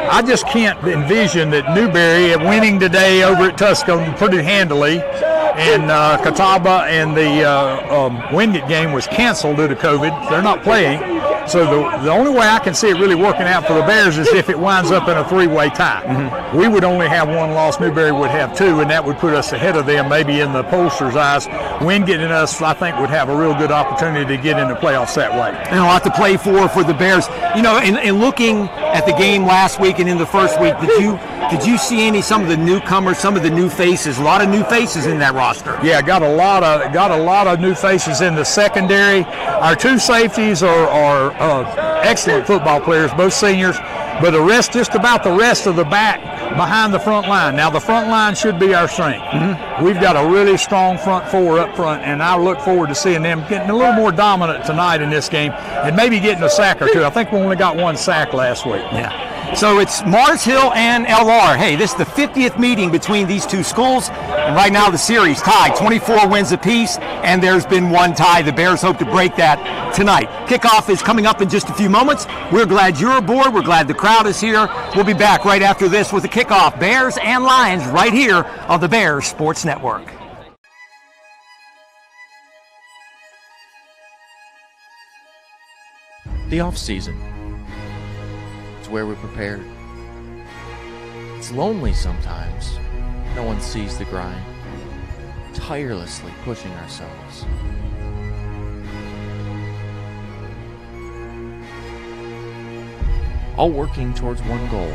I just can't envision that Newberry winning today over at Tusculum pretty handily, and Catawba and the Wingate game was canceled due to COVID. They're not playing. So the only way I can see it really working out for the Bears is if it winds up in a three-way tie. Mm-hmm. We would only have one loss. Newberry would have two, and that would put us ahead of them maybe in the pollsters' eyes. Wingate and us, I think, would have a real good opportunity to get into playoffs that way. And a lot to play for the Bears. You know, in looking at the game last week and in the first week, did you see some of the newcomers, some of the new faces? A lot of new faces in that roster. Yeah, got a lot of new faces in the secondary. Our two safeties are excellent football players, both seniors. But just about the rest of the back behind the front line. Now, the front line should be our strength. Mm-hmm. We've got a really strong front four up front, and I look forward to seeing them getting a little more dominant tonight in this game and maybe getting a sack or two. I think we only got one sack last week. Yeah. So it's Mars Hill and LR. Hey, this is the 50th meeting between these two schools, and right now the series tied, 24 wins apiece, and there's been one tie. The Bears hope to break that tonight. Kickoff is coming up in just a few moments. We're glad you're aboard. We're glad the crowd is here. We'll be back right after this with the kickoff. Bears and Lions right here on the Bears Sports Network. The off-season. It's where we're prepared. It's lonely sometimes. No one sees the grind. Tirelessly pushing ourselves. All working towards one goal.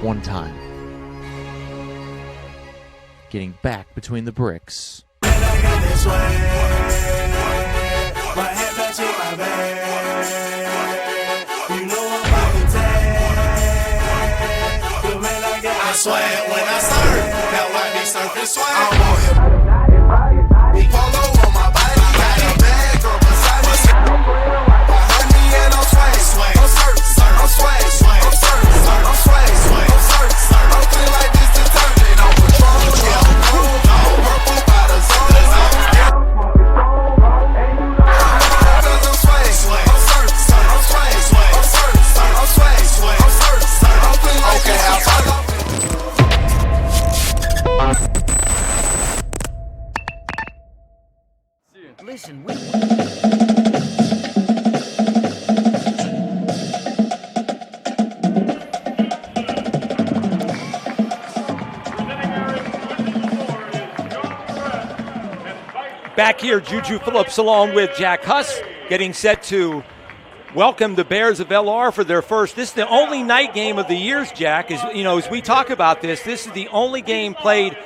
One time. Getting back between the bricks. Swag when I surf, that why me surfing swag. I'm on him. Polo on my body, got a bag or beside me. Behind me and I'm swag, swag. I'm surf, I'm swag, swag. I'm surf, I'm swag, swag. I'm surf, I'm clean like this detergent. I'm Patron, yeah, I'm cool. I'm purple by the zone. Cause I'm swag, swag. I'm surf, I'm swag, swag. I'm surf, I'm swag, swag. I'm surf, I'm clean like this detergent. Listen, Back here, Juju Phillips along with Jack Huss getting set to welcome the Bears of LR for their first. This is the only night game of the years, Jack. As we talk about this is the only game played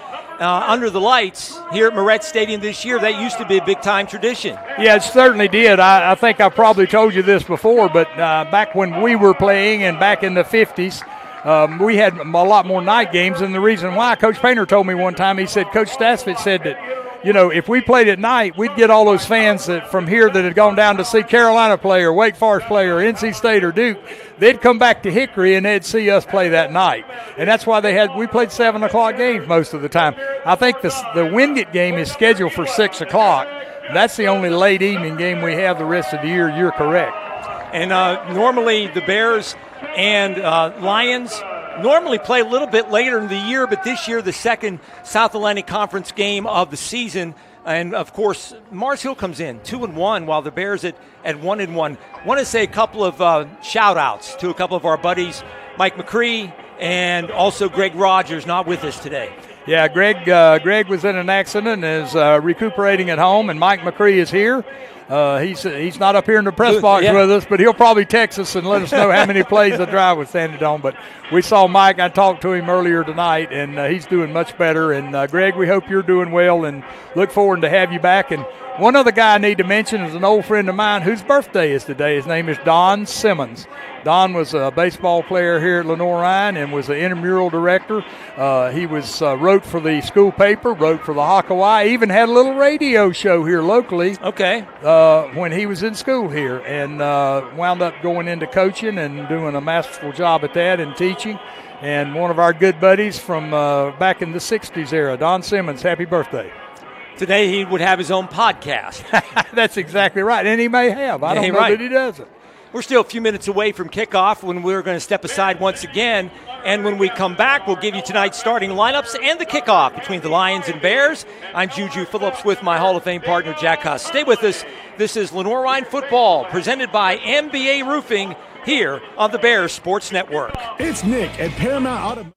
under the lights here at Moretz Stadium this year. That used to be a big-time tradition. Yeah, it certainly did. I think I probably told you this before, but back when we were playing and back in the 50s, we had a lot more night games. And the reason why, Coach Painter told me one time, he said, Coach Stassfit said that, if we played at night, we'd get all those fans from here that had gone down to see Carolina play or Wake Forest play or NC State or Duke. They'd come back to Hickory and they'd see us play that night. And that's why we played 7 o'clock games most of the time. I think the Wingate game is scheduled for 6 o'clock. That's the only late evening game we have the rest of the year. You're correct. And normally the Bears and Lions normally play a little bit later in the year, but this year the second South Atlantic Conference game of the season. And, of course, Mars Hill comes in 2-1 while the Bears at 1-1. Want to say a couple of shout-outs to a couple of our buddies, Mike McCree and also Greg Rogers, not with us today. Yeah, Greg was in an accident and is recuperating at home, and Mike McCree is here. He's not up here in the press box with us, but he'll probably text us and let us know how many plays the drive was standing on. But we saw Mike. I talked to him earlier tonight, and he's doing much better. And, Greg, we hope you're doing well and look forward to have you back. And one other guy I need to mention is an old friend of mine whose birthday is today. His name is Don Simmons. Don was a baseball player here at Lenoir-Rhyne and was the intramural director. He wrote for the school paper, wrote for the Hawaii, even had a little radio show here locally. Okay. When he was in school here, and wound up going into coaching and doing a masterful job at that and teaching. And one of our good buddies from back in the 60s era, Don Simmons, happy birthday. Today he would have his own podcast. That's exactly right, and he may have. I don't know that he doesn't. We're still a few minutes away from kickoff when we're going to step aside once again. And when we come back, we'll give you tonight's starting lineups and the kickoff between the Lions and Bears. I'm Juju Phillips with my Hall of Fame partner, Jack Huss. Stay with us. This is Lenoir-Rhyne Football, presented by MBA Roofing, here on the Bears Sports Network. It's Nick at Paramount Auto.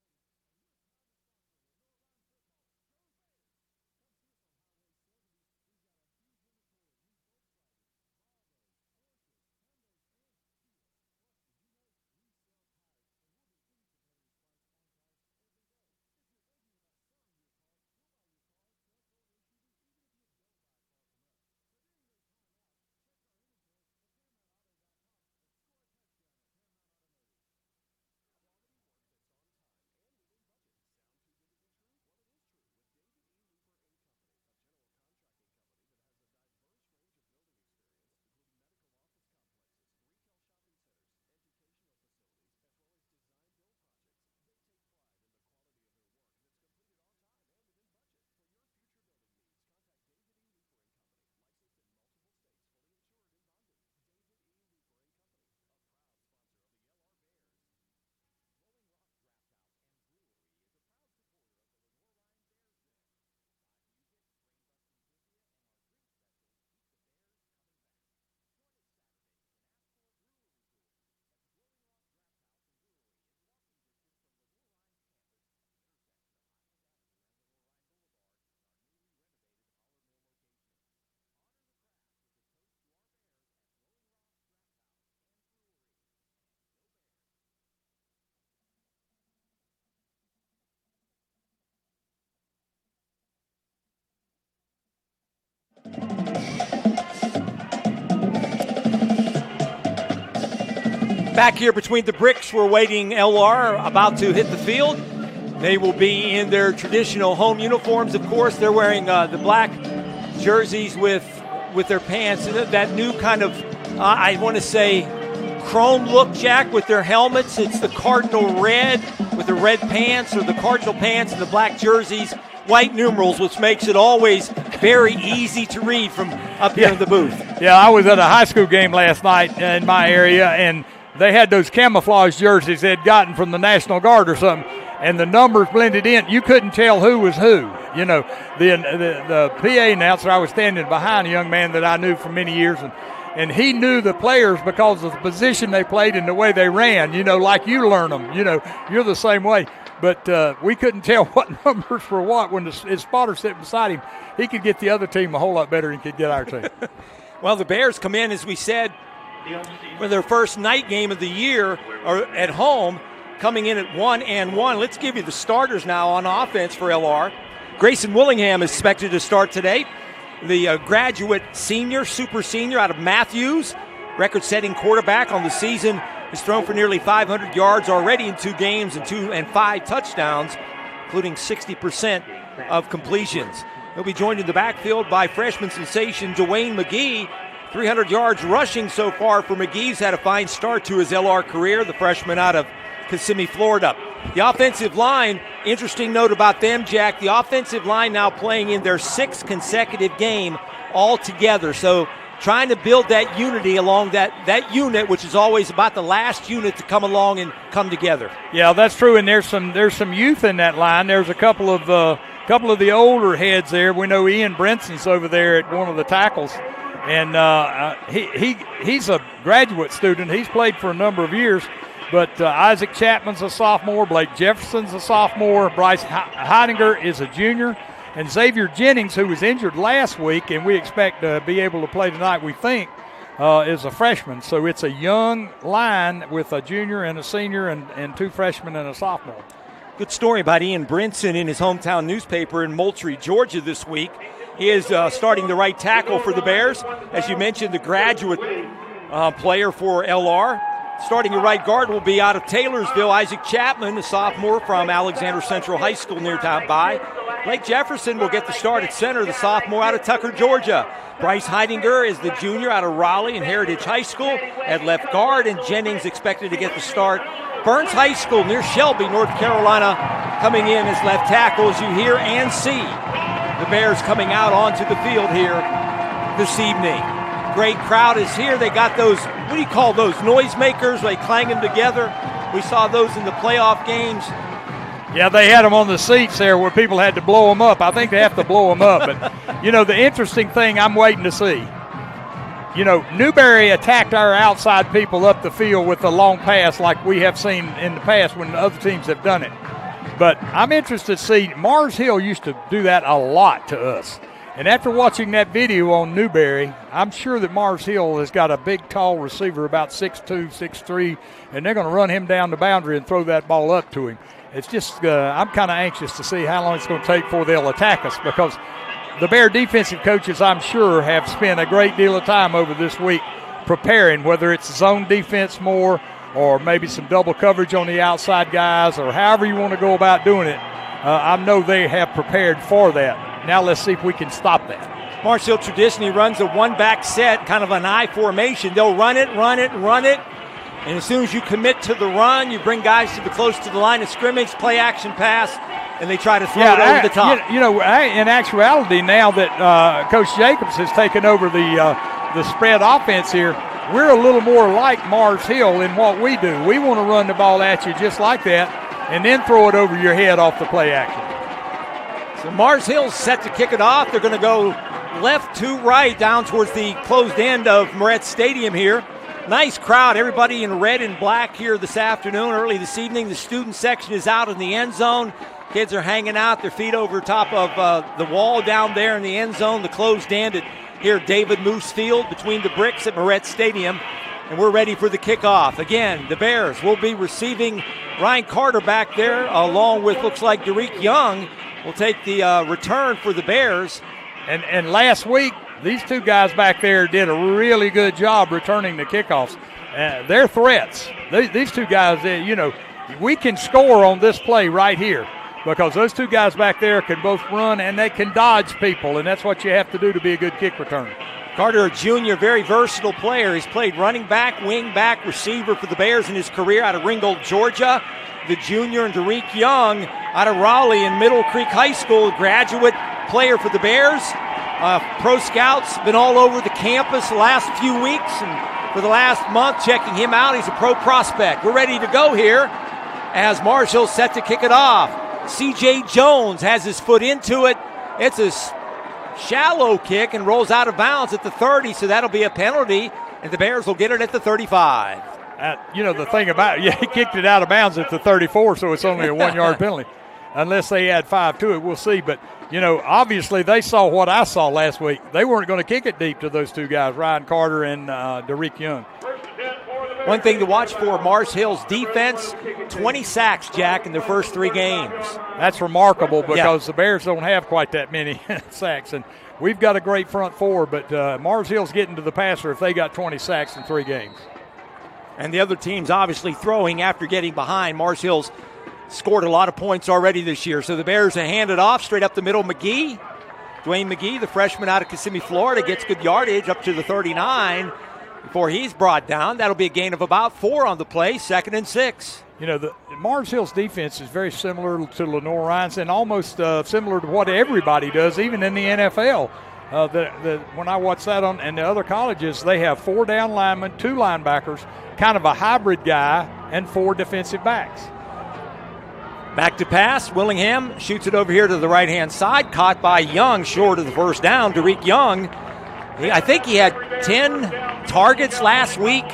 Back here between the bricks, we're waiting LR about to hit the field. They will be in their traditional home uniforms, of course. They're wearing the black jerseys with their pants. That new kind of, I want to say, chrome look, Jack, with their helmets. It's the cardinal red with the red pants, or the cardinal pants and the black jerseys, white numerals, which makes it always very easy to read from up here in the booth. Yeah, I was at a high school game last night in my area, and they had those camouflage jerseys they'd gotten from the National Guard or something, and the numbers blended in. You couldn't tell who was who. You know, the PA announcer, I was standing behind a young man that I knew for many years, and he knew the players because of the position they played and the way they ran, you know, like you learn them. You know, you're the same way. But we couldn't tell what numbers were what. When his spotter sitting beside him, he could get the other team a whole lot better than he could get our team. Well, the Bears come in, as we said, for their first night game of the year, or at home, coming in at 1-1. Let's give you the starters now on offense for LR. Grayson Willingham is expected to start today. The graduate senior, super senior out of Matthews, record-setting quarterback on the season, has thrown for nearly 500 yards already in 2 games and 5 touchdowns, including 60% of completions. He'll be joined in the backfield by freshman sensation Dwayne McGee. 300 yards rushing so far for McGee. He's had a fine start to his LR career, the freshman out of Kissimmee, Florida. The offensive line, interesting note about them, Jack, the offensive line now playing in their 6th consecutive game all together. So trying to build that unity along that unit, which is always about the last unit to come along and come together. Yeah, that's true, and there's some youth in that line. There's a couple of the older heads there. We know Ian Brinson's over there at one of the tackles. And he's a graduate student. He's played for a number of years. But Isaac Chapman's a sophomore. Blake Jefferson's a sophomore. Bryce Heidinger is a junior. And Xavier Jennings, who was injured last week, and we expect to be able to play tonight, we think, is a freshman. So it's a young line with a junior and a senior and 2 freshmen and a sophomore. Good story about Ian Brinson in his hometown newspaper in Moultrie, Georgia this week. He is starting the right tackle for the Bears. As you mentioned, the graduate player for LR. Starting the right guard will be out of Taylorsville, Isaac Chapman, a sophomore from Alexander Central High School nearby. Blake Jefferson will get the start at center, the sophomore out of Tucker, Georgia. Bryce Heidinger is the junior out of Raleigh and Heritage High School at left guard, and Jennings expected to get the start. Burns High School near Shelby, North Carolina, coming in as left tackle, as you hear and see the Bears coming out onto the field here this evening. Great crowd is here. They got those what do you call those, noisemakers? They clang them together. We saw those in the playoff games. Yeah, they had them on the seats there where people had to blow them up. I think they have to blow them up. But, the interesting thing I'm waiting to see, Newberry attacked our outside people up the field with a long pass like we have seen in the past when other teams have done it. But I'm interested to see, Mars Hill used to do that a lot to us. And after watching that video on Newberry, I'm sure that Mars Hill has got a big, tall receiver, about 6'2", 6'3", and they're going to run him down the boundary and throw that ball up to him. It's just I'm kind of anxious to see how long it's going to take before they'll attack us, because the Bear defensive coaches, I'm sure, have spent a great deal of time over this week preparing, whether it's zone defense more or maybe some double coverage on the outside guys, or however you want to go about doing it. I know they have prepared for that. Now let's see if we can stop that. Mars Hill traditionally runs a one-back set, kind of an I formation. They'll run it. And as soon as you commit to the run, you bring guys close to the line of scrimmage, play action pass, and they try to throw it over the top. In actuality, now that Coach Jacobs has taken over the spread offense here, we're a little more like Mars Hill in what we do. We want to run the ball at you just like that and then throw it over your head off the play action. So Mars Hill's set to kick it off. They're going to go left to right down towards the closed end of Moret Stadium here. Nice crowd, everybody in red and black here this afternoon, early this evening. The student section is out in the end zone. Kids are hanging out, their feet over top of the wall down there in the end zone, the closed end here at David Moose Field between the bricks at Moret Stadium. And we're ready for the kickoff. Again, the Bears will be receiving Ryan Carter back there, along with, looks like, Derek Young will take the return for the Bears. And last week, these two guys back there did a really good job returning the kickoffs. They're threats. These two guys, we can score on this play right here because those two guys back there can both run and they can dodge people, and that's what you have to do to be a good kick returner. Carter, a junior, very versatile player. He's played running back, wing back, receiver for the Bears in his career out of Ringgold, Georgia. The junior, and Derek Young out of Raleigh and Middle Creek High School, graduate player for the Bears. Pro scouts been all over the campus the last few weeks, and for the last month checking him out. He's a pro prospect. We're ready to go here as Mars Hill set to kick it off. C.J. Jones has his foot into it. It's a shallow kick and rolls out of bounds at the 30, so that'll be a penalty, and the Bears will get it at the 35. The thing about it, he kicked it out of bounds at the 34, so it's only a 1-yard penalty. Unless they add 5 to it, we'll see. But, obviously they saw what I saw last week. They weren't going to kick it deep to those two guys, Ryan Carter and Derek Young. One thing to watch for Mars Hill's defense, 20 sacks, Jack, in their first 3 games. That's remarkable because the Bears don't have quite that many sacks. And we've got a great front four, but Mars Hill's getting to the passer if they got 20 sacks in 3 games. And the other team's obviously throwing after getting behind. Mars Hill's scored a lot of points already this year. So the Bears hand it off straight up the middle. McGee, Dwayne McGee, the freshman out of Kissimmee, Florida, gets good yardage up to the 39 before he's brought down. That'll be a gain of about 4 on the play, 2nd and 6. The Mars Hill's defense is very similar to Lenoir-Rhyne's and almost similar to what everybody does, even in the NFL. When I watch that and the other colleges, they have 4 down linemen, 2 linebackers, kind of a hybrid guy, and 4 defensive backs. Back to pass. Willingham shoots it over here to the right-hand side. Caught by Young, short of the first down. Derek Young, I think he had 10 targets last week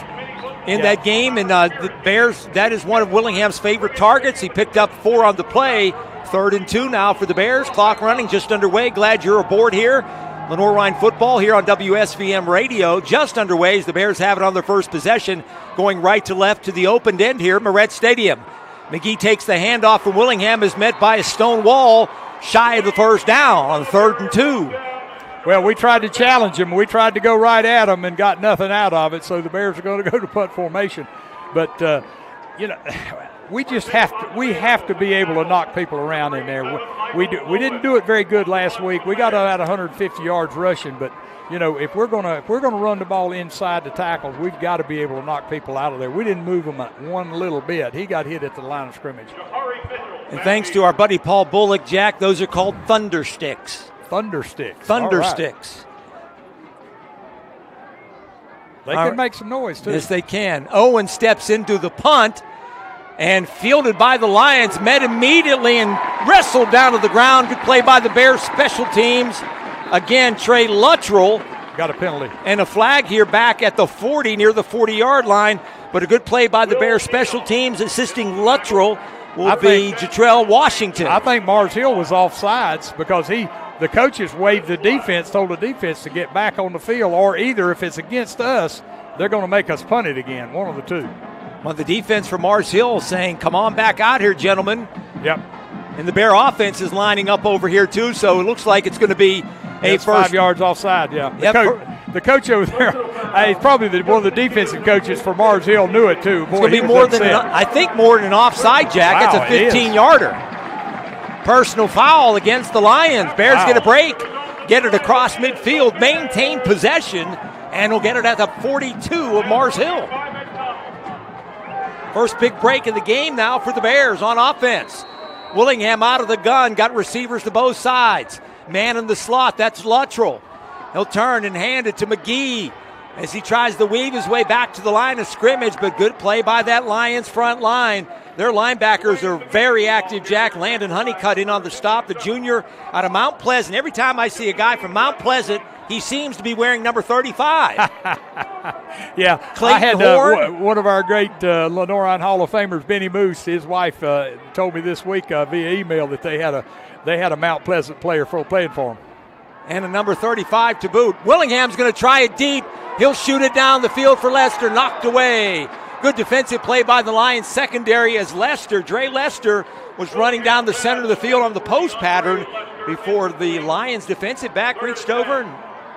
in that game. And the Bears, that is one of Willingham's favorite targets. He picked up 4 on the play. 3rd and 2 now for the Bears. Clock running, just underway. Glad you're aboard here. Lenoir-Rhyne football here on WSVM Radio. Just underway as the Bears have it on their first possession. Going right to left to the opened end here at Moret Stadium. McGee takes the handoff from Willingham, is met by a stone wall, shy of the first down on 3rd and 2. Well, we tried to challenge him. We tried to go right at him and got nothing out of it, so the Bears are going to go to punt formation. But, we just have to be able to knock people around in there. We didn't do it very good last week. We got about 150 yards rushing, but if we're gonna run the ball inside the tackles, we've got to be able to knock people out of there. We didn't move him one little bit. He got hit at the line of scrimmage. And thanks to our buddy Paul Bullock, Jack, those are called thunder sticks. Thunder sticks. Thunder right. sticks. They can make some noise, too. Yes, they can. Owen steps into the punt and fielded by the Lions, met immediately and wrestled down to the ground. Good play by the Bears special teams. Again, Trey Luttrell. Got a penalty. And a flag here back at the 40, near the 40-yard line. But a good play by the Bears special teams. Assisting Luttrell will be Jatrell Washington. I think Mars Hill was offsides because the coaches waved the defense, told the defense to get back on the field, or either if it's against us, they're going to make us punt it again, one of the two. Well, the defense for Mars Hill saying, come on back out here, gentlemen. Yep. And the Bear offense is lining up over here, too, so it looks like it's going to be a first. 5 yards offside, yeah. The coach over there, he's probably one of the defensive coaches for Mars Hill, knew it, too. Boy, it's going to be more than an offside, Jack. Wow, it's a 15-yarder. Personal foul against the Lions. Bears get a break, get it across midfield, maintain possession, and will get it at the 42 of Mars Hill. First big break of the game now for the Bears on offense. Willingham out of the gun, got receivers to both sides. Man in the slot, that's Luttrell. He'll turn and hand it to McGee as he tries to weave his way back to the line of scrimmage, but good play by that Lions front line. Their linebackers are very active, Jack. Landon Honeycutt in on the stop, the junior out of Mount Pleasant. Every time I see a guy from Mount Pleasant, he seems to be wearing number 35. Yeah, Clayton I Horn. one of our great Lenoir-Rhyne Hall of Famers, Benny Moose, his wife told me this week via email that they had a Mount Pleasant player playing for them. And a number 35 to boot. Willingham's going to try it deep. He'll shoot it down the field for Lester, knocked away. Good defensive play by the Lions secondary as Dre Lester was running down the center of the field on the post pattern before the Lions defensive back reached over.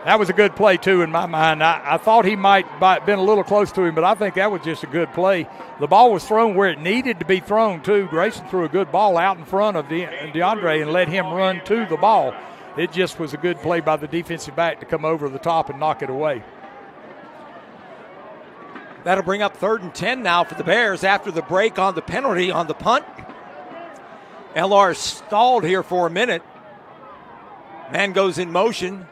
That was a good play, too, in my mind. I thought he might have been a little close to him, but I think that was just a good play. The ball was thrown where it needed to be thrown, too. Grayson threw a good ball out in front of DeAndre and let him run to the ball. It just was a good play by the defensive back to come over the top and knock it away. That'll bring up 3rd and 10 now for the Bears after the break on the penalty on the punt. LR stalled here for a minute. Man goes in motion.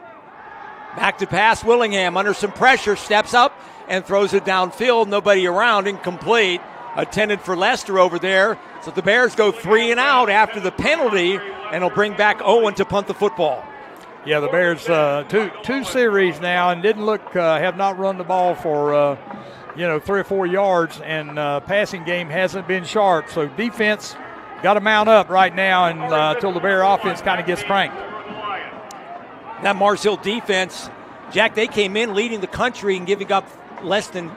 Back to pass, Willingham under some pressure, steps up and throws it downfield. Nobody around, incomplete. Intended for Lester over there. So the Bears go 3 and out after the penalty, and will bring back Owen to punt the football. Yeah, the Bears two series now and have not run the ball for 3 or 4 yards, and passing game hasn't been sharp. So defense got to mount up right now until the Bear offense kind of gets cranked. That Mars Hill defense, Jack, they came in leading the country and giving up less than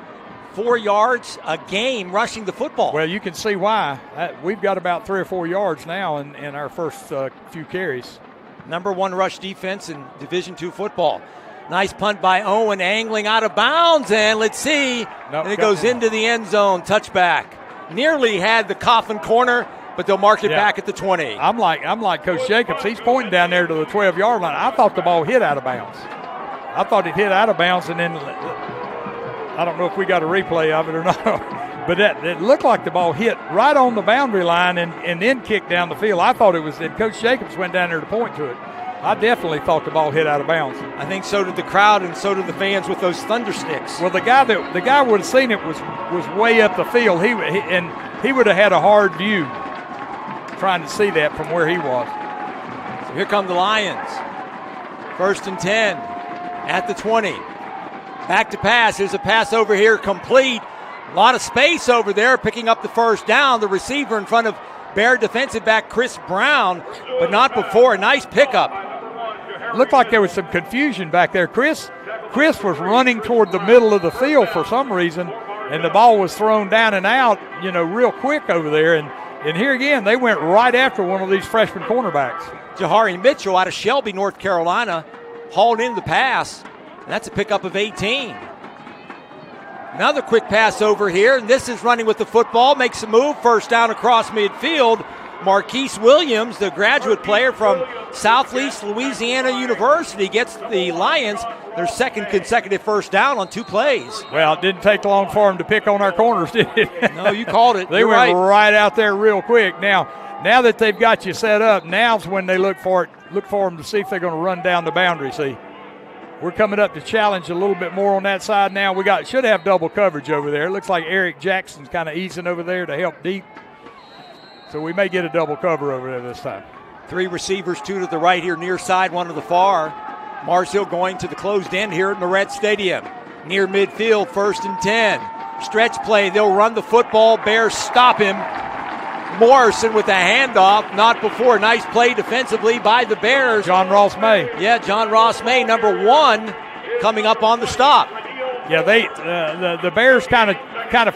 4 yards a game rushing the football. Well, you can see why. We've got about 3 or 4 yards now in our first few carries. Number 1 rush defense in Division II football. Nice punt by Owen, angling out of bounds, and let's see. And it goes into the end zone, touchback. Nearly had the coffin corner, but they'll mark it back at the 20. I'm like Coach Jacobs. He's pointing down there to the 12-yard line. I thought the ball hit out of bounds. I thought it hit out of bounds, and then I don't know if we got a replay of it or not. But it looked like the ball hit right on the boundary line and then kicked down the field. I thought it was, and Coach Jacobs went down there to point to it. I definitely thought the ball hit out of bounds. I think so did the crowd and so did the fans with those thunder sticks. Well, the guy would have seen it was way up the field. He would have had a hard view trying to see that from where he was. So here come the Lions. 1st and 10 at the 20. Back to pass. Here's a pass over here, complete. A lot of space over there, picking up the first down. The receiver in front of Bear defensive back Chris Brown, but not before. A nice pickup. Looked like there was some confusion back there. Chris was running toward the middle of the field for some reason, and the ball was thrown down and out, real quick over there. And here again, they went right after one of these freshman cornerbacks. Jahari Mitchell out of Shelby, North Carolina, hauled in the pass. And that's a pickup of 18. Another quick pass over here, and this is running with the football, makes a move, first down across midfield. Marquise Williams, the graduate player from Southeast Louisiana University, gets the Lions their 2nd consecutive first down on 2 plays. Well, it didn't take long for them to pick on our corners, did it? No, you called it. They went right out there real quick. Now that they've got you set up, now's when they look for them to see if they're going to run down the boundary, see. We're coming up to challenge a little bit more on that side now. Should have double coverage over there. It looks like Eric Jackson's kind of easing over there to help deep. So we may get a double cover over there this time. 3 receivers, 2 to the right here near side, 1 to the far. Mars Hill going to the closed end here at Moret Stadium. Near midfield, 1st and 10. Stretch play, they'll run the football. Bears stop him. Morrison with a handoff, not before. Nice play defensively by the Bears. John Ross May. Yeah, John Ross May, number 1, coming up on the stop. Yeah, the Bears kind of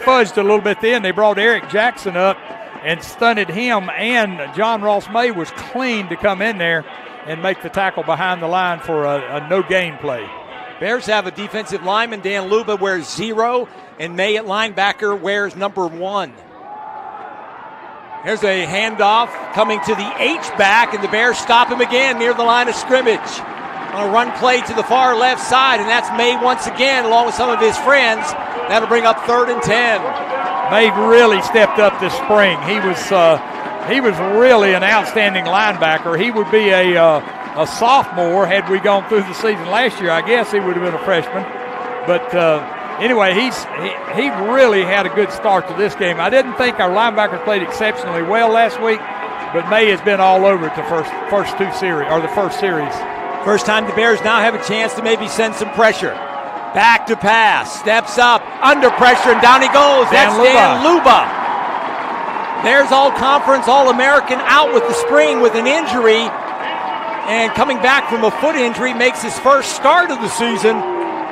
fudged a little bit then. They brought Eric Jackson up and stunted him, and John Ross May was clean to come in there and make the tackle behind the line for a no-gain play. Bears have a defensive lineman. Dan Luba wears 0, and May at linebacker wears number 1. There's a handoff coming to the H-back, and the Bears stop him again near the line of scrimmage. On a run play to the far left side, and that's May once again, along with some of his friends. That'll bring up 3rd and 10. May really stepped up this spring. He was really an outstanding linebacker. He would be a sophomore had we gone through the season last year. I guess he would have been a freshman. But anyway, he really had a good start to this game. I didn't think our linebackers played exceptionally well last week, but May has been all over it the first 2 series, or the first series. First time the Bears now have a chance to maybe send some pressure. Back to pass, steps up, under pressure, and down he goes. That's Dan Luba. There's all-conference, all-American out with the spring with an injury, and coming back from a foot injury, makes his first start of the season.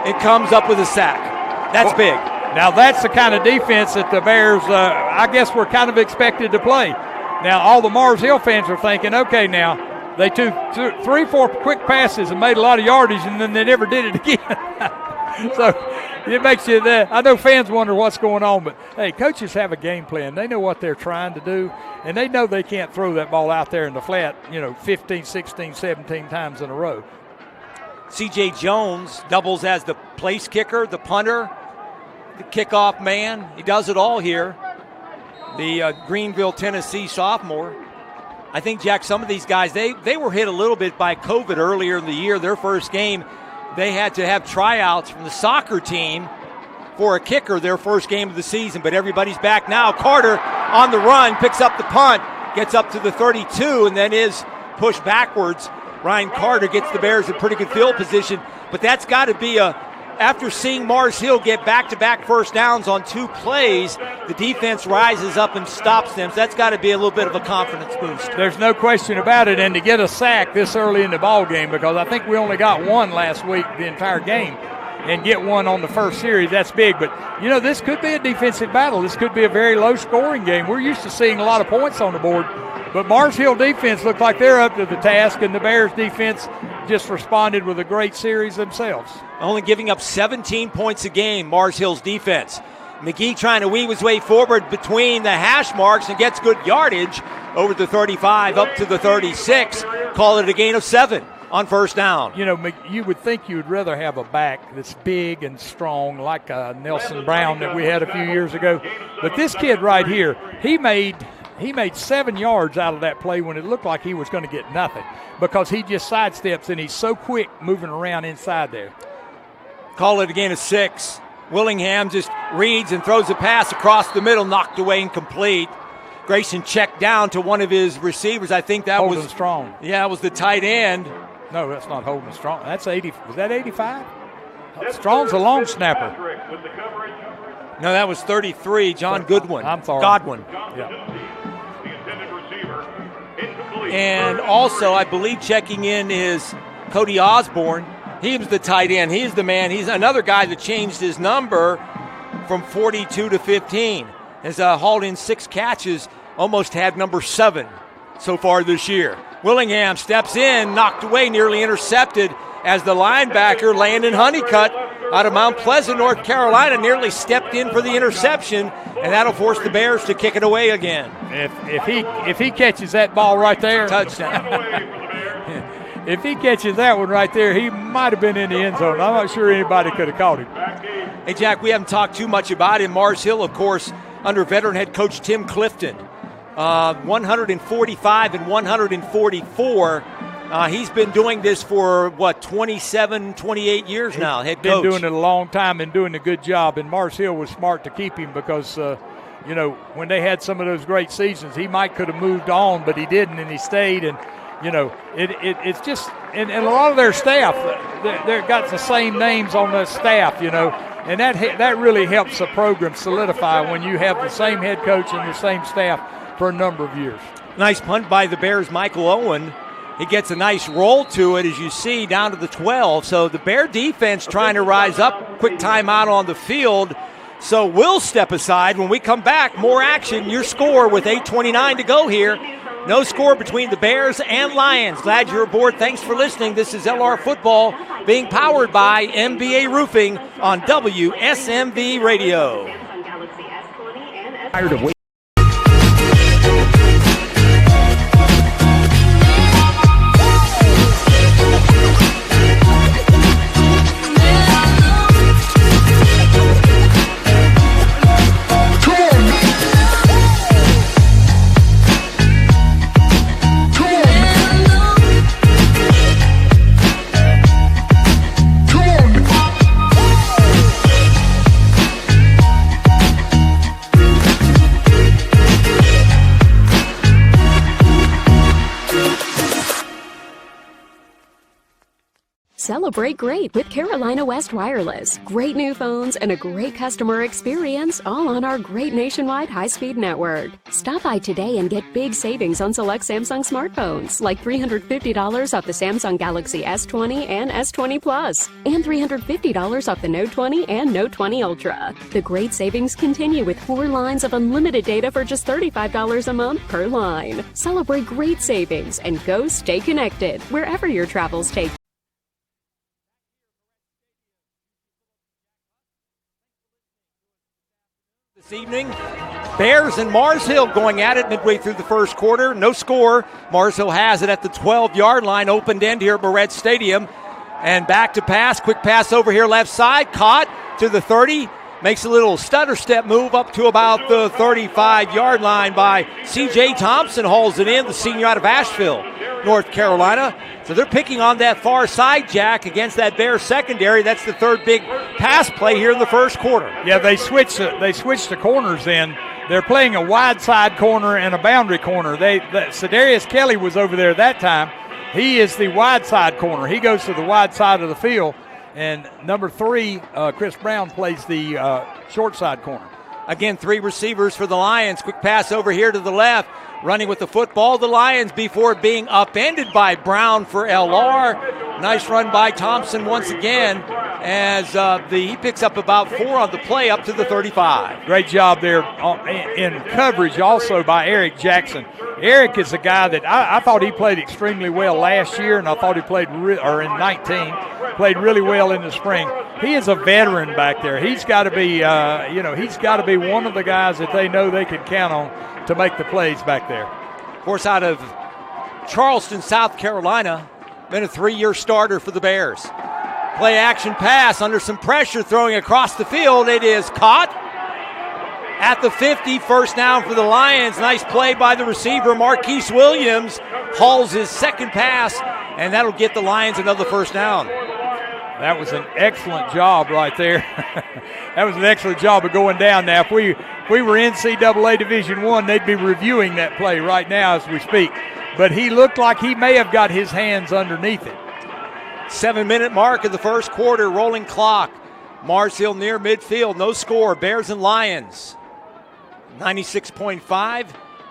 It comes up with a sack. That's big. Now that's the kind of defense that the Bears, I guess, were kind of expected to play. Now all the Mars Hill fans are thinking, okay, now they took 3-4 quick passes and made a lot of yardage, and then they never did it again. So it makes you that. I know fans wonder what's going on, but hey, coaches have a game plan. They know what they're trying to do, and they know they can't throw that ball out there in the flat, 15, 16, 17 times in a row. C.J. Jones doubles as the place kicker, the punter, the kickoff man. He does it all here. The Greenville, Tennessee sophomore. I think, Jack, some of these guys, they were hit a little bit by COVID earlier in the year. Their first game, they had to have tryouts from the soccer team for a kicker, their first game of the season. But everybody's back now. Carter on the run, picks up the punt, gets up to the 32, and then is pushed backwards. Ryan Carter gets the Bears in pretty good field position. But that's got to be after seeing Mars Hill get back-to-back first downs on 2 plays, the defense rises up and stops them. So that's got to be a little bit of a confidence boost. There's no question about it. And to get a sack this early in the ball game, because I think we only got 1 last week the entire game, and get 1 on the first series, that's big. But, this could be a defensive battle. This could be a very low-scoring game. We're used to seeing a lot of points on the board. But Mars Hill defense looked like they're up to the task, and the Bears defense just responded with a great series themselves. Only giving up 17 points a game, Mars Hill's defense. McGee trying to weave his way forward between the hash marks and gets good yardage over the 35 up to the 36. Call it a gain of 7 on first down. You would think you would rather have a back that's big and strong like Nelson Brown that we had a few years ago. But this kid right here, he made 7 yards out of that play when it looked like he was going to get nothing, because he just sidesteps and he's so quick moving around inside there. Call it a gain of 6. Willingham just reads and throws a pass across the middle, knocked away incomplete. Grayson checked down to one of his receivers. I think that Holden was Strong. Yeah, it was the tight end. No, that's not Holden Strong. That's 80. Was that 85? Strong's a long snapper. No, that was 33, John Goodwin. I'm sorry. Godwin. Yeah. And also, I believe checking in is Cody Osborne. He was the tight end. He's the man. He's another guy that changed his number from 42 to 15. Has hauled in 6 catches, almost had number 7 so far this year. Willingham steps in, knocked away, nearly intercepted as the linebacker, Landon Honeycutt, out of Mount Pleasant, North Carolina, nearly stepped in for the interception, and that'll force the Bears to kick it away again. If he catches that ball right there, touchdown. If he catches that one right there, he might have been in the end zone. I'm not sure anybody could have caught him. Hey, Jack, we haven't talked too much about him. Mars Hill, of course, under veteran head coach Tim Clifton. 145 and 144 He's been doing this for, 27, 28 years now, head coach. Been doing it a long time and doing a good job. And Mars Hill was smart to keep him because, when they had some of those great seasons, he might could have moved on, but he didn't, and he stayed. And, it's just – and a lot of their staff, they've got the same names on the staff, and that really helps the program solidify when you have the same head coach and the same staff for a number of years. Nice punt by the Bears, Michael Owen. He gets a nice roll to it, as you see, down to the 12. So the Bear defense trying to rise up. Quick timeout on the field. So we'll step aside. When we come back, more action. Your score with 8:29 to go here. No score between the Bears and Lions. Glad you're aboard. Thanks for listening. This is LR Football being powered by MBA Roofing on WSMV Radio. Tired of waiting. Celebrate great with Carolina West Wireless. Great new phones and a great customer experience, all on our great nationwide high-speed network. Stop by today and get big savings on select Samsung smartphones, like $350 off the Samsung Galaxy S20 and S20 Plus, and $350 off the Note 20 and Note 20 Ultra. The great savings continue with 4 lines of unlimited data for just $35 a month per line. Celebrate great savings and go stay connected wherever your travels take you. This evening, Bears and Mars Hill going at it midway through the first quarter. No score. Mars Hill has it at the 12-yard line, opened end here at Barrett Stadium. And back to pass. Quick pass over here left side. Caught to the 30. Makes a little stutter step move up to about the 35-yard line by C.J. Thompson. Hauls it in, the senior out of Asheville, North Carolina. So they're picking on that far side, Jack, against that Bears secondary. That's the third big pass play here in the first quarter. Yeah, they switched the corners in. They're playing a wide side corner and a boundary corner. Cedarius Kelly was over there that time. He is the wide side corner. He goes to the wide side of the field. And number 3, Chris Brown, plays the short side corner. Again, 3 receivers for the Lions. Quick pass over here to the left. Running with the football, the Lions, before being upended by Brown for LR. Nice run by Thompson once again as he picks up about 4 on the play up to the 35. Great job there in coverage also by Eric Jackson. Eric is a guy that I thought he played extremely well last year, and I thought he played in 19, played really well in the spring. He is a veteran back there. He's got to be, he's got to be one of the guys that they know they can count on to make the plays back there. Of course, out of Charleston, South Carolina, been a 3-year starter for the Bears. Play action pass under some pressure, throwing across the field. It is caught at the 50. First down for the Lions. Nice play by the receiver, Marquise Williams. Hauls his second pass, and that'll get the Lions another first down. That was an excellent job right there. That was an excellent job of going down. Now, if we were NCAA Division I, they'd be reviewing that play right now as we speak. But he looked like he may have got his hands underneath it. 7-minute mark of the first quarter, rolling clock. Mars Hill near midfield, no score. Bears and Lions. 96.5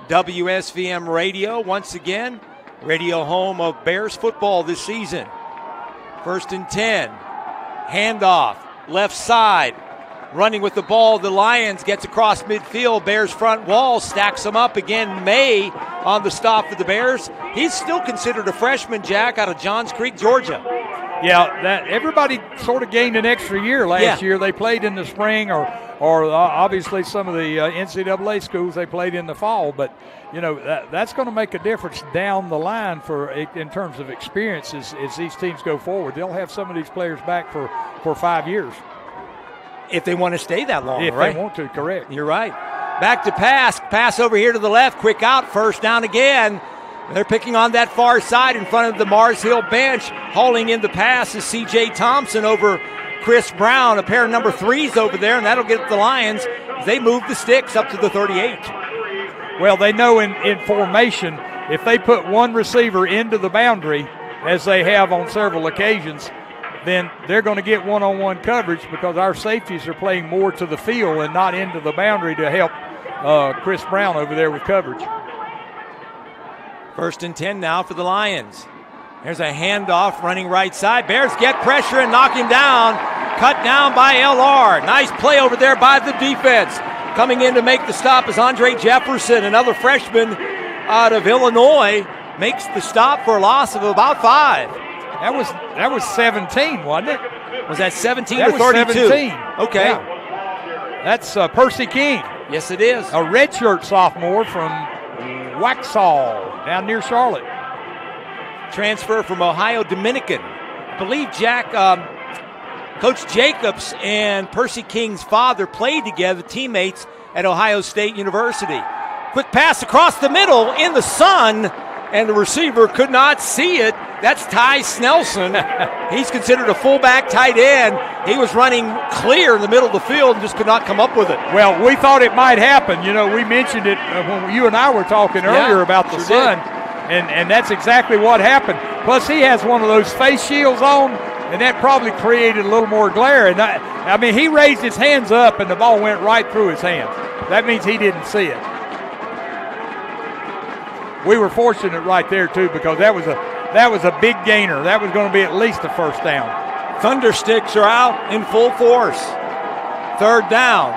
WSVM Radio. Once again, radio home of Bears football this season. 1st and 10. Handoff, left side. Running with the ball, the Lions gets across midfield. Bears front wall, stacks them up again. May on the stop for the Bears. He's still considered a freshman, Jack, out of Johns Creek, Georgia. Yeah, that everybody sort of gained an extra year last year. They played in the spring, or obviously some of the NCAA schools they played in the fall. But that's going to make a difference down the line in terms of experience as these teams go forward. They'll have some of these players back for 5 years. If they want to stay that long, if right? They want to, correct. You're right. Back to pass over here to the left, quick out, first down again. They're picking on that far side in front of the Mars Hill bench. Hauling in the pass is C.J. Thompson over Chris Brown, a pair of number 3s over there, and that'll get the Lions. They move the sticks up to the 38. Well, they know in formation, if they put one receiver into the boundary, as they have on several occasions, then they're going to get one-on-one coverage because our safeties are playing more to the field and not into the boundary to help Chris Brown over there with coverage. 1st and 10 now for the Lions. There's a handoff running right side. Bears get pressure and knock him down. Cut down by LR. Nice play over there by the defense. Coming in to make the stop is Andre Jefferson, another freshman out of Illinois. Makes the stop for a loss of about 5. That was 17, wasn't it? Was that 17 that or 32? 17. Okay. Yeah. That's Percy King. Yes, it is. A redshirt sophomore from Waxhaw down near Charlotte. Transfer from Ohio Dominican. I believe Coach Jacobs and Percy King's father played together, teammates at Ohio State University. Quick pass across the middle in the sun, and the receiver could not see it. That's Ty Snelson. He's considered a fullback tight end. He was running clear in the middle of the field and just could not come up with it. Well, we thought it might happen. You know, we mentioned it when you and I were talking earlier about the sun, and that's exactly what happened. Plus, he has one of those face shields on, and that probably created a little more glare. And I mean, he raised his hands up, and the ball went right through his hands. That means he didn't see it. We were fortunate right there, too, because that was a big gainer. That was going to be at least a first down. Thundersticks are out in full force. 3rd down.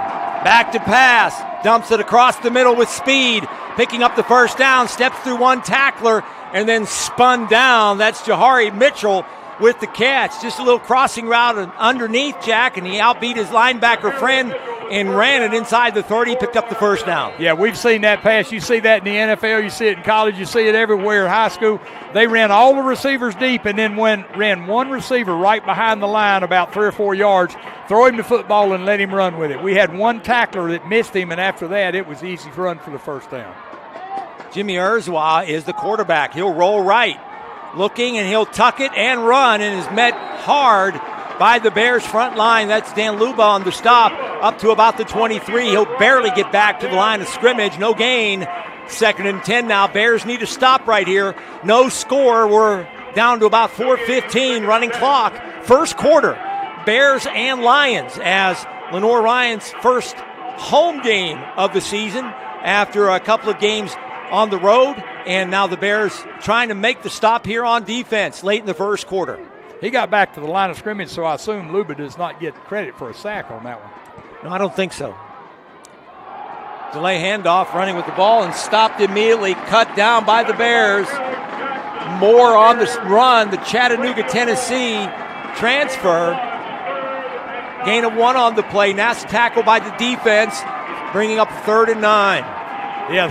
Back to pass. Dumps it across the middle with speed. Picking up the first down. Steps through one tackler and then spun down. That's Jahari Mitchell with the catch. Just a little crossing route underneath Jack, and he outbeat his linebacker friend and ran it inside the 30, picked up the first down. Yeah, we've seen that pass. You see that in the NFL. You see it in college. You see it everywhere in high school. They ran all the receivers deep and then ran one receiver right behind the line about 3 or 4 yards, throw him the football and let him run with it. We had one tackler that missed him, and after that, it was easy to run for the first down. Jimmy Urzwa is the quarterback. He'll roll right, looking, and he'll tuck it and run, and is met hard by the Bears front line. That's Dan Luba on the stop, up to about the 23. He'll barely get back to the line of scrimmage. No gain. 2nd and 10 now. Bears need to stop right here. No score. We're down to about 4:15 running clock. First quarter, Bears and Lions, as Lenoir-Rhyne's first home game of the season after a couple of games on the road. And now the Bears trying to make the stop here on defense late in the first quarter. He got back to the line of scrimmage, so I assume Luba does not get credit for a sack on that one. No, I don't think so. Delay handoff, running with the ball, and stopped immediately, cut down by the Bears. Moore on the run, the Chattanooga, Tennessee transfer. Gain of 1 on the play. Nice tackle by the defense, bringing up 3rd and 9. Yeah,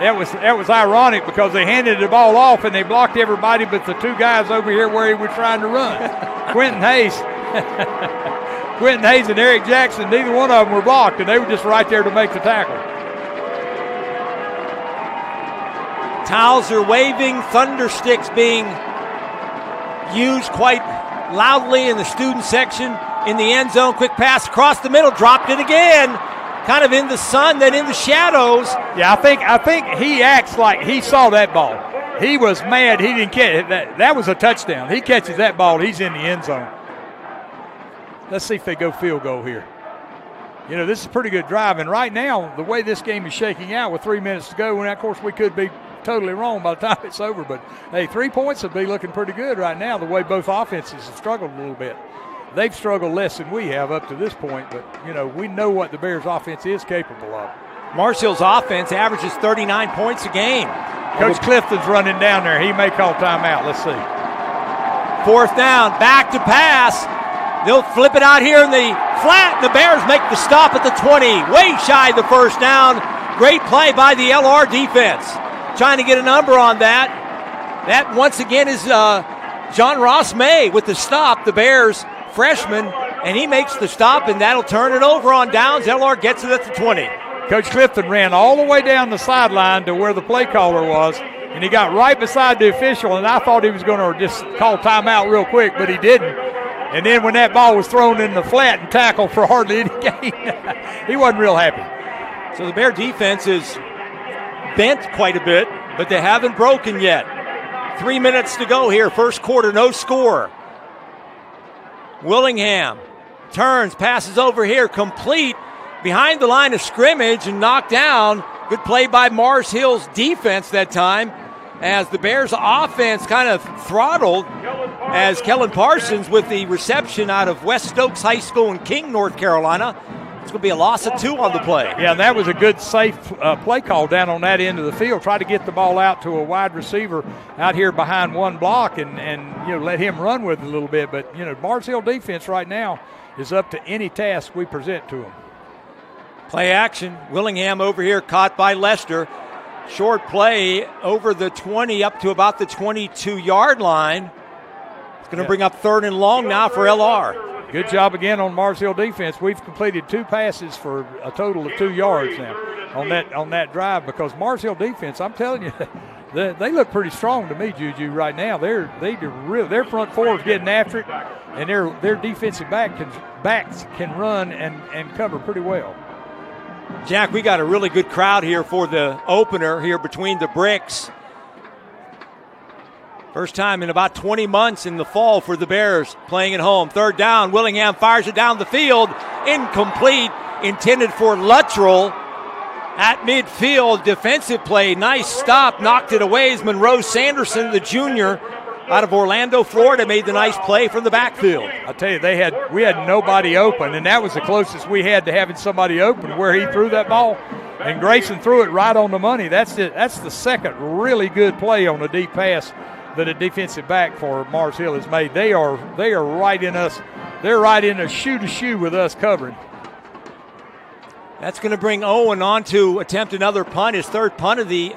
that was ironic because they handed the ball off and they blocked everybody but the 2 guys over here where he was trying to run. Quentin Hayes and Eric Jackson, neither one of them were blocked, and they were just right there to make the tackle. Towels are waving, thundersticks being used quite loudly in the student section in the end zone. Quick pass across the middle, dropped it again. Kind of in the sun, then in the shadows. Yeah, I think he acts like he saw that ball. He was mad he didn't catch it. That was a touchdown. He catches that ball, he's in the end zone. Let's see if they go field goal here. You know, this is a pretty good drive, and right now, the way this game is shaking out with 3 minutes to go, and of course we could be totally wrong by the time it's over, but hey, 3 points would be looking pretty good right now, the way both offenses have struggled a little bit. They've struggled less than we have up to this point, but, you know, we know what the Bears' offense is capable of. Marshall's offense averages 39 points a game. Coach Clifton's running down there. He may call timeout. Let's see. 4th down, back to pass. They'll flip it out here in the flat. The Bears make the stop at the 20. Way shy of the first down. Great play by the LR defense. Trying to get a number on that. That, once again, is John Ross May with the stop. The Bears freshman, and he makes the stop, and that'll turn it over on downs. LR gets it at the 20. Coach Clifton ran all the way down the sideline to where the play caller was, and he got right beside the official, and I thought he was going to just call timeout real quick, but he didn't. And then when that ball was thrown in the flat and tackled for hardly any gain, he wasn't real happy. So the Bear defense is bent quite a bit, but they haven't broken yet. 3 minutes to go here, first quarter, no score. Willingham turns, passes over here, complete behind the line of scrimmage and knocked down. Good play by Mars Hill's defense that time, as the Bears offense kind of throttled as Kellen Parsons with the reception out of West Stokes High School in King, North Carolina. It's going to be a loss of 2 on the play. Yeah, that was a good, safe play call down on that end of the field. Try to get the ball out to a wide receiver out here behind one block and let him run with it a little bit. But, Mars Hill defense right now is up to any task we present to them. Play action. Willingham over here caught by Lester. Short play over the 20 up to about the 22-yard line. It's going to bring up 3rd and long now for LR. Good job again on Mars Hill defense. We've completed 2 passes for a total of 2 yards now on that drive, because Mars Hill defense, I'm telling you, they look pretty strong to me, Juju, right now. Their front four is getting after it, and their defensive backs can run and cover pretty well. Jack, we got a really good crowd here for the opener here between the bricks. First time in about 20 months in the fall for the Bears playing at home. 3rd down, Willingham fires it down the field. Incomplete, intended for Luttrell at midfield. Defensive play, nice stop, knocked it away as Monroe Sanderson, the junior, out of Orlando, Florida, made the nice play from the backfield. I'll tell you, we had nobody open, and that was the closest we had to having somebody open where he threw that ball. And Grayson threw it right on the money. That's the second really good play on a deep pass that a defensive back for Mars Hill has made. They are right in us. They're right in a shoe to shoe with us covering. That's going to bring Owen on to attempt another punt, his 3rd punt of the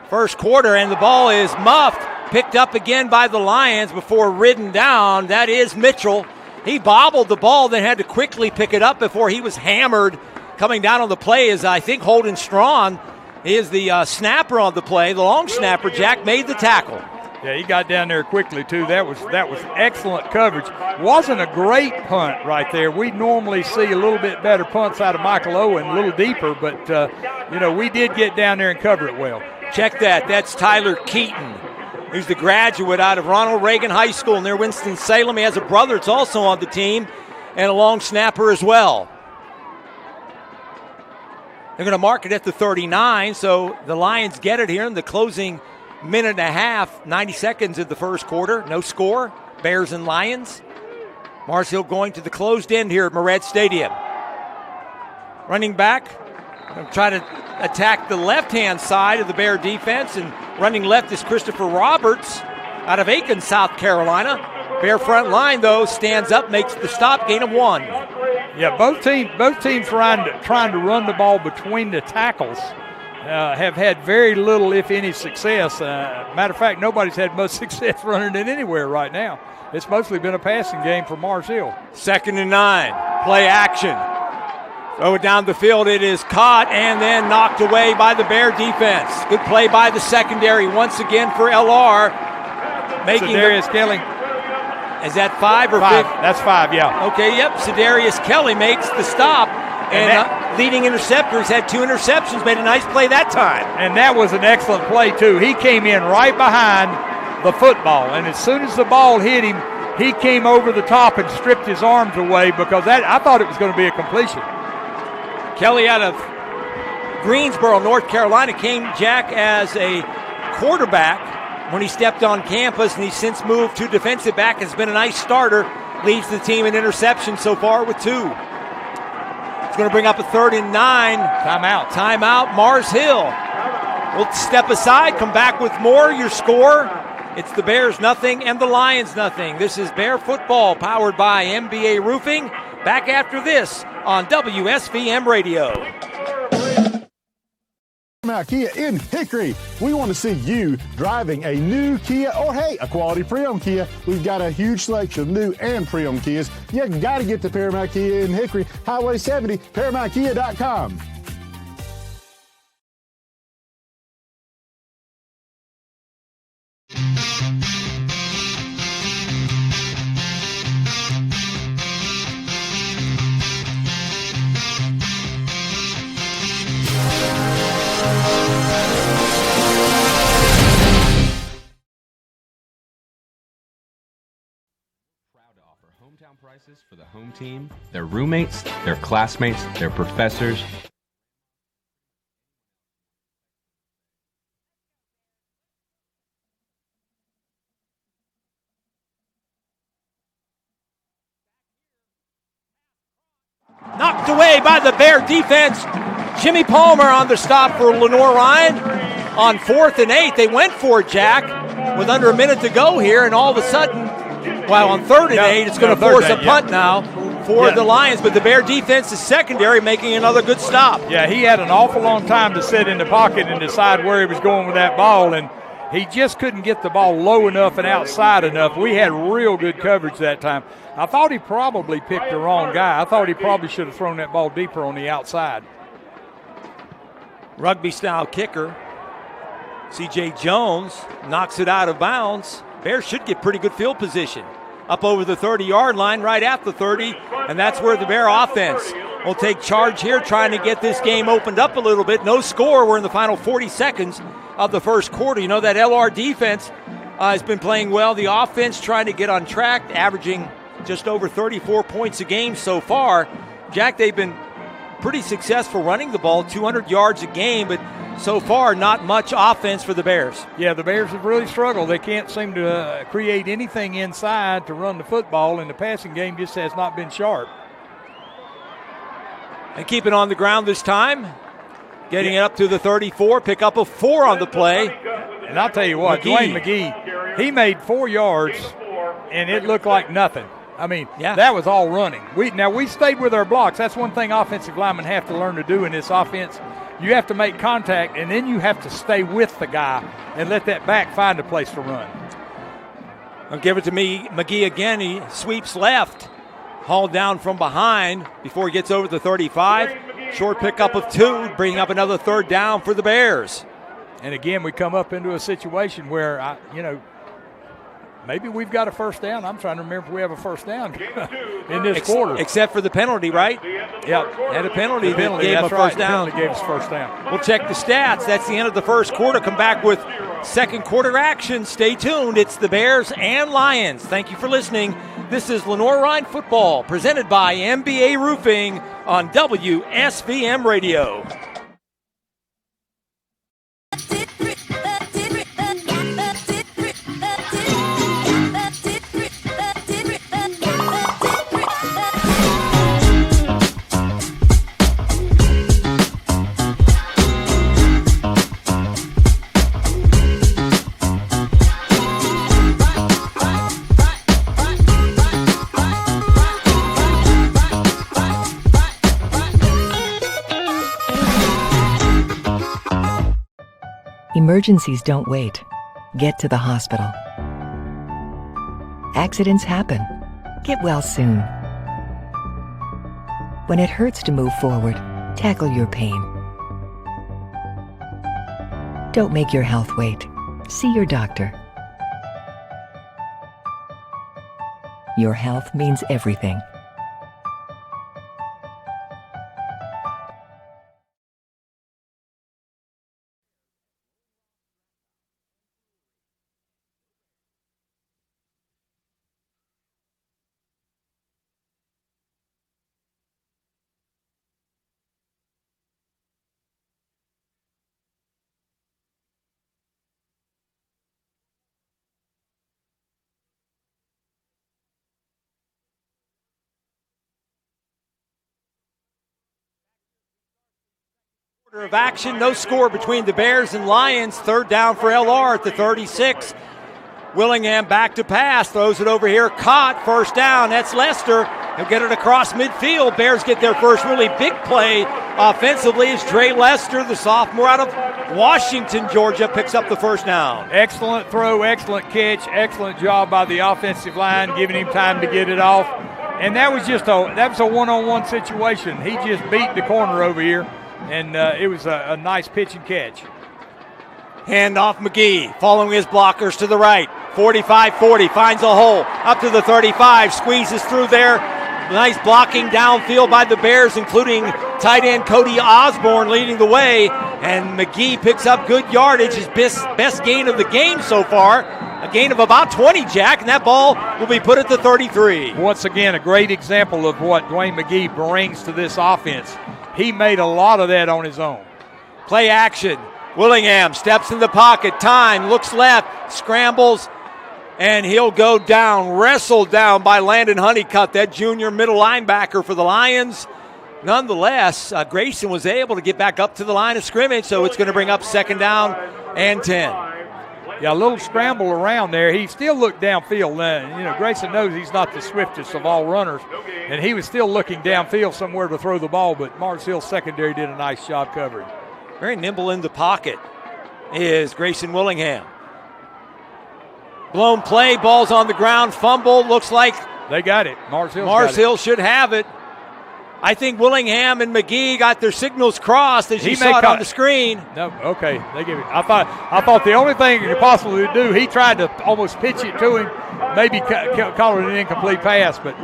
first quarter, and the ball is muffed. Picked up again by the Lions before ridden down. That is Mitchell. He bobbled the ball, then had to quickly pick it up before he was hammered. Coming down on the play is, I think, Holden Strawn. He is the snapper on the play. The long snapper, Jack, made the tackle. Yeah, he got down there quickly, too. That was excellent coverage. Wasn't a great punt right there. We normally see a little bit better punts out of Michael Owen, a little deeper, but, we did get down there and cover it well. Check that. That's Tyler Keaton, who's the graduate out of Ronald Reagan High School near Winston-Salem. He has a brother that's also on the team and a long snapper as well. They're going to mark it at the 39, so the Lions get it here in the closing minute and a half, 90 seconds of the first quarter. No score, Bears and Lions. Mars Hill going to the closed end here at Moret Stadium. Running back, going to try to attack the left-hand side of the Bear defense, and running left is Christopher Roberts out of Aiken, South Carolina. Bear front line, though, stands up, makes the stop, gain of 1. Yeah, both teams trying to run the ball between the tackles have had very little, if any, success. Matter of fact, nobody's had much success running it anywhere right now. It's mostly been a passing game for Mars Hill. 2nd and 9, play action. Throw it down the field. It is caught and then knocked away by the Bear defense. Good play by the secondary once again for LR. Darius Kelly. Is that 5 or 5? That's 5, yeah. Okay, yep. Sedarius Kelly makes the stop. And leading interceptor, he's had 2 interceptions, made a nice play that time. And that was an excellent play, too. He came in right behind the football, and as soon as the ball hit him, he came over the top and stripped his arms away, because I thought it was going to be a completion. Kelly out of Greensboro, North Carolina, came, Jack, as a quarterback when he stepped on campus, and he's since moved to defensive back. Has been a nice starter. Leads the team in interception so far with 2. It's going to bring up a 3rd and 9. Timeout, Mars Hill. We'll step aside, come back with more. Your score, it's the Bears nothing and the Lions nothing. This is Bear Football, powered by MBA Roofing. Back after this on WSVM Radio. Kia in Hickory. We want to see you driving a new Kia or, hey, a quality pre-owned Kia. We've got a huge selection of new and pre-owned Kias. You got to get to Paramount Kia in Hickory, Highway 70, ParamountKia.com. Hometown prices for the home team, their roommates, their classmates, their professors. Knocked away by the Bear defense. Jimmy Palmer on the stop for Lenoir-Rhyne on 4th and 8. They went for it, Jack, with under a minute to go here, and all of a sudden, well, on 3rd and 8, it's going to force a punt now for the Lions, but the Bear defense is secondary, making another good stop. Yeah, he had an awful long time to sit in the pocket and decide where he was going with that ball, and he just couldn't get the ball low enough and outside enough. We had real good coverage that time. I thought he probably picked the wrong guy. I thought he probably should have thrown that ball deeper on the outside. Rugby-style kicker. C.J. Jones knocks it out of bounds. Bears should get pretty good field position. Up over the 30-yard line, right at the 30, and that's where the Bear offense will take charge here, trying to get this game opened up a little bit. No score. We're in the final 40 seconds of the first quarter. You know, that LR defense has been playing well. The offense trying to get on track, averaging just over 34 points a game so far. Jack, they've been pretty successful running the ball, 200 yards a game, but so far not much offense for the Bears. Yeah, the Bears have really struggled. They can't seem to create anything inside to run the football, and the passing game just has not been sharp. And keep it on the ground this time. Getting it up to the 34, pick up a 4 on the play. And I'll tell you what, Dwayne McGee, he made 4 yards, and it looked like nothing. I mean, that was all running. We stayed with our blocks. That's one thing offensive linemen have to learn to do in this offense. You have to make contact, and then you have to stay with the guy and let that back find a place to run. I'll give it to McGee again. He sweeps left, hauled down from behind before he gets over the 35. Short pickup of 2, bringing up another 3rd down for the Bears. And again, we come up into a situation where, maybe we've got a first down. I'm trying to remember if we have a first down in this quarter. Except for the penalty, right? Yep. Had a penalty. The penalty gave him a first down. The penalty gave us first down. We'll check the stats. That's the end of the first quarter. Come back with second quarter action. Stay tuned. It's the Bears and Lions. Thank you for listening. This is Lenoir-Rhyne Football, presented by MBA Roofing on WSVM Radio. Emergencies don't wait. Get to the hospital. Accidents happen. Get well soon. When it hurts to move forward, tackle your pain. Don't make your health wait. See your doctor. Your health means everything. Of action, no score between the Bears and Lions. 3rd down for LR at the 36. Willingham back to pass, throws it over here, caught, 1st down. That's Lester. He'll get it across midfield. Bears get their first really big play offensively as Trey Lester, the sophomore out of Washington, Georgia, picks up the 1st down. Excellent throw, excellent catch, excellent job by the offensive line, giving him time to get it off. And that was a one-on-one situation. He just beat the corner over here. And it was a nice pitch and catch. Hand off McGee, following his blockers to the right. 45-40, finds a hole, up to the 35, squeezes through there. Nice blocking downfield by the Bears, including tight end Cody Osborne leading the way. And McGee picks up good yardage, his best gain of the game so far. A gain of about 20, Jack, and that ball will be put at the 33. Once again, a great example of what Dwayne McGee brings to this offense. He made a lot of that on his own. Play action. Willingham steps in the pocket. Time, looks left, scrambles, and he'll go down, wrestled down by Landon Honeycutt, that junior middle linebacker for the Lions. Nonetheless, Grayson was able to get back up to the line of scrimmage, so it's going to bring up 2nd down and 10. Yeah, a little scramble around there. He still looked downfield. Grayson knows he's not the swiftest of all runners, and he was still looking downfield somewhere to throw the ball, but Mars Hill's secondary did a nice job covering. Very nimble in the pocket is Grayson Willingham. Blown play, ball's on the ground, fumble, looks like they got it. Mars Hill should have it. I think Willingham and McGee got their signals crossed as you saw it on the screen. No, okay, they give it. I thought the only thing he could possibly do, he tried to almost pitch it to him, maybe call it an incomplete pass, but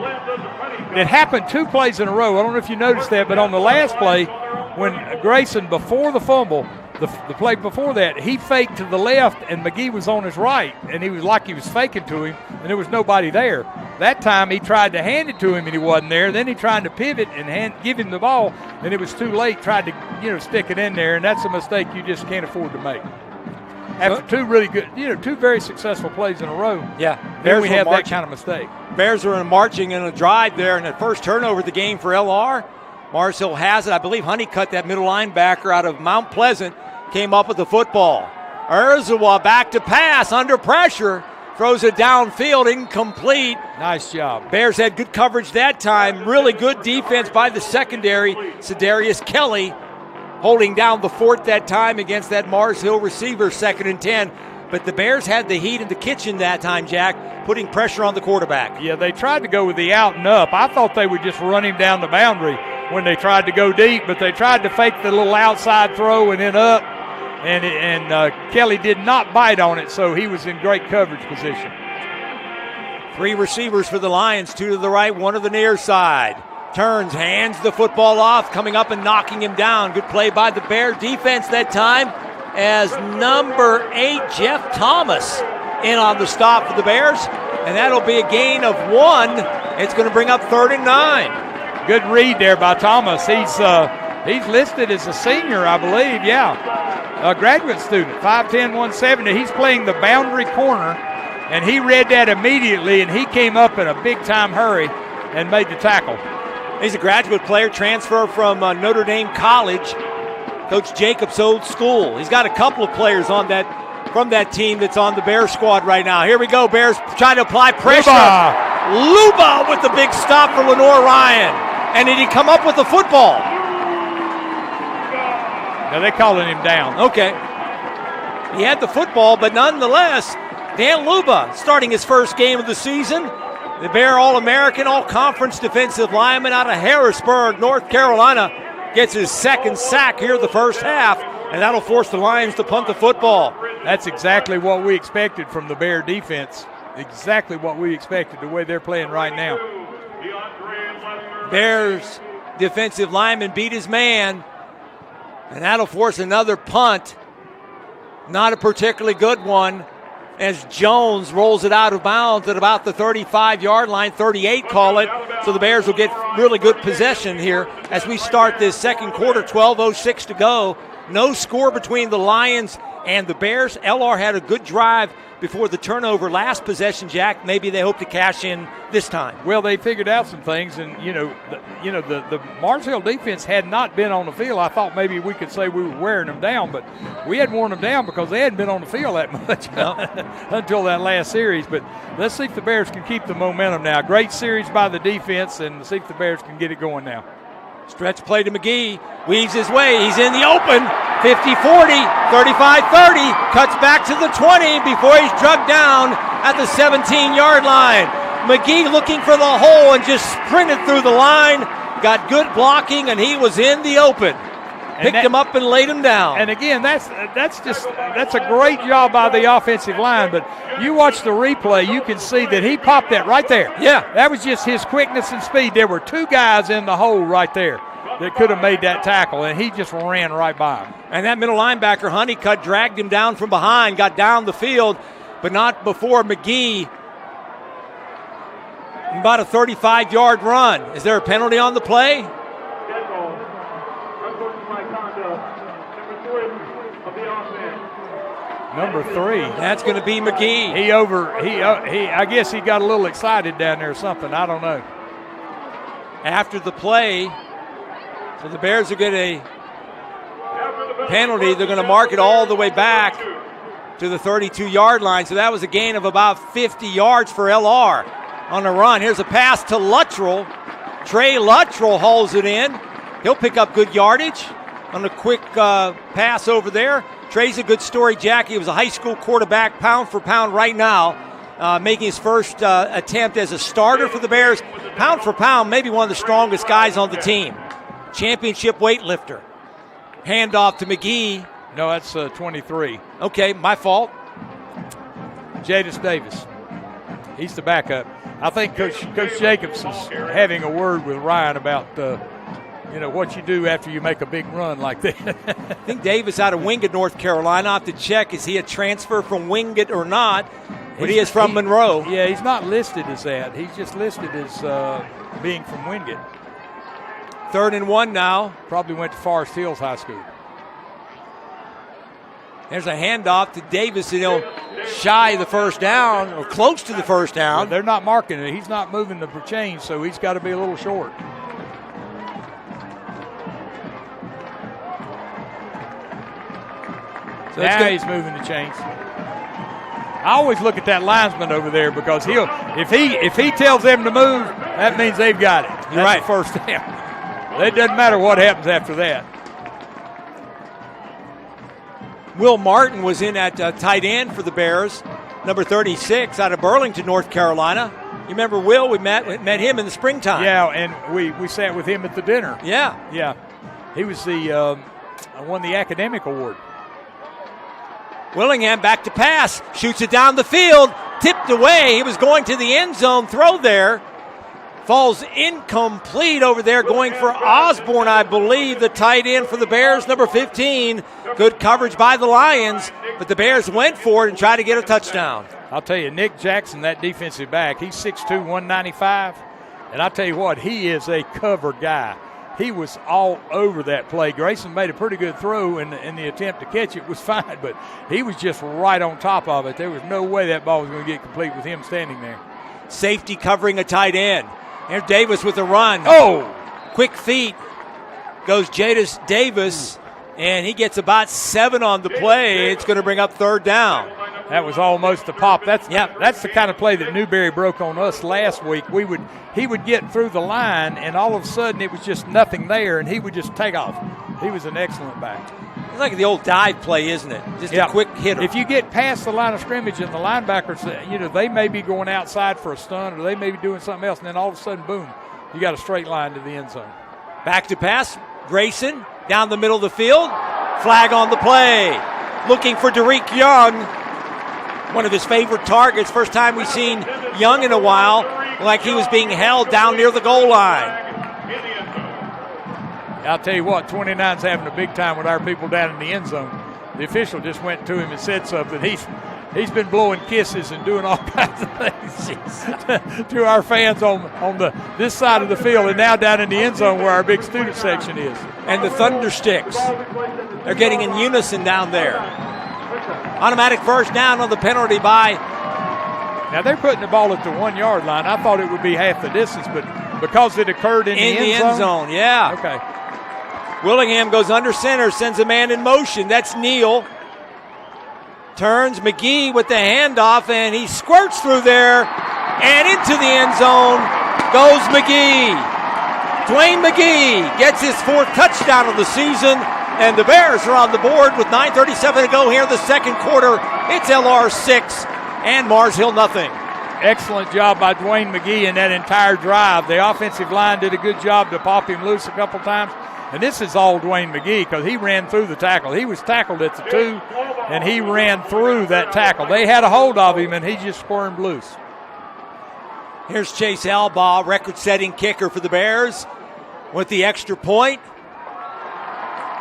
it happened 2 plays in a row. I don't know if you noticed that, but on the last play, when Grayson, before the fumble, the play before that, he faked to the left and McGee was on his right, and he was like he was faking to him, and there was nobody there. That time he tried to hand it to him and he wasn't there. Then he tried to pivot and give him the ball, and it was too late. Tried to stick it in there, and that's a mistake you just can't afford to make. After 2 really good, 2 very successful plays in a row. Yeah, then we have that kind of mistake. Bears were marching in a drive there, and the first turnover of the game for LR. Mars Hill has it. I believe Honeycutt, that middle linebacker out of Mount Pleasant, came up with the football. Urzawa back to pass under pressure. Throws it downfield, incomplete. Nice job. Bears had good coverage that time. Really good defense by the secondary. Sedarius Kelly holding down the fort that time against that Mars Hill receiver, 2nd and 10. But the Bears had the heat in the kitchen that time, Jack, putting pressure on the quarterback. Yeah, they tried to go with the out and up. I thought they would just run him down the boundary when they tried to go deep, but they tried to fake the little outside throw and then up. And Kelly did not bite on it, so he was in great coverage position. 3 receivers for the Lions, 2 to the right, 1 to the near side. Turns, hands the football off, coming up and knocking him down. Good play by the Bear defense that time as number 8, Jeff Thomas, in on the stop for the Bears. And that'll be a gain of 1. It's going to bring up 3rd and 9. Good read there by Thomas. He's listed as a senior, I believe, yeah. A graduate student, 5'10", 170. He's playing the boundary corner, and he read that immediately, and he came up in a big-time hurry and made the tackle. He's a graduate player, transfer from Notre Dame College, Coach Jacobs' old school. He's got a couple of players on from that team that's on the Bears squad right now. Here we go, Bears trying to apply pressure. Luba with the big stop for Lenoir-Rhyne. And did he come up with the football? Now they're calling him down. Okay. He had the football, but nonetheless, Dan Luba starting his first game of the season. The Bear All-American, All-Conference defensive lineman out of Harrisburg, North Carolina, gets his 2nd sack here the first half, and that'll force the Lions to punt the football. That's exactly what we expected from the Bear defense. Exactly what we expected, the way they're playing right now. Bears defensive lineman beat his man, and that'll force another punt. Not a particularly good one, as Jones rolls it out of bounds at about the 35-yard line, 38 call it. So the Bears will get really good possession here as we start this second quarter, 12:06 to go. No score between the Lions and the Bears. LR had a good drive before the turnover last possession, Jack. Maybe they hope to cash in this time. Well, they figured out some things, and the Mars Hill defense had not been on the field. I thought maybe we could say we were wearing them down, but we hadn't worn them down because they hadn't been on the field that much until that last series. But let's see if the Bears can keep the momentum now. Great series by the defense, and see if the Bears can get it going now. Stretch play to McGee, weaves his way, he's in the open, 50-40, 35-30, cuts back to the 20 before he's drugged down at the 17-yard line. McGee looking for the hole and just sprinted through the line, got good blocking, and he was in the open. Picked him up and laid him down. And again, that's a great job by the offensive line. But you watch the replay, you can see that he popped that right there. Yeah. That was just his quickness and speed. There were two guys in the hole right there that could have made that tackle, and he just ran right by him. And that middle linebacker, Honeycutt, dragged him down from behind, got down the field, but not before McGee. About a 35-yard run. Is there a penalty on the play? Number 3. That's going to be McGee. I guess he got a little excited down there or something. I don't know. After the play, so the Bears will get a penalty. They're going to mark it all the way back to the 32-yard line. So that was a gain of about 50 yards for LR on the run. Here's a pass to Luttrell. Trey Luttrell hauls it in. He'll pick up good yardage on a quick pass over there. Trey's a good story, Jackie. He was a high school quarterback, pound for pound right now, making his first attempt as a starter for the Bears. Pound for pound, maybe one of the strongest guys on the team. Championship weightlifter. Handoff to McGee. No, that's 23. Okay, my fault. Jadis Davis. He's the backup. I think Coach Jacobs is having a word with Ryan about what you do after you make a big run like that. I think Davis out of Wingate, North Carolina. I have to check, is he a transfer from Wingate or not? But he is from Monroe. Yeah, he's not listed as that. He's just listed as being from Wingate. 3rd and 1 now. Probably went to Forest Hills High School. There's a handoff to Davis, and he'll shy the first down, or close to the first down. Well, they're not marking it. He's not moving the chains, so he's got to be a little short. So now he's moving the chains. I always look at that linesman over there because if he tells them to move, that means they've got it. That's You're right. the first down. It doesn't matter what happens after that. Will Martin was in at tight end for the Bears, number 36, out of Burlington, North Carolina. You remember Will? We met him in the springtime. Yeah, and we sat with him at the dinner. Yeah. He was won the academic award. Willingham back to pass, shoots it down the field, tipped away. He was going to the end zone, throw there. Falls incomplete over there, going for Osborne, I believe, the tight end for the Bears, number 15. Good coverage by the Lions, but the Bears went for it and tried to get a touchdown. I'll tell you, Nick Jackson, that defensive back, he's 6'2", 195. And I'll tell you what, he is a cover guy. He was all over that play. Grayson made a pretty good throw, and the attempt to catch it was fine, but he was just right on top of it. There was no way that ball was going to get complete with him standing there. Safety covering a tight end. Here's Davis with a run. Oh! Quick feet. Goes Jadis Davis, and he gets about 7 on the play. It's going to bring up 3rd down. That was almost a pop. That's the kind of play that Newberry broke on us last week. He would get through the line, and all of a sudden it was just nothing there, and he would just take off. He was an excellent back. It's like the old dive play, isn't it? Just a quick hitter. If you get past the line of scrimmage and the linebackers, they may be going outside for a stunt, or they may be doing something else, and then all of a sudden, boom, you got a straight line to the end zone. Back to pass. Grayson down the middle of the field. Flag on the play. Looking for Derek Young. One of his favorite targets. First time we've seen Young in a while, like he was being held down near the goal line. I'll tell you what, 29's having a big time with our people down in the end zone. The official just went to him and said something. He's been blowing kisses and doing all kinds of things to our fans on this side of the field, and now down in the end zone where our big student section is. And the Thunder Sticks, they're getting in unison down there. Automatic first down on the penalty by. Now they're putting the ball at the 1 yard line. I thought it would be half the distance, but because it occurred in the end zone. Yeah. Okay. Willingham goes under center, sends a man in motion. That's Neal. Turns McGee with the handoff, and he squirts through there, and into the end zone goes McGee. Dwayne McGee gets his 4th touchdown of the season, and the Bears are on the board with 9:37 to go here in the second quarter. It's LR 6 and Mars Hill nothing. Excellent job by Dwayne McGee in that entire drive. The offensive line did a good job to pop him loose a couple times. And this is all Dwayne McGee because he ran through the tackle. He was tackled at the 2, and he ran through that tackle. They had a hold of him, and he just squirmed loose. Here's Chase Albaugh, record-setting kicker for the Bears with the extra point.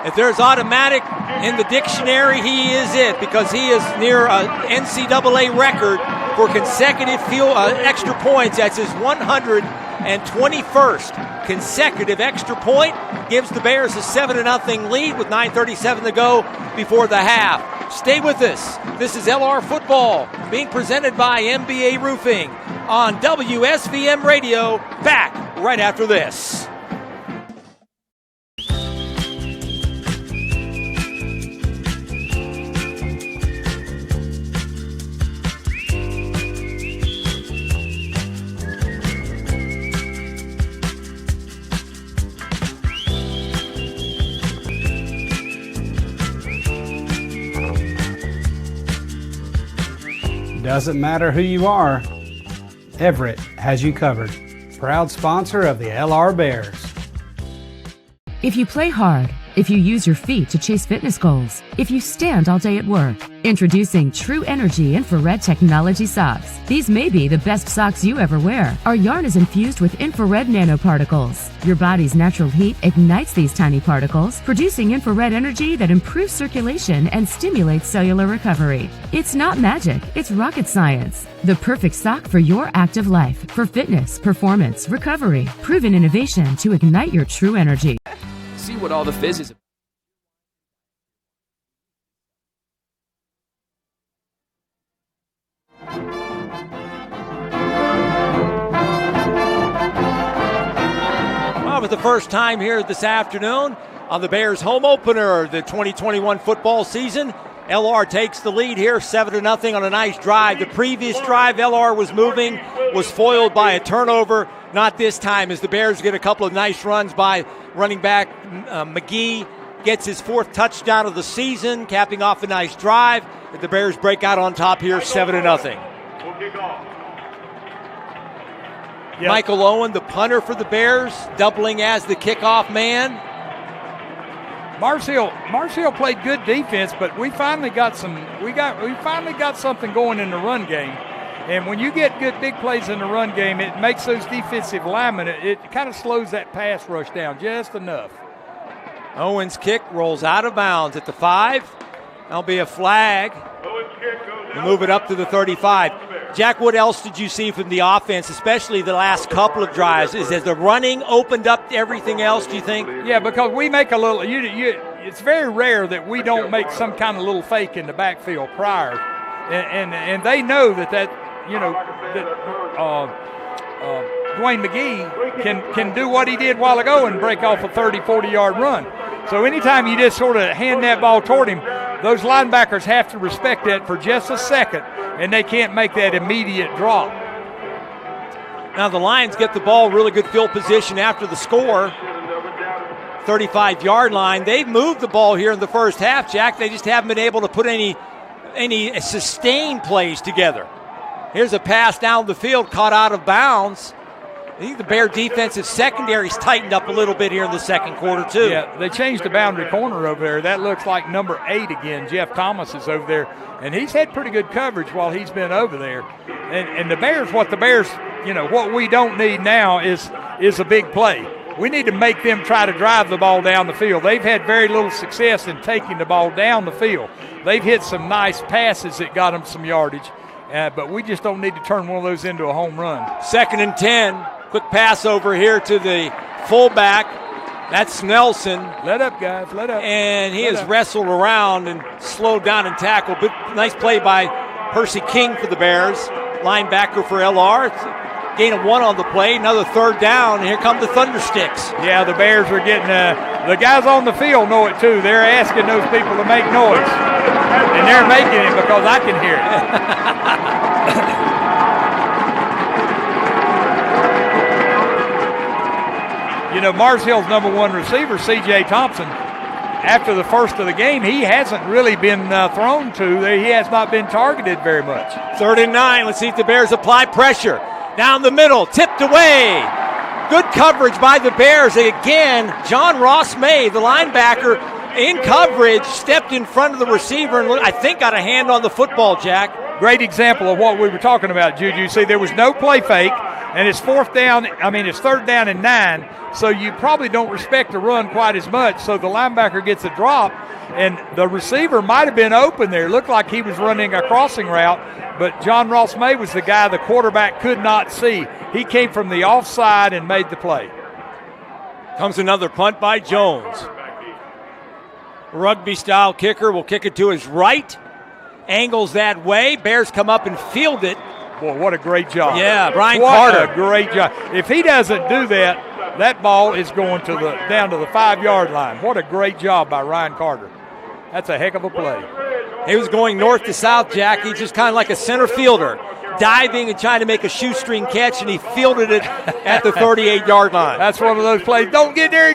If there's automatic in the dictionary, he is it because he is near an NCAA record for consecutive extra points. That's his 121st consecutive extra point. Gives the Bears a 7-0 lead with 9:37 to go before the half. Stay with us. This is LR Football being presented by MBA Roofing on WSVM Radio. Back right after this. Doesn't matter who you are, Everett has you covered. Proud sponsor of the LR Bears. If you play hard, if you use your feet to chase fitness goals, if you stand all day at work, introducing True Energy Infrared Technology Socks. These may be the best socks you ever wear. Our yarn is infused with infrared nanoparticles. Your body's natural heat ignites these tiny particles, producing infrared energy that improves circulation and stimulates cellular recovery. It's not magic, it's rocket science. The perfect sock for your active life, for fitness, performance, recovery. Proven innovation to ignite your true energy. See what all the fizz is. Well, for the first time here this afternoon on the Bears home opener, the 2021 football season, LR takes the lead here, 7-0 on a nice drive. The previous drive, LR was moving, was foiled by a turnover. Not this time, as the Bears get a couple of nice runs by running back McGee. Gets his 4th touchdown of the season, capping off a nice drive. The Bears break out on top here, 7-0. Yep. Michael Owen, the punter for the Bears, doubling as the kickoff man. Marshall played good defense, but we finally got something going in the run game. And when you get good big plays in the run game, it makes those defensive linemen, it kind of slows that pass rush down just enough. Owen's kick rolls out of bounds at the 5. That'll be a flag. We move it up to the 35. Jack, what else did you see from the offense, especially the last couple of drives? Has the running opened up everything else, do you think? Yeah, because we make a little it's very rare that we don't make some kind of little fake in the backfield prior. And they know that Dwayne McGee can do what he did a while ago and break off a 30, 40-yard run. So anytime you just sort of hand that ball toward him, those linebackers have to respect that for just a second, and they can't make that immediate drop. Now the Lions get the ball, really good field position after the score. 35-yard line. They've moved the ball here in the first half, Jack. They just haven't been able to put any sustained plays together. Here's a pass down the field, caught out of bounds. I think the Bear defensive secondary's tightened up a little bit here in the second quarter, too. Yeah, they changed the boundary corner over there. That looks like number 8 again. Jeff Thomas is over there, and he's had pretty good coverage while he's been over there. And the Bears, what we don't need now is a big play. We need to make them try to drive the ball down the field. They've had very little success in taking the ball down the field. They've hit some nice passes that got them some yardage, but we just don't need to turn one of those into a home run. 2nd and 10. Quick pass over here to the fullback. That's Nelson. Let up, guys. Let up. And he has wrestled around and slowed down and tackled. But nice play by Percy King for the Bears. Linebacker for LR. Gain of 1 on the play. Another 3rd down. And here come the Thundersticks. Yeah, the Bears are getting the guys on the field know it too. They're asking those people to make noise. And they're making it because I can hear it. Mars Hill's number 1 receiver, C.J. Thompson, after the first of the game, he hasn't really been thrown to. He has not been targeted very much. 3rd and 9. Let's see if the Bears apply pressure. Down the middle, tipped away. Good coverage by the Bears. Again, John Ross May, the linebacker, in coverage, stepped in front of the receiver and I think got a hand on the football, Jack. Great example of what we were talking about, Juju. See, there was no play fake, and it's it's 3rd down and 9, so you probably don't respect the run quite as much, so the linebacker gets a drop, and the receiver might have been open there. It looked like he was running a crossing route, but John Ross May was the guy the quarterback could not see. He came from the offside and made the play. Comes another punt by Jones. Rugby-style kicker will kick it to his right. Angles that way. Bears come up and field it. Boy, what a great job. Yeah, Ryan Carter. What a great job. If he doesn't do that, that ball is going down to the 5-yard line. What a great job by Ryan Carter. That's a heck of a play. He was going north to south, Jack. He's just kind of like a center fielder, diving and trying to make a shoestring catch, and he fielded it at the 38-yard line. That's one of those plays. Don't get there.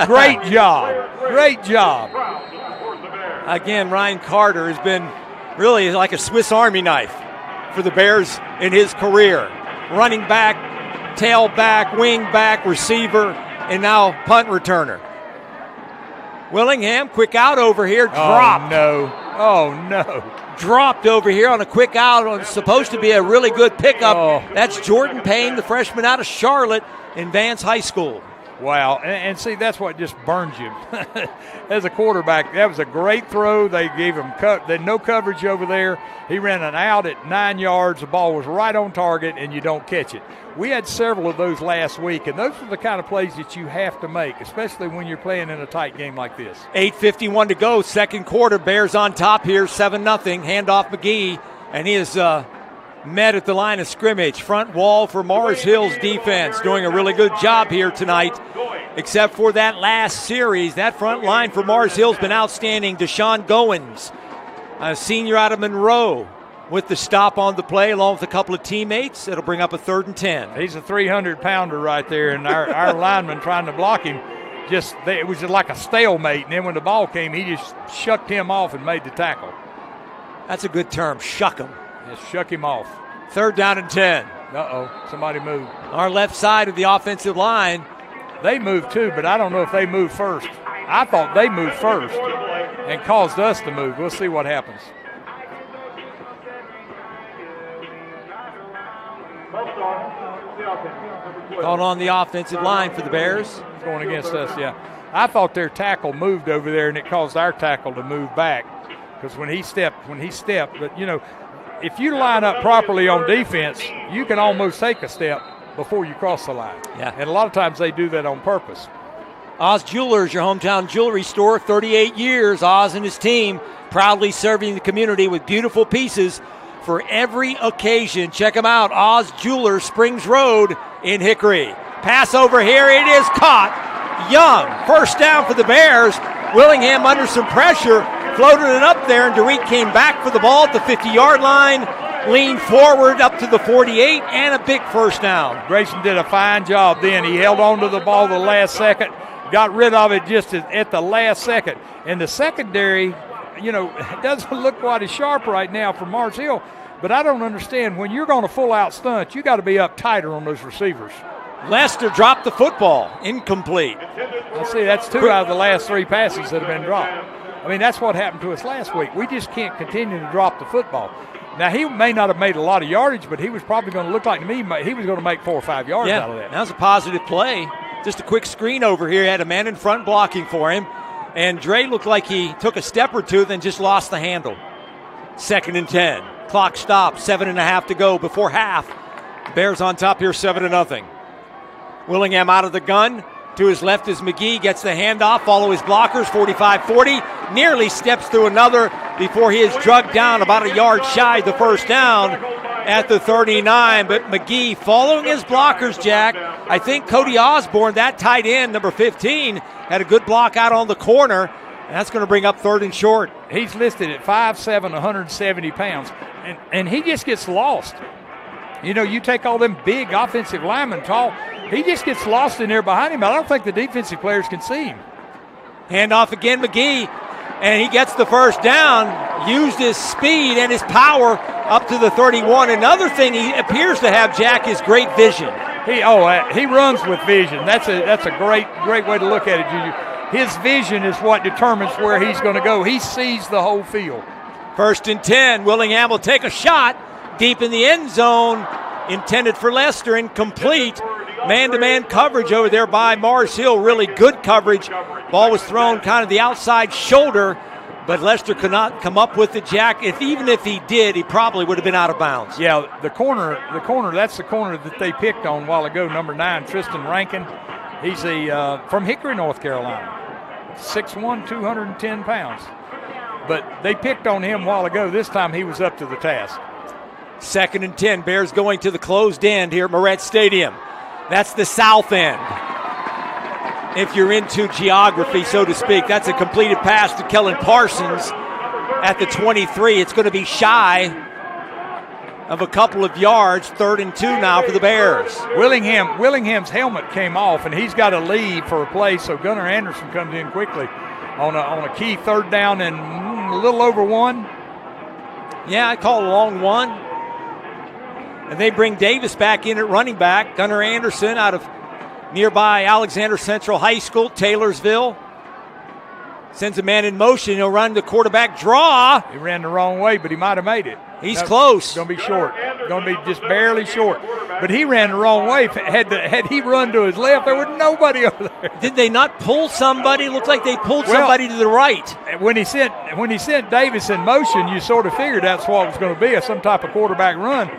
Great job. Great job. Again, Ryan Carter has been really like a Swiss Army knife for the Bears in his career. Running back, tailback, wing back, receiver, and now punt returner. Willingham, quick out over here, dropped. Oh, no. Dropped over here on a quick out on supposed to be a really good pickup. Oh. That's Jordan Payne, the freshman out of Charlotte in Vance High School. Wow, and see, that's what just burns you. As a quarterback, that was a great throw. They gave him no coverage over there. He ran an out at 9 yards. The ball was right on target, and you don't catch it. We had several of those last week, and those are the kind of plays that you have to make, especially when you're playing in a tight game like this. 8:51 to go, second quarter. Bears on top here, 7-0. Handoff McGee, and he is met at the line of scrimmage. Front wall for Mars Hill's defense, doing a really good job here tonight, except for that last series. That front line for Mars Hill's been outstanding. Deshaun Goins, a senior out of Monroe, with the stop on the play along with a couple of teammates. It'll bring up a 3rd and 10. He's a 300-pounder right there, and our lineman trying to block him, it was just like a stalemate, and then when the ball came, he just shucked him off and made the tackle. That's a good term, shuck him. Just shuck him off. 3rd down and 10. Uh-oh, somebody moved. Our left side of the offensive line. They moved too, but I don't know if they moved first. I thought they moved first and caused us to move. We'll see what happens. Called on the offensive line for the Bears. Going against us, yeah. I thought their tackle moved over there, and it caused our tackle to move back. Because when he stepped, but if you line up properly on defense, you can almost take a step before you cross the line. Yeah. And a lot of times they do that on purpose. Oz Jewelers, your hometown jewelry store, 38 years. Oz and his team proudly serving the community with beautiful pieces for every occasion. Check them out, Oz Jewelers, Springs Road in Hickory. Pass over here, it is caught. Young, 1st down for the Bears. Willingham under some pressure, floated it up there, and DeWeek came back for the ball at the 50-yard line, leaned forward up to the 48, and a big 1st down. Grayson did a fine job then. He held on to the ball the last second, got rid of it just at the last second. And the secondary, it doesn't look quite as sharp right now for Mars Hill, but I don't understand. When you're going to full-out stunt, you got to be up tighter on those receivers. Lester dropped the football, incomplete. Let's see, that's 2 out of the last 3 passes that have been dropped. I mean, that's what happened to us last week. We just can't continue to drop the football. Now, he may not have made a lot of yardage, but he was probably going to look like to me he was going to make 4 or 5 yards out of that. That was a positive play. Just a quick screen over here. He had a man in front blocking for him, and Dre looked like he took a step or two, then just lost the handle. 2nd and 10. Clock stopped, 7.5 to go before half. Bears on top here, 7-0. Willingham out of the gun. To his left is McGee, gets the handoff, follow his blockers, 45-40, nearly steps through another before he is drugged down about a yard shy of the 1st down at the 39. But McGee following his blockers, Jack. I think Cody Osborne, that tight end, number 15, had a good block out on the corner, and that's going to bring up 3rd and short. He's listed at 5'7", 170 pounds, and he just gets lost. You take all them big offensive linemen tall, he just gets lost in there behind him. I don't think the defensive players can see him. Handoff again, McGee, and he gets the 1st down, used his speed and his power up to the 31. Another thing he appears to have, Jack, is great vision. He runs with vision. That's a great way to look at it, Juju. His vision is what determines where he's going to go. He sees the whole field. 1st and 10. Willingham will take a shot deep in the end zone, intended for Lester, incomplete. Man-to-man coverage over there by Mars Hill. Really good coverage. Ball was thrown kind of the outside shoulder, but Lester could not come up with the jack. Even if he did, he probably would have been out of bounds. Yeah, the corner, that's the corner that they picked on a while ago, number 9, Tristan Rankin. He's from Hickory, North Carolina. 6'1", 210 pounds. But they picked on him a while ago. This time he was up to the task. 2nd and 10. Bears going to the closed end here at Moret Stadium. That's the south end. If you're into geography, so to speak, that's a completed pass to Kellen Parsons at the 23. It's going to be shy of a couple of yards. 3rd and 2 now for the Bears. Willingham's helmet came off, and he's got to leave for a play, so Gunnar Anderson comes in quickly on a key 3rd down and a little over 1. Yeah, I call it a long 1. And they bring Davis back in at running back. Gunnar Anderson out of nearby Alexander Central High School, Taylorsville. Sends a man in motion. He'll run the quarterback draw. He ran the wrong way, but he might have made it. He's close. Going to be short. Going to be just barely short. But he ran the wrong way. Had he run to his left, there was nobody over there. Did they not pull somebody? It looked like they pulled somebody to the right. When he sent Davis in motion, you sort of figured that's what it was going to be, some type of quarterback run.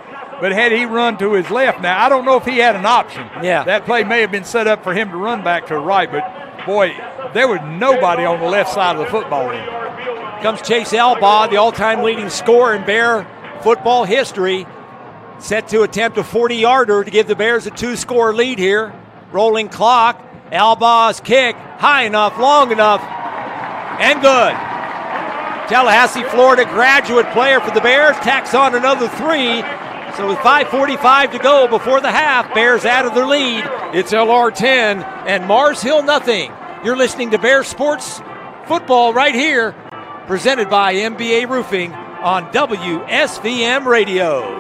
But had he run to his left, now I don't know if he had an option. Yeah. That play may have been set up for him to run back to the right, but boy, there was nobody on the left side of the football end. Comes Chase Albaugh, the all-time leading scorer in Bear football history, set to attempt a 40-yarder to give the Bears a 2-score lead here. Rolling clock. Albaugh's kick, high enough, long enough, and good. Tallahassee, Florida graduate player for the Bears, tacks on another 3. So with 5:45 to go before the half, Bears out of their lead. It's LR 10 and Mars Hill nothing. You're listening to Bears Sports Football right here, presented by MBA Roofing on WSVM Radio.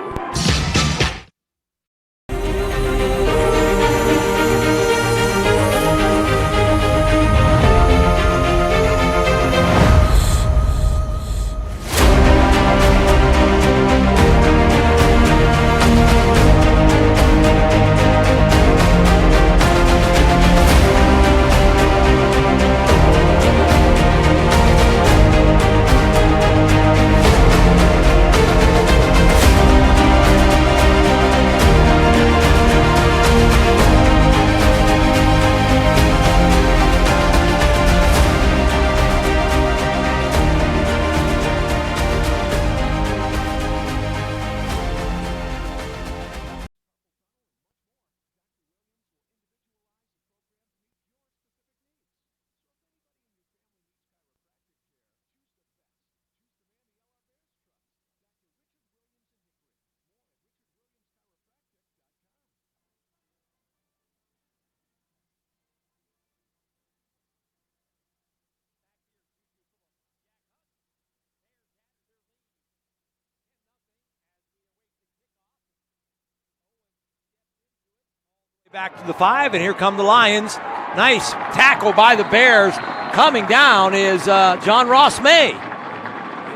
Back to the 5, and here come the Lions. Nice tackle by the Bears. Coming down is John Ross May.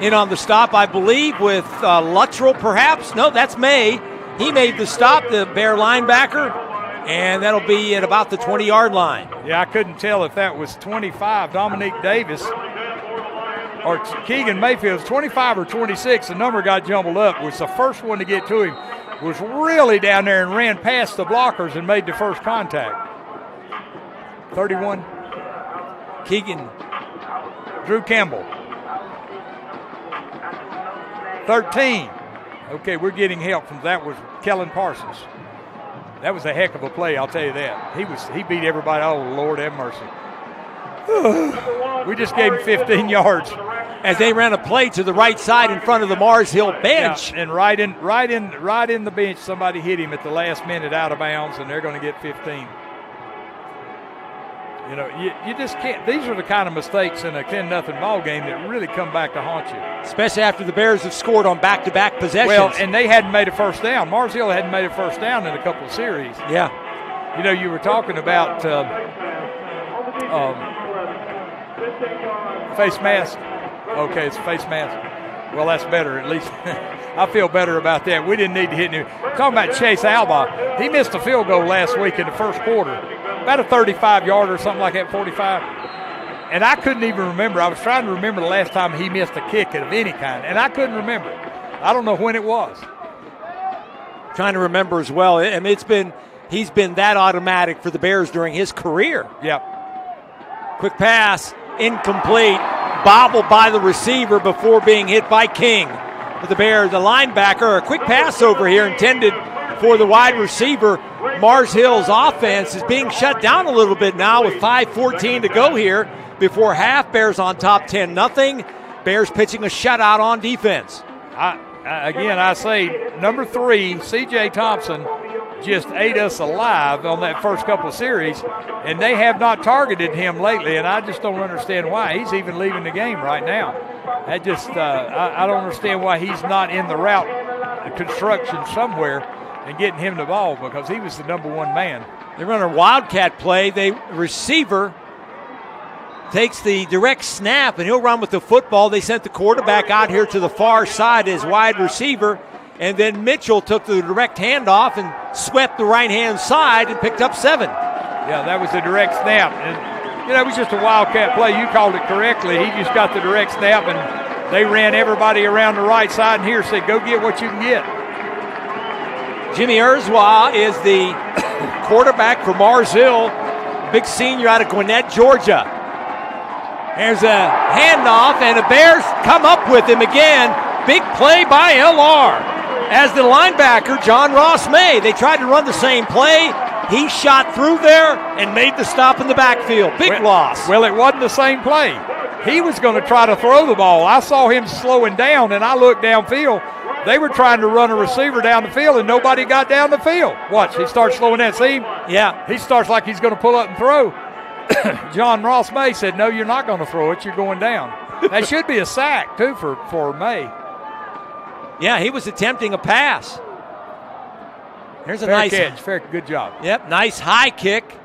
In on the stop, I believe, with Luttrell perhaps. No, that's May. He made the stop, the Bear linebacker, and that'll be at about the 20-yard line. Yeah, I couldn't tell if that was 25, Dominique Davis, or Keegan Mayfield's 25 or 26. The number got jumbled up. Was the first one to get to him. Was really down there and ran past the blockers and made the first contact. 31. Keegan. Drew Campbell. 13. Okay, we're getting help from that. Was Kellen Parsons. That was a heck of a play, I'll tell you that. He beat everybody. Oh, Lord have mercy. We just gave him 15 yards. As they ran a play to the right side in front of the Mars Hill bench. Yeah, and right in the bench, somebody hit him at the last minute out of bounds, and they're going to get 15. You know, you just can't. These are the kind of mistakes in a 10-0 ball game that really come back to haunt you. Especially after the Bears have scored on back-to-back possessions. Well, and they hadn't made a first down. Mars Hill hadn't made a first down in a couple of series. Yeah. You know, you were talking about face mask. Okay, it's a face mask. Well, that's better. At least I feel better about that. We didn't need to hit him. Talking about Chase Alba, he missed a field goal last week in the first quarter, about a 35-yarder or something like that, 45. And I couldn't even remember. I was trying to remember the last time he missed a kick of any kind, and I couldn't remember. I don't know when it was. Trying to remember as well. I mean, he's been that automatic for the Bears during his career. Yep. Quick pass, incomplete, bobbled by the receiver before being hit by King. But the Bears, the linebacker, a quick pass over here intended for the wide receiver. Mars Hill's offense is being shut down a little bit now with 5:14 to go here before half. Bears on top 10-0. Bears pitching a shutout on defense. I say number 3, C.J. Thompson, just ate us alive on that first couple of series, and they have not targeted him lately, and I just don't understand why. He's even leaving the game right now. I don't understand why he's not in the route construction somewhere and getting him the ball, because he was the number 1 man. They run a wildcat play. The receiver takes the direct snap, and he'll run with the football. They sent the quarterback out here to the far side as wide receiver, and then Mitchell took the direct handoff and swept the right-hand side and picked up 7. Yeah, that was the direct snap. And, it was just a wildcat play. You called it correctly. He just got the direct snap, and they ran everybody around the right side, and here said, go get what you can get. Jimmy Urzwa is the quarterback for Mars Hill, big senior out of Gwinnett, Georgia. There's a handoff, and the Bears come up with him again. Big play by LR. As the linebacker, John Ross May, they tried to run the same play. He shot through there and made the stop in the backfield. Big loss. Well, it wasn't the same play. He was going to try to throw the ball. I saw him slowing down, and I looked downfield. They were trying to run a receiver down the field, and nobody got down the field. Watch, he starts slowing down. See him? Yeah. He starts like he's going to pull up and throw. John Ross May said, no, you're not going to throw it. You're going down. That should be a sack, too, for May. Yeah, he was attempting a pass. There's a nice catch. Fair, good job. Yep, nice high kick.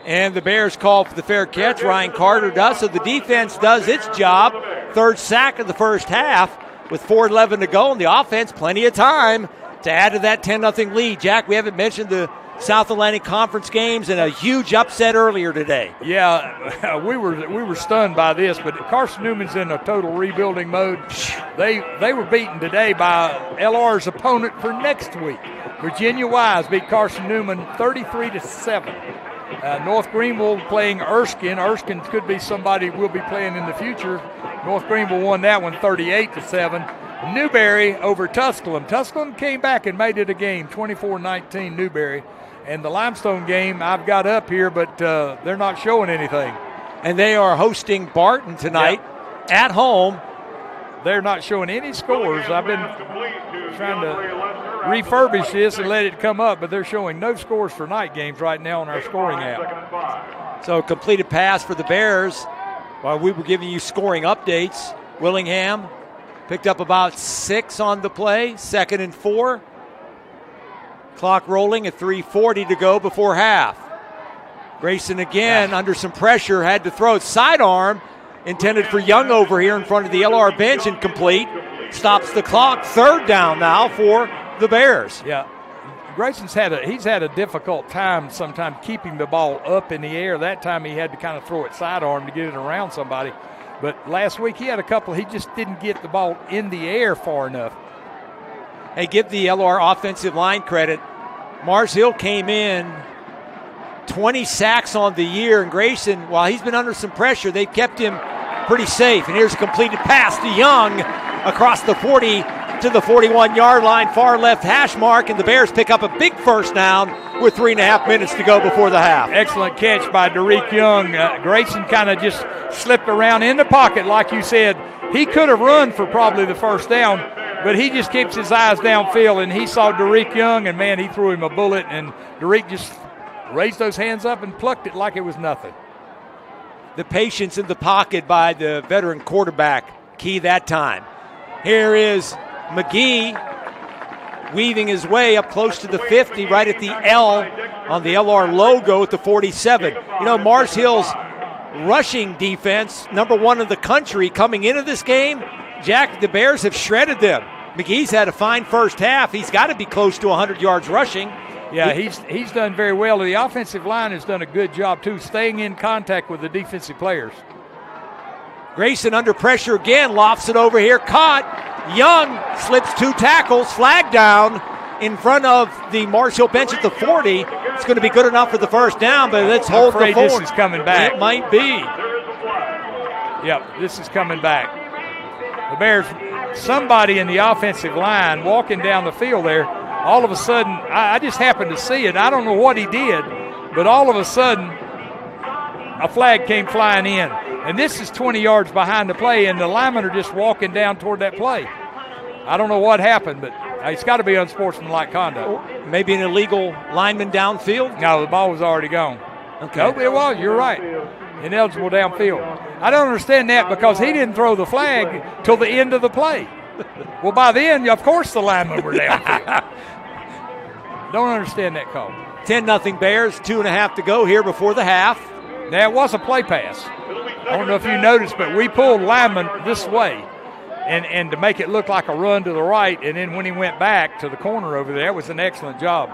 And the Bears call for the fair catch. Ryan Carter does, so the defense does its job. 3rd sack of the first half with 4:11 to go, and the offense plenty of time to add to that 10-0 lead. Jack, we haven't mentioned the South Atlantic Conference games and a huge upset earlier today. Yeah, we were stunned by this, but Carson Newman's in a total rebuilding mode. They were beaten today by LR's opponent for next week. Virginia Wise beat Carson Newman 33-7. North Greenville playing Erskine. Erskine could be somebody we'll be playing in the future. North Greenville won that one 38-7. Newberry over Tusculum. Tusculum came back and made it a game, 24-19 Newberry. And the Limestone game I've got up here, but they're not showing anything. And they are hosting Barton tonight at home. They're not showing any scores. I've been trying to refurbish this and let it come up, but they're showing no scores for night games right now on our scoring app. So completed pass for the Bears while we were giving you scoring updates. Willingham picked up about 6 on the play, 2nd and 4. Clock rolling at 3:40 to go before half. Grayson again under some pressure, had to throw it sidearm, intended for Young over here in front of the LR bench, incomplete. Stops the clock. 3rd down now for the Bears. Yeah, Grayson's had a difficult time sometimes keeping the ball up in the air. That time he had to kind of throw it sidearm to get it around somebody. But last week he had a couple. He just didn't get the ball in the air far enough. Hey, give the LR offensive line credit. Mars Hill came in 20 sacks on the year, and Grayson, while he's been under some pressure, they've kept him pretty safe. And here's a completed pass to Young across the 40 to the 41-yard line, far left hash mark, and the Bears pick up a big first down with 3.5 minutes to go before the half. Excellent catch by Derek Young. Grayson kind of just slipped around in the pocket, like you said. He could have run for probably the first down, but he just keeps his eyes downfield, and he saw Derek Young, and, man, he threw him a bullet, and Derek just raised those hands up and plucked it like it was nothing. The patience in the pocket by the veteran quarterback, key that time. Here is McGee weaving his way up close to the 50, right at the L on the LR logo at the 47. You know, Mars Hill's rushing defense, #1 in the country coming into this game. Jack, the Bears have shredded them. McGee's had a fine first half. He's got to be close to 100 yards rushing. Yeah, he's done very well. The offensive line has done a good job, too, staying in contact with the defensive players. Grayson under pressure again, lofts it over here, caught. Young slips 2 tackles, flag down in front of the Mars Hill bench at the 40. It's going to be good enough for the first down, but let's hold the fort. This is coming back. It might be. Yep, this is coming back. The Bears, somebody in the offensive line walking down the field there, all of a sudden, I just happened to see it. I don't know what he did, but all of a sudden, a flag came flying in. And this is 20 yards behind the play, and the linemen are just walking down toward that play. I don't know what happened, but it's got to be unsportsmanlike conduct. Maybe an illegal lineman downfield? No, the ball was already gone. Okay. Nope, it was. You're right. Ineligible downfield. I don't understand that because he didn't throw the flag till the end of the play. Well, by then, of course, the linemen were downfield. Don't understand that call. 10-0 Bears, 2.5 to go here before the half. Now, it was a play pass. I don't know if you noticed, but we pulled lineman this way and to make it look like a run to the right, and then when he went back to the corner over there, it was an excellent job.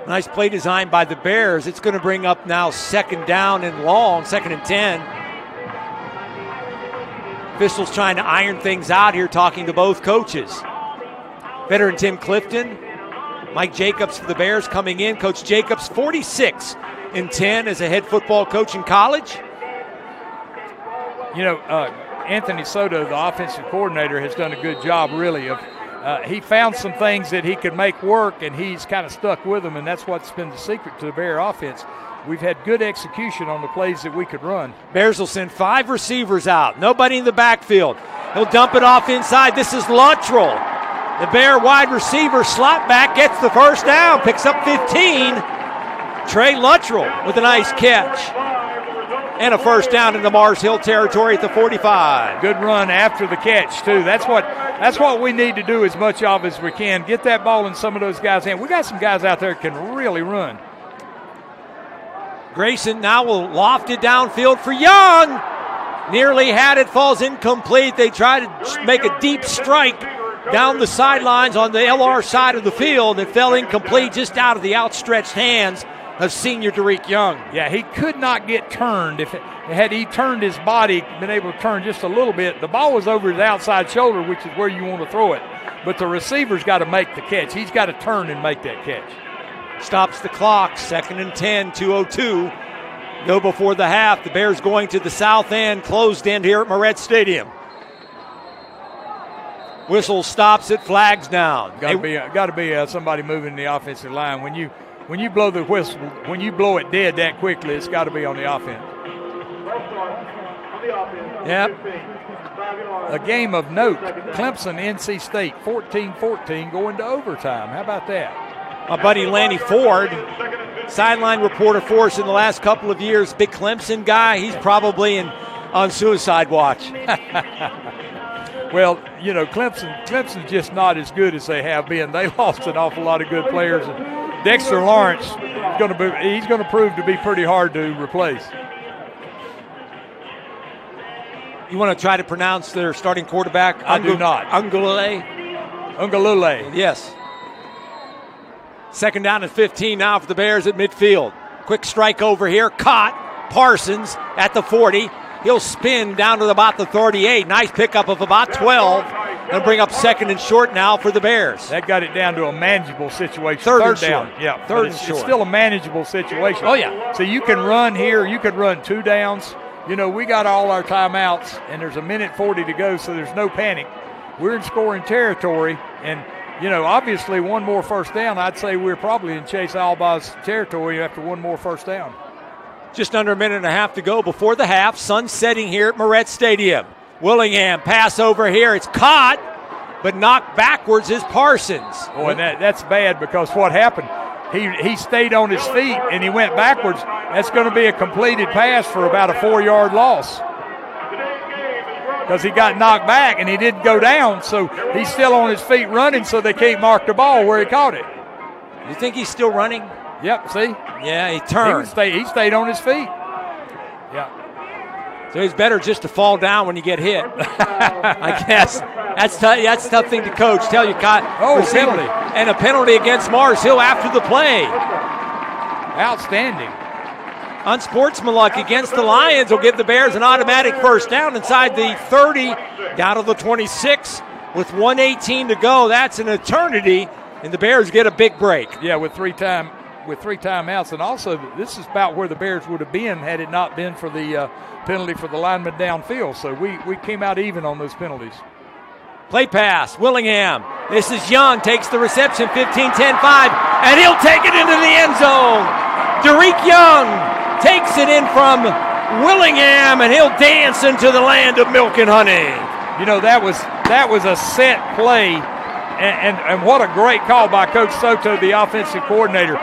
Nice play design by the Bears. It's going to bring up now 2nd down and long, 2nd and 10. Officials trying to iron things out here, talking to both coaches. Veteran Tim Clifton, Mike Jacobs for the Bears coming in. Coach Jacobs, 46-10 as a head football coach in college. You know, Anthony Soto, the offensive coordinator, has done a good job, really, of he found some things that he could make work, and he's kind of stuck with them, and that's what's been the secret to the Bear offense. We've had good execution on the plays that we could run. Bears will send 5 receivers out. Nobody in the backfield. He'll dump it off inside. This is Luttrell. The Bear wide receiver slot back gets the first down, picks up 15. Trey Luttrell with a nice catch. And a first down into Mars Hill territory at the 45. Good run after the catch, too. That's what we need to do as much of as we can. Get that ball in some of those guys' hands. We got some guys out there that can really run. Grayson now will loft it downfield for Young. Nearly had it, falls incomplete. They try to make a deep strike down the sidelines on the LR side of the field. It fell incomplete just out of the outstretched hands of senior Derek Young. Yeah, he could not get turned. Had he turned his body, been able to turn just a little bit, the ball was over his outside shoulder, which is where you want to throw it. But the receiver's got to make the catch. He's got to turn and make that catch. Stops the clock, 2nd and 10, 2:02. Go before the half. The Bears going to the south end, closed end here at Moret Stadium. Whistle stops it, flags down. Got to be somebody moving the offensive line. When you blow the whistle, when you blow it dead that quickly, it's got to be on the offense. Yep. A game of note, Clemson, NC State, 14-14, going to overtime. How about that? My buddy Lanny Ford, sideline reporter for us in the last couple of years, big Clemson guy. He's probably on suicide watch. Well, you know, Clemson's just not as good as they have been. They lost an awful lot of good players. And Dexter Lawrence is he's going to prove to be pretty hard to replace. You want to try to pronounce their starting quarterback? I do not. Ungalule. Yes. 2nd down and 15 now for the Bears at midfield. Quick strike over here. Caught. Parsons at the 40. He'll spin down to about the 38. Nice pickup of about 12. And bring up 2nd and short now for the Bears. That got it down to a manageable situation. Third down. Short. Yeah, third and short. It's still a manageable situation. Oh, yeah. So you can run here. You could run 2 downs. You know, we got all our timeouts, and there's 1:40 to go, so there's no panic. We're in scoring territory, and, you know, obviously one more first down, I'd say we're probably in Chase Alba's territory after one more first down. Just under a minute and a half to go before the half. Sun setting here at Moret Stadium. Willingham, pass over here. It's caught, but knocked backwards is Parsons. Oh, and that's bad because what happened? He stayed on his feet and he went backwards. That's going to be a completed pass for about a 4-yard loss. because he got knocked back and he didn't go down, so he's still on his feet running, so they can't mark the ball where he caught it. You think he's still running? Yep, see? Yeah, he turned. He stayed on his feet. Yeah. So it's better just to fall down when you get hit. I guess that's a tough thing to coach. Tell you, penalty. And a penalty against Mars Hill after the play. Outstanding. Unsportsmanlike against the Lions will give the Bears an automatic first down inside the 30, down to the 26 with 1:18 to go. That's an eternity, and the Bears get a big break. Yeah, with three timeouts, and also this is about where the Bears would have been had it not been for the penalty for the lineman downfield. So we came out even on those penalties. Play pass, Willingham. This is Young, takes the reception, 15-10-5, and he'll take it into the end zone. Derek Young takes it in from Willingham, and he'll dance into the land of milk and honey. You know, that was a set play, and what a great call by Coach Soto, the offensive coordinator.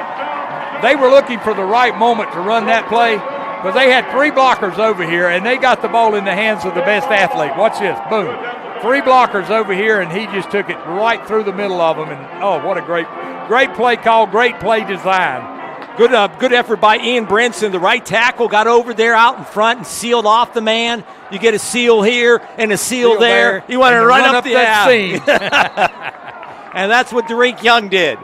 They were looking for the right moment to run that play, but they had 3 blockers over here, and they got the ball in the hands of the best athlete. Watch this, boom. 3 blockers over here, and he just took it right through the middle of them, and oh, what a great play call, great play design. Good effort by Ian Brinson. The right tackle got over there out in front and sealed off the man. You get a seal here and a seal there. You want to run up that seam. And that's what Derek Young did.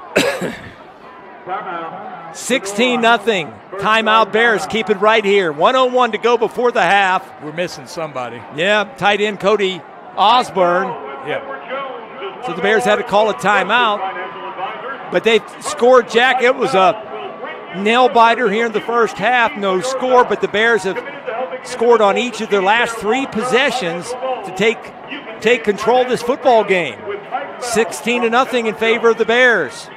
16-0. Timeout Bears. Keep it right here. 1:01 to go before the half. We're missing somebody. Yeah, tight end Cody Osborne. Yeah. So the Bears had to call a timeout. But they scored, Jack. It was a nail-biter here in the first half. No score, but the Bears have scored on each of their last 3 possessions to take control of this football game. 16-0 in favor of the Bears.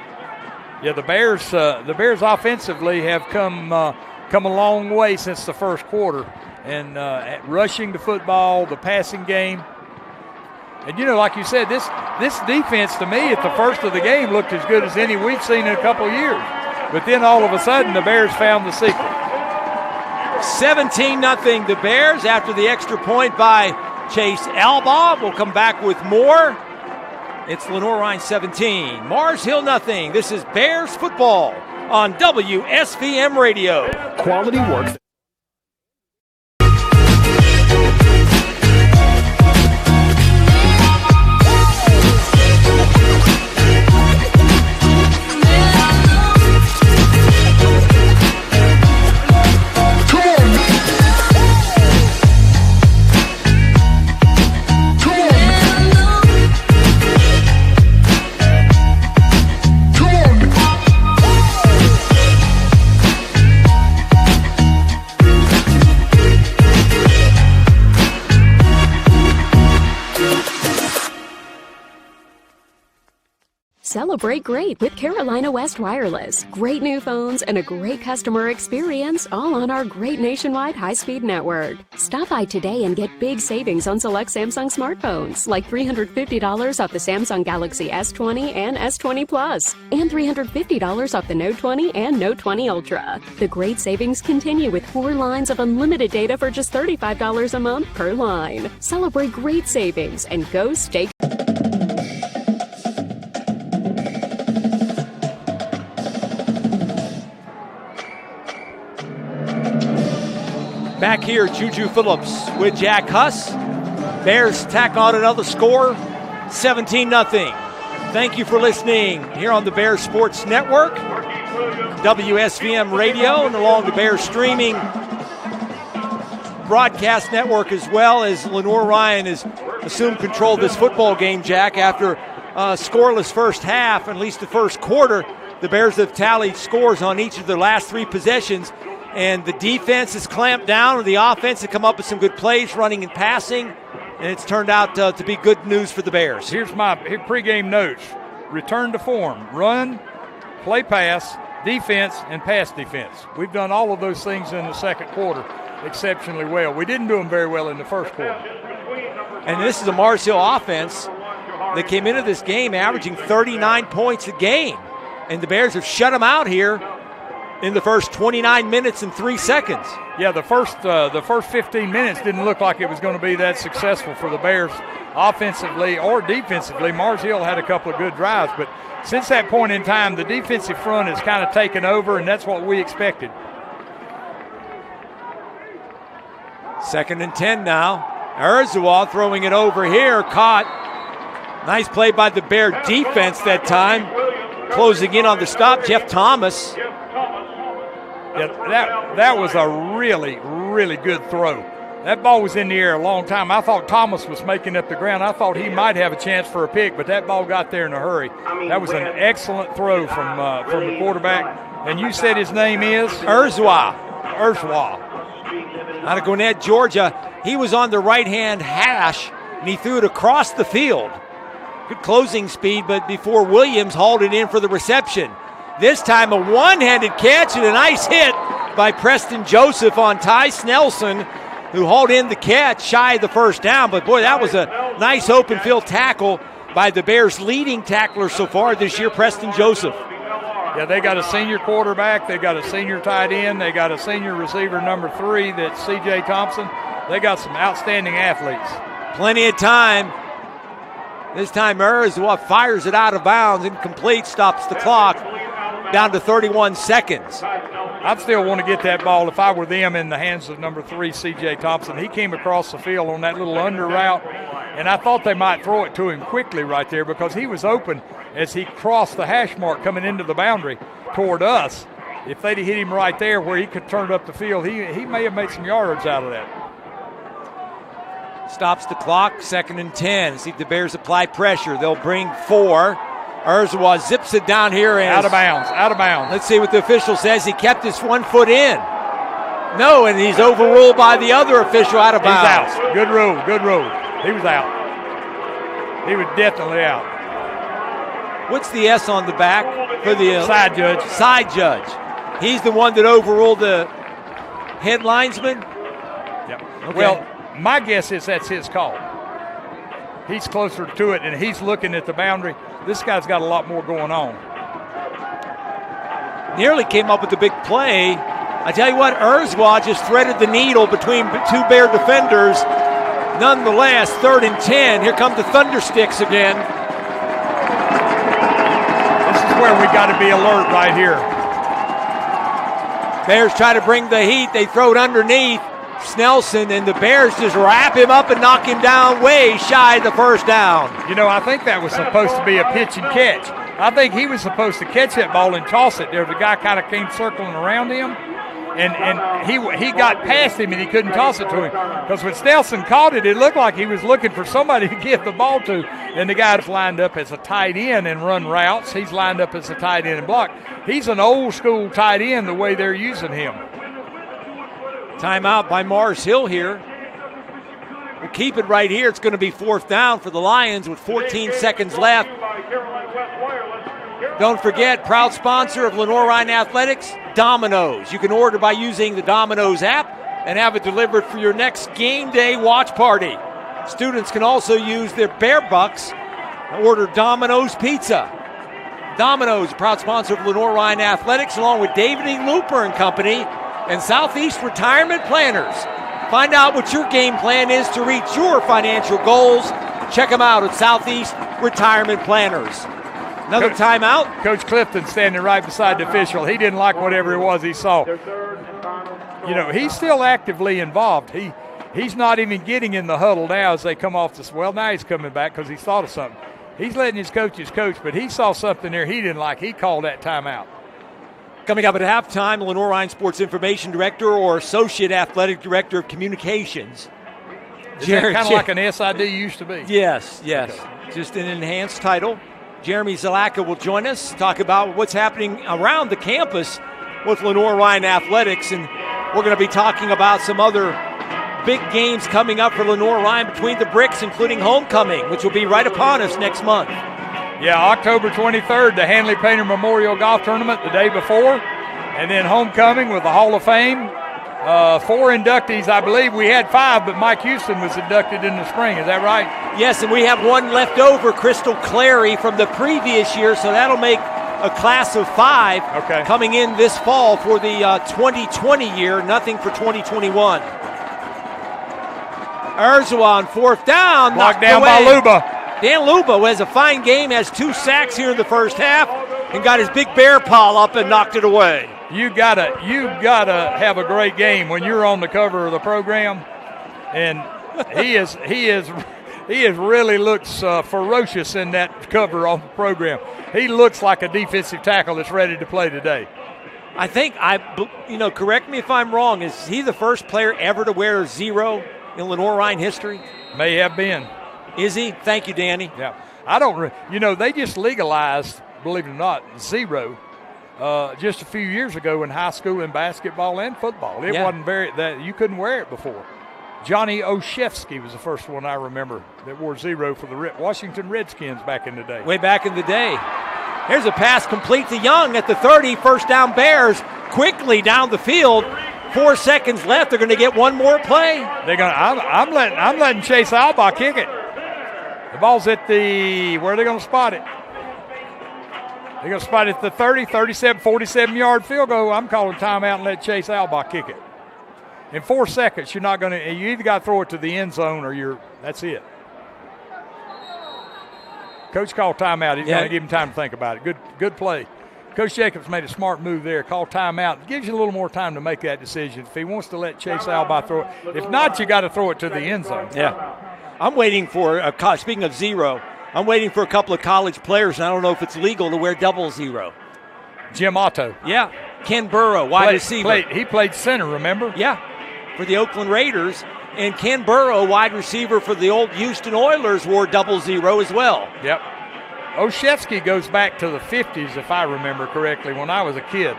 Yeah, the Bears offensively have come a long way since the first quarter, and at rushing the football, the passing game. And, you know, like you said, this defense to me at the first of the game looked as good as any we've seen in a couple of years. But then all of a sudden, the Bears found the secret. 17-0 the Bears after the extra point by Chase Albaugh. We'll come back with more. It's Lenoir-Rhyne 17, Mars Hill 0. This is Bears football on WSVM Radio. Quality work. Celebrate great with Carolina West Wireless. Great new phones and a great customer experience, all on our great nationwide high-speed network. Stop by today and get big savings on select Samsung smartphones, like $350 off the Samsung Galaxy S20 and S20 Plus, and $350 off the Note 20 and Note 20 Ultra. The great savings continue with 4 lines of unlimited data for just $35 a month per line. Celebrate great savings and go stay. Back here, Juju Phillips with Jack Huss. Bears tack on another score, 17-0. Thank you for listening here on the Bears Sports Network, WSVM Radio, and along the Bears streaming broadcast network, as well as Lenoir-Rhyne has assumed control of this football game, Jack. After a scoreless first half, at least the first quarter, the Bears have tallied scores on each of their last 3 possessions. And the defense has clamped down, and the offense has come up with some good plays, running and passing, and it's turned out to be good news for the Bears. Here's my pregame notes. Return to form. Run, play pass, defense, and pass defense. We've done all of those things in the second quarter exceptionally well. We didn't do them very well in the first quarter. And this is a Mars Hill offense that came into this game averaging 39 points a game, and the Bears have shut them out here in the first 29 minutes and 3 seconds. Yeah, the first 15 minutes didn't look like it was going to be that successful for the Bears offensively or defensively. Mars Hill had a couple of good drives, but since that point in time, the defensive front has kind of taken over, and that's what we expected. 2nd and 10 now. Erzawa throwing it over here, caught. Nice play by the Bear defense that time. Closing in on the stop, Jeff Thomas. Yeah, that was a really, really good throw. That ball was in the air a long time. I thought Thomas was making up the ground. I thought he might have a chance for a pick, but that ball got there in a hurry. That was an excellent throw from the quarterback. And you said his name is? Erzawa. Erzawa. Out of Gwinnett, Georgia. He was on the right-hand hash, and he threw it across the field. Good closing speed, but before Williams hauled it in for the reception. This time a one-handed catch and a nice hit by Preston Joseph on Ty Snelson, who hauled in the catch shy of the first down. But, boy, that was a nice open field tackle by the Bears' leading tackler so far this year, Preston Joseph. Yeah, they got a senior quarterback. They got a senior tight end. They got a senior receiver number 3, that's C.J. Thompson. They got some outstanding athletes. Plenty of time. This time Erzawa fires it out of bounds, incomplete, stops the clock down to 31 seconds. I'd still want to get that ball if I were them in the hands of number 3, C.J. Thompson. He came across the field on that little under route, and I thought they might throw it to him quickly right there because he was open as he crossed the hash mark coming into the boundary toward us. If they'd hit him right there where he could turn up the field, he may have made some yards out of that. Stops the clock, 2nd and 10. See if the Bears apply pressure. They'll bring 4. Erzawa zips it down here. And out of bounds. Let's see what the official says. He kept his 1 foot in. No, and he's overruled by the other official out of bounds. He's out. Good rule. He was out. He was definitely out. What's the S on the back for the side judge? Side judge. He's the one that overruled the head linesman? Yep. Okay. Well, my guess is that's his call. He's closer to it, and he's looking at the boundary. This guy's got a lot more going on. Nearly came up with the big play. I tell you what, Erzawa just threaded the needle between 2 Bear defenders. Nonetheless, 3rd and 10. Here come the Thundersticks again. This is where we got to be alert right here. Bears try to bring the heat. They throw it underneath Snelson, and the Bears just wrap him up and knock him down way shy of the first down. You know, I think that was supposed to be a pitch and catch. I think he was supposed to catch that ball and toss it. There was a guy kind of came circling around him, and he got past him and he couldn't toss it to him. Because when Snelson caught it, it looked like he was looking for somebody to give the ball to, and the guy's lined up as a tight end and run routes. He's lined up as a tight end and block. He's an old school tight end the way they're using him. Timeout by Mars Hill here. We'll keep it right here. It's going to be 4th down for the Lions with 14 seconds left. Don't forget, proud sponsor of Lenoir-Rhyne Athletics, Domino's. You can order by using the Domino's app and have it delivered for your next game day watch party. Students can also use their Bear Bucks and order Domino's Pizza. Domino's, a proud sponsor of Lenoir-Rhyne Athletics, along with David E. Looper and Company and Southeast Retirement Planners. Find out what your game plan is to reach your financial goals. Check them out at Southeast Retirement Planners. Another timeout. Coach Clifton standing right beside the official. He didn't like whatever it was he saw. You know, he's still actively involved. He's not even getting in the huddle now as they come off this. Well, now he's coming back because he's thought of something. He's letting his coaches coach, but he saw something there he didn't like. He called that timeout. Coming up at halftime, Lenoir-Rhyne Sports Information Director or Associate Athletic Director of Communications. Is that kind of like an SID used to be? Yes. Okay. Just an enhanced title. Jeremy Zalaka will join us, talk about what's happening around the campus with Lenoir-Rhyne Athletics, and we're going to be talking about some other big games coming up for Lenoir-Rhyne between the bricks, including homecoming, which will be right upon us next month. Yeah, October 23rd, the Hanley Painter Memorial Golf Tournament the day before, and then homecoming with the Hall of Fame. 4 inductees, I believe. We had 5, but Mike Houston was inducted in the spring. Is that right? Yes, and we have 1 left over, Crystal Clary, from the previous year, so that'll make a class of 5 coming in this fall for the 2020 year, nothing for 2021. Urzua on 4th down. Knocked down by Luba. Dan Luba, who has a fine game, has 2 sacks here in the first half and got his big bear paw up and knocked it away. You gotta have a great game when you're on the cover of the program, and he really looks ferocious in that cover on the program. He looks like a defensive tackle that's ready to play today. I think correct me if I'm wrong. Is he the first player ever to wear 0 in Lenoir-Rhyne history? May have been. Is he? Thank you, Danny. Yeah, I don't. They just legalized, believe it or not, 0 just a few years ago in high school in basketball and football. It wasn't that you couldn't wear it before. Johnny Olszewski was the first one I remember that wore 0 for the Washington Redskins back in the day. Way back in the day. Here's a pass complete to Young at the 30. First down Bears quickly down the field. 4 seconds left. They're going to get one more play. They're going. I'm letting Chase Alba kick it. The ball's at the. Where are they going to spot it? They're going to spot it at the 30, 37, 47-yard field goal. I'm calling timeout and let Chase Alba kick it. In 4 seconds, you're not going to. You either got to throw it to the end zone or that's it. Coach called timeout. He's going to give him time to think about it. Good play. Coach Jacobs made a smart move there. Call timeout. It gives you a little more time to make that decision. If he wants to let Chase Alba throw it. If not, you got to throw it to the end zone. Yeah. I'm waiting for speaking of 0. I'm waiting for a couple of college players, and I don't know if it's legal to wear 00. Jim Otto. Yeah. Ken Burrow, wide receiver. He played center, remember? Yeah. For the Oakland Raiders, and Ken Burrow, wide receiver for the old Houston Oilers, wore 00 as well. Yep. Olszewski goes back to the 50s, if I remember correctly, when I was a kid.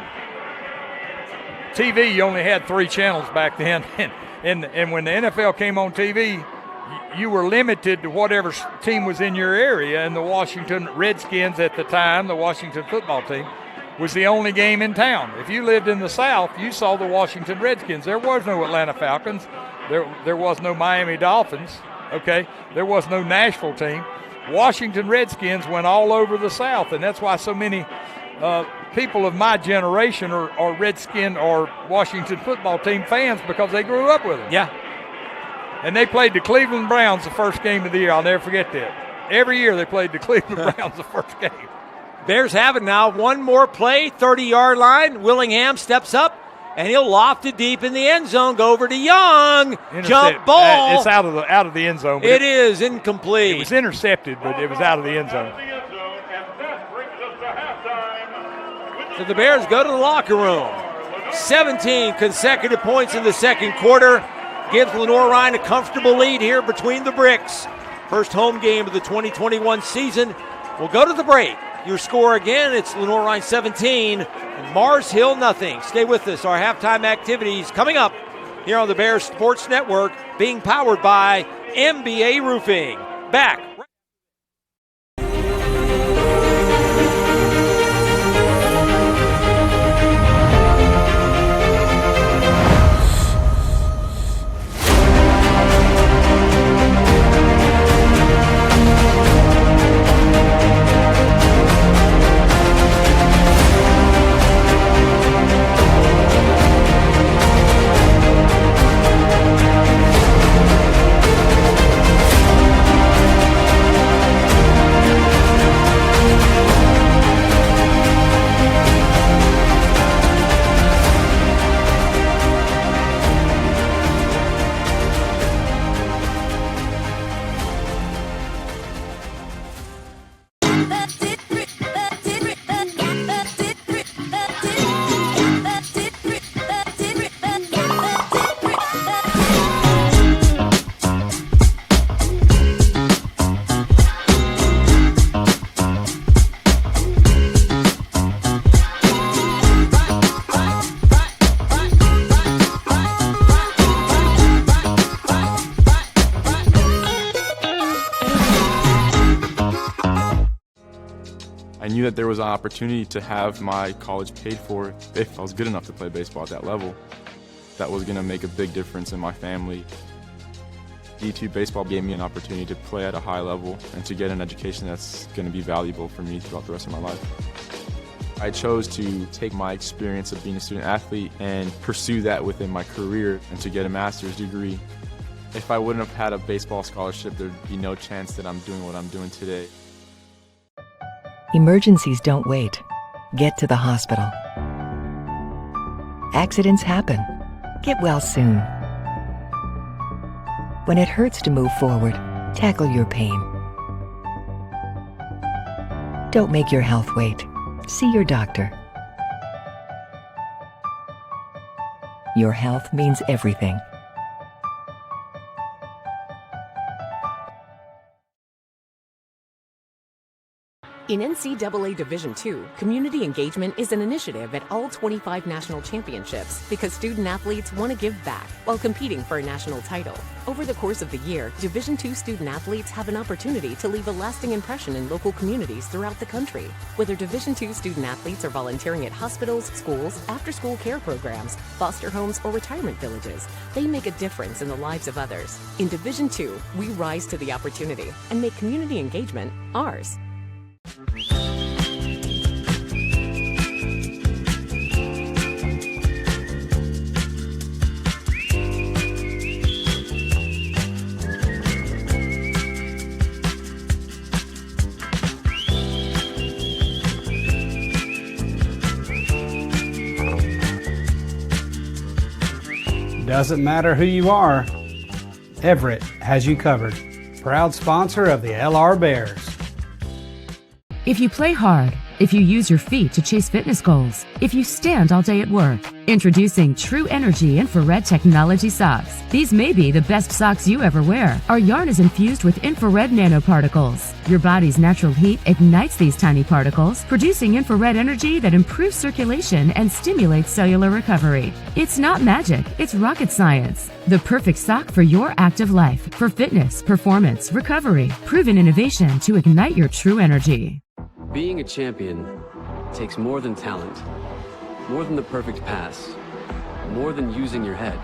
TV, you only had 3 channels back then, and when the NFL came on TV, you were limited to whatever team was in your area, and the Washington Redskins at the time, the Washington football team, was the only game in town. If you lived in the South, you saw the Washington Redskins. There was no Atlanta Falcons. There was no Miami Dolphins. Okay, there was no Nashville team. Washington Redskins went all over the South, and that's why so many people of my generation are Redskin or Washington football team fans, because they grew up with them. Yeah. And they played the Cleveland Browns the first game of the year. I'll never forget that. Every year they played the Cleveland Browns the first game. Bears have it now. One more play, 30-yard line. Willingham steps up, and he'll loft it deep in the end zone. Go over to Young. Jump ball. It's out of the end zone. It is incomplete. It was intercepted, but it was out of the end zone. So the Bears go to the locker room. 17 consecutive points in the second quarter. Gives Lenoir-Rhyne a comfortable lead here between the bricks. First home game of the 2021 season. We'll go to the break. Your score again, it's Lenoir-Rhyne 17 and Mars Hill nothing. Stay with us. Our halftime activities coming up here on the Bears Sports Network, being powered by MBA Roofing. Back. I knew that there was an opportunity to have my college paid for if I was good enough to play baseball at that level. That was going to make a big difference in my family. D2 baseball gave me an opportunity to play at a high level and to get an education that's going to be valuable for me throughout the rest of my life. I chose to take my experience of being a student athlete and pursue that within my career and to get a master's degree. If I wouldn't have had a baseball scholarship, there'd be no chance that I'm doing what I'm doing today. Emergencies don't wait. Get to the hospital. Accidents happen. Get well soon. When it hurts to move forward, tackle your pain. Don't make your health wait. See your doctor. Your health means everything. In NCAA Division II, community engagement is an initiative at all 25 national championships because student athletes want to give back while competing for a national title. Over the course of the year, Division II student athletes have an opportunity to leave a lasting impression in local communities throughout the country. Whether Division II student athletes are volunteering at hospitals, schools, after-school care programs, foster homes, or retirement villages, they make a difference in the lives of others. In Division II, we rise to the opportunity and make community engagement ours. Doesn't matter who you are, Everett has you covered. Proud sponsor of the LR Bears. If you play hard, if you use your feet to chase fitness goals, if you stand all day at work, introducing True Energy Infrared Technology Socks. These may be the best socks you ever wear. Our yarn is infused with infrared nanoparticles. Your body's natural heat ignites these tiny particles, producing infrared energy that improves circulation and stimulates cellular recovery. It's not magic, it's rocket science. The perfect sock for your active life, for fitness, performance, recovery. Proven innovation to ignite your true energy. Being a champion takes more than talent, more than the perfect pass, more than using your head.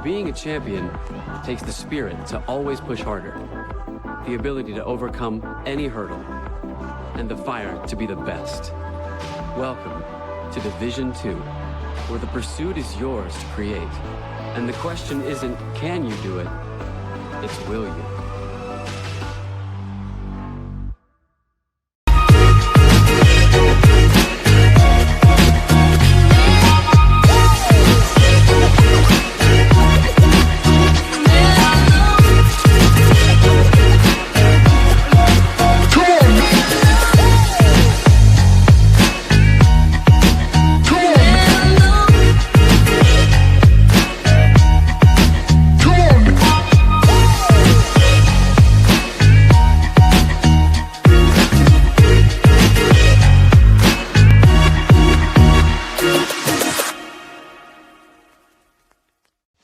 Being a champion takes the spirit to always push harder, the ability to overcome any hurdle, and the fire to be the best. Welcome to Division II, where the pursuit is yours to create. And the question isn't, can you do it? It's, will you?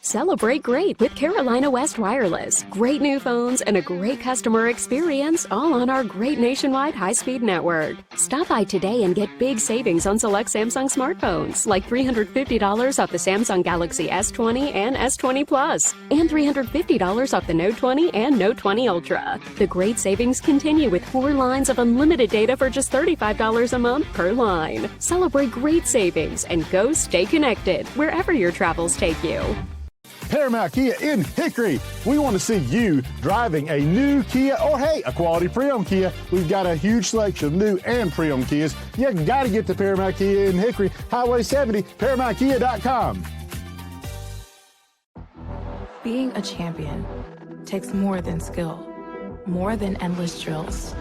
Celebrate great with Carolina West Wireless. Great new phones and a great customer experience, all on our great nationwide high-speed network. Stop by today and get big savings on select Samsung smartphones, like $350 off the Samsung Galaxy S20 and S20 Plus, and $350 off the Note 20 and Note 20 Ultra. The great savings continue with 4 lines of unlimited data for just $35 a month per line. Celebrate great savings and go stay connected wherever your travels take you. Paramount Kia in Hickory. We want to see you driving a new Kia or, hey, a quality pre-owned Kia. We've got a huge selection of new and pre-owned Kias. You got to get to Paramount Kia in Hickory, Highway 70, ParamountKia.com. Being a champion takes more than skill, more than endless drills,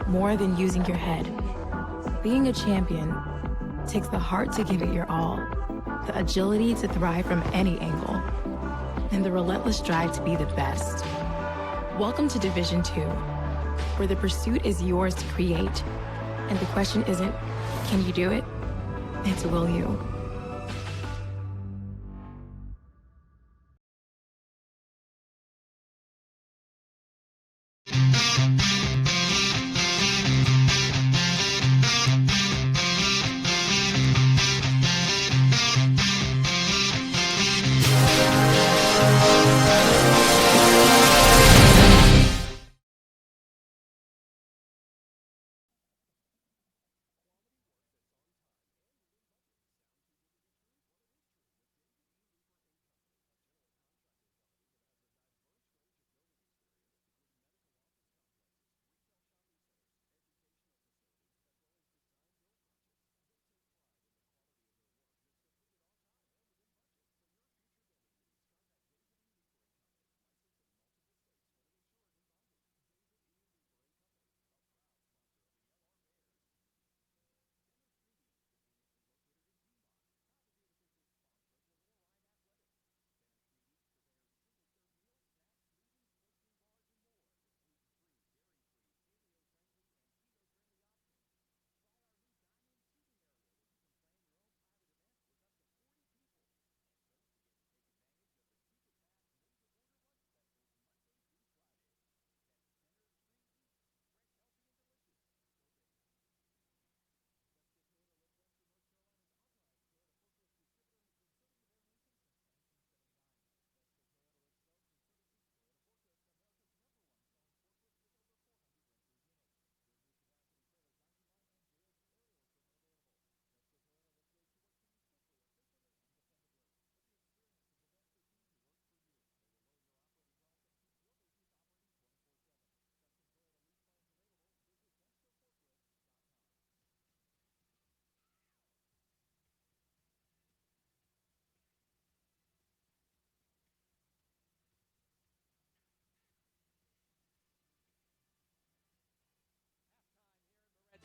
more than using your head. Being a champion takes the heart to give it your all, the agility to thrive from any angle, and the relentless drive to be the best. Welcome to Division II, where the pursuit is yours to create, and the question isn't, can you do it? It's, will you?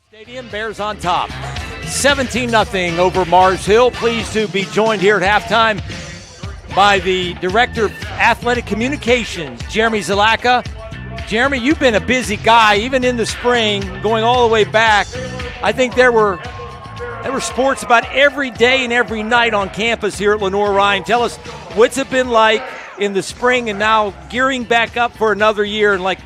Stadium, Bears on top. 17-0 over Mars Hill. Pleased to be joined here at halftime by the Director of Athletic Communications, Jeremy Zalaka. Jeremy, you've been a busy guy, even in the spring, going all the way back. I think there were sports about every day and every night on campus here at Lenoir-Rhyne. Tell us, what's it been like in the spring and now gearing back up for another year, and like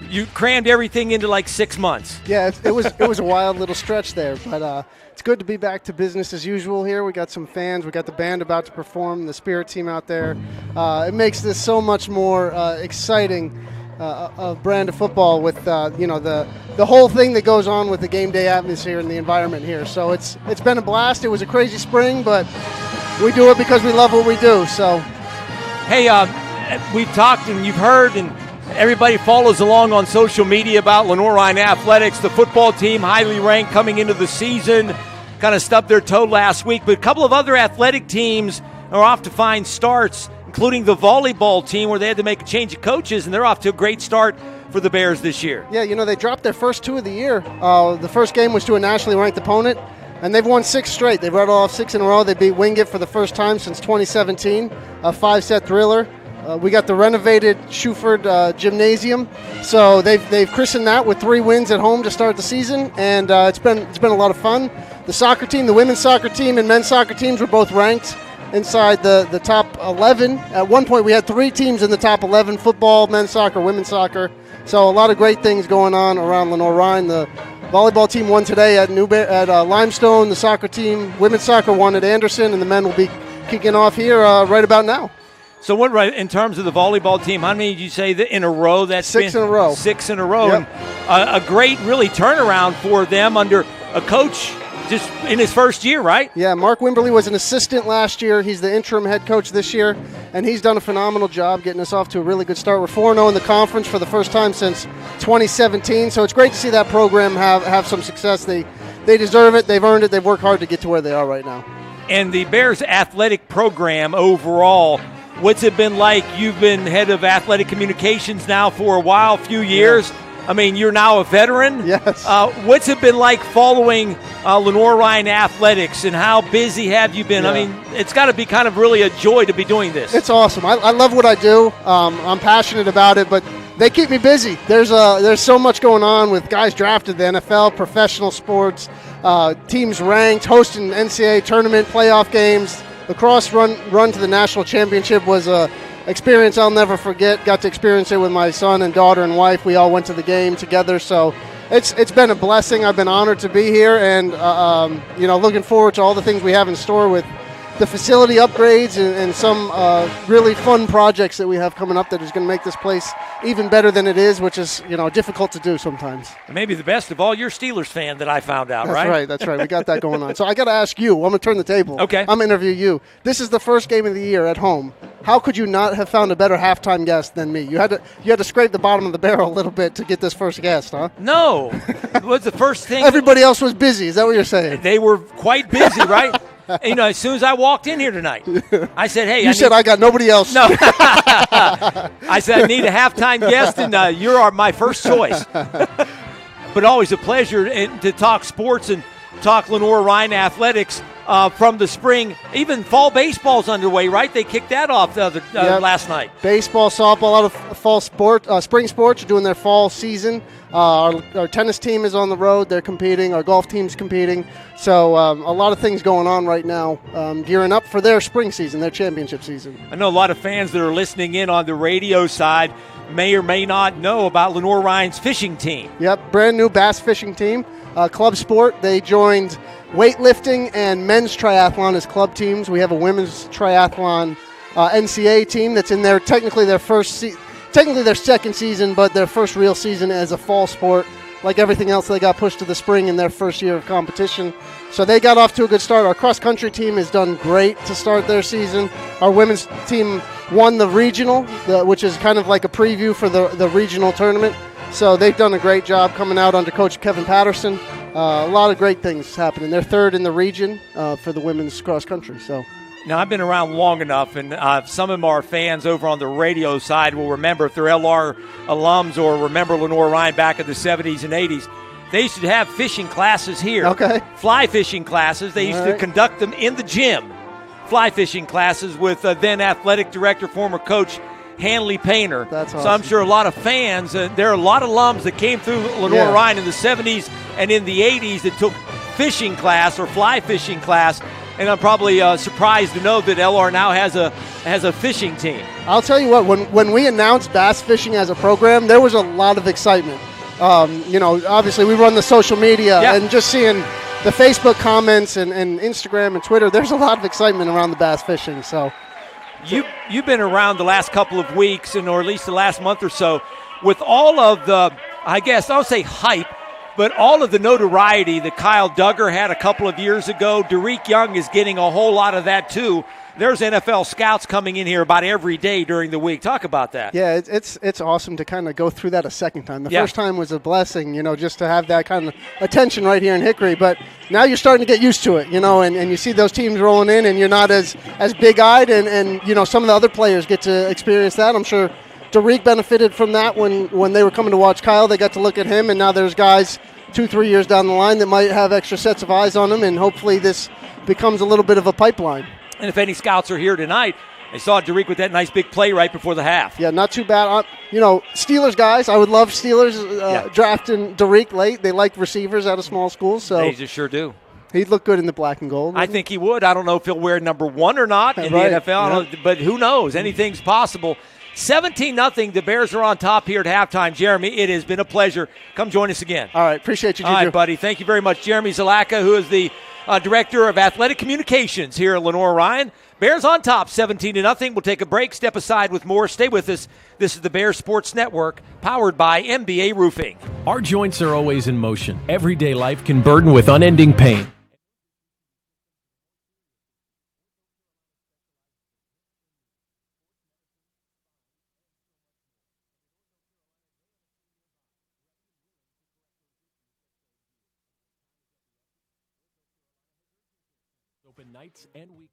you crammed everything into like 6 months? Yeah, it was a wild little stretch there, but it's good to be back to business as usual here. We got some fans, we got the band about to perform, the Spirit team out there. It makes this so much more exciting. A brand of football with the whole thing that goes on with the game day atmosphere and the environment here. So it's been a blast. It was a crazy spring, but we do it because we love what we do. So, hey, we've talked and you've heard, and everybody follows along on social media about Lenoir-Rhyne athletics. The football team, highly ranked coming into the season, kind of stubbed their toe last week. But a couple of other athletic teams are off to find starts, including the volleyball team, where they had to make a change of coaches, and they're off to a great start for the Bears this year. Yeah, they dropped their first 2 of the year. The first game was to a nationally ranked opponent, and they've won 6 straight. They've rattled off 6 in a row. They beat Wingate for the first time since 2017, a 5-set thriller. We got the renovated Shuford Gymnasium, so they've christened that with 3 wins at home to start the season, and it's been a lot of fun. The soccer team, the women's soccer team, and men's soccer teams were both ranked inside the top 11. At one point, we had 3 teams in the top 11, football, men's soccer, women's soccer. So a lot of great things going on around Lenoir-Rhyne. The volleyball team won today at Limestone. The soccer team, women's soccer, won at Anderson, and the men will be kicking off here right about now. So what, right, in terms of the volleyball team, how many did you say that in a row? That's 6 in a row. 6 in a row. Yep. And a great, really, turnaround for them under a coach just in his first year, right? Yeah, Mark Wimberly was an assistant last year. He's the interim head coach this year, and he's done a phenomenal job getting us off to a really good start. We're 4-0 in the conference for the first time since 2017, so it's great to see that program have some success. They deserve it. They've earned it. They've worked hard to get to where they are right now. And the Bears athletic program overall, what's it been like? You've been head of athletic communications now for a while, few years. Yeah. I mean, you're now a veteran. Yes. What's it been like following Lenoir-Rhyne athletics, and how busy have you been? Yeah. I mean, it's got to be kind of really a joy to be doing this. It's awesome. I love what I do. I'm passionate about it, but they keep me busy. There's so much going on with guys drafted, the NFL, professional sports, teams ranked, hosting NCAA tournament, playoff games. The cross run to the national championship was a experience I'll never forget. Got to experience it with my son and daughter and wife. We all went to the game together, so it's been a blessing. I've been honored to be here, and looking forward to all the things we have in store with the facility upgrades and some really fun projects that we have coming up that is going to make this place even better than it is, which is difficult to do sometimes. Maybe the best of all, you're a Steelers fan that I found out, right? That's right. We got that going on. So I got to ask you. I'm going to turn the table. Okay. I'm going to interview you. This is the first game of the year at home. How could you not have found a better halftime guest than me? You had to scrape the bottom of the barrel a little bit to get this first guest, huh? No. It was the first thing. Everybody else was busy. Is that what you're saying? They were quite busy, right? As soon as I walked in here tonight, I said, hey. I got nobody else. No. I said, I need a halftime guest, and you are my first choice. But always a pleasure to talk sports and talk Lenoir-Rhyne athletics from the spring. Even fall baseball's underway, right? They kicked that off last night. Baseball, softball, a lot of fall spring sports are doing their fall season. Our tennis team is on the road. They're competing. Our golf team's competing. So a lot of things going on right now, gearing up for their spring season, their championship season. I know a lot of fans that are listening in on the radio side may or may not know about Lenoir-Rhyne's fishing team. Yep, brand new bass fishing team, club sport. They joined weightlifting and men's triathlon as club teams. We have a women's triathlon NCAA team that's in there, technically their second season, but their first real season as a fall sport. Like everything else, they got pushed to the spring in their first year of competition. So they got off to a good start. Our cross-country team has done great to start their season. Our women's team won the regional, which is kind of like a preview for the regional tournament. So they've done a great job coming out under Coach Kevin Patterson. A lot of great things happening. They're third in the region for the women's cross-country. So. Now, I've been around long enough, and some of our fans over on the radio side will remember, if they're LR alums or remember Lenoir-Rhyne back in the 70s and 80s, They used to have fishing classes here. Okay. Fly fishing classes. They used to conduct them in the gym. Fly fishing classes with then athletic director, former coach Hanley Painter. That's awesome. So I'm sure a lot of fans, there are a lot of alums that came through Lenoir-Rhyne in the 70s and in the 80s that took fishing class or fly fishing class. And I'm probably surprised to know that LR now has a fishing team. I'll tell you what, when we announced bass fishing as a program, there was a lot of excitement. Obviously we run the social media, and just seeing the Facebook comments and Instagram and Twitter, there's a lot of excitement around the bass fishing. So you've been around the last couple of weeks, or at least the last month or so, with all of the, I guess I'll say hype, but all of the notoriety that Kyle Duggar had a couple of years ago. Derek Young is getting a whole lot of that too. There's NFL scouts coming in here about every day during the week. Talk about that. Yeah, it's awesome to kind of go through that a second time. The first time was a blessing, just to have that kind of attention right here in Hickory. But now you're starting to get used to it, and you see those teams rolling in, and you're not as big-eyed, and some of the other players get to experience that. I'm sure Derek benefited from that when they were coming to watch Kyle. They got to look at him, and now there's guys 2-3 years down the line that might have extra sets of eyes on him, and hopefully this becomes a little bit of a pipeline. And if any scouts are here tonight, they saw Derek with that nice big play right before the half. Yeah, not too bad. Steelers guys, I would love Steelers drafting Derek late. They like receivers out of small schools. So they just sure do. He'd look good in the black and gold. I think he would. I don't know if he'll wear number 1 or not in the NFL, but who knows? Anything's possible. 17-0, the Bears are on top here at halftime. Jeremy, it has been a pleasure. Come join us again. All right, appreciate you, Juju. All right, buddy. Thank you very much. Jeremy Zalaka, who is the Director of Athletic Communications here at Lenoir-Rhyne. Bears on top, 17-0. We'll take a break, step aside with more. Stay with us. This is the Bears Sports Network, powered by MBA Roofing. Our joints are always in motion. Everyday life can burden with unending pain. Open nights and weekends.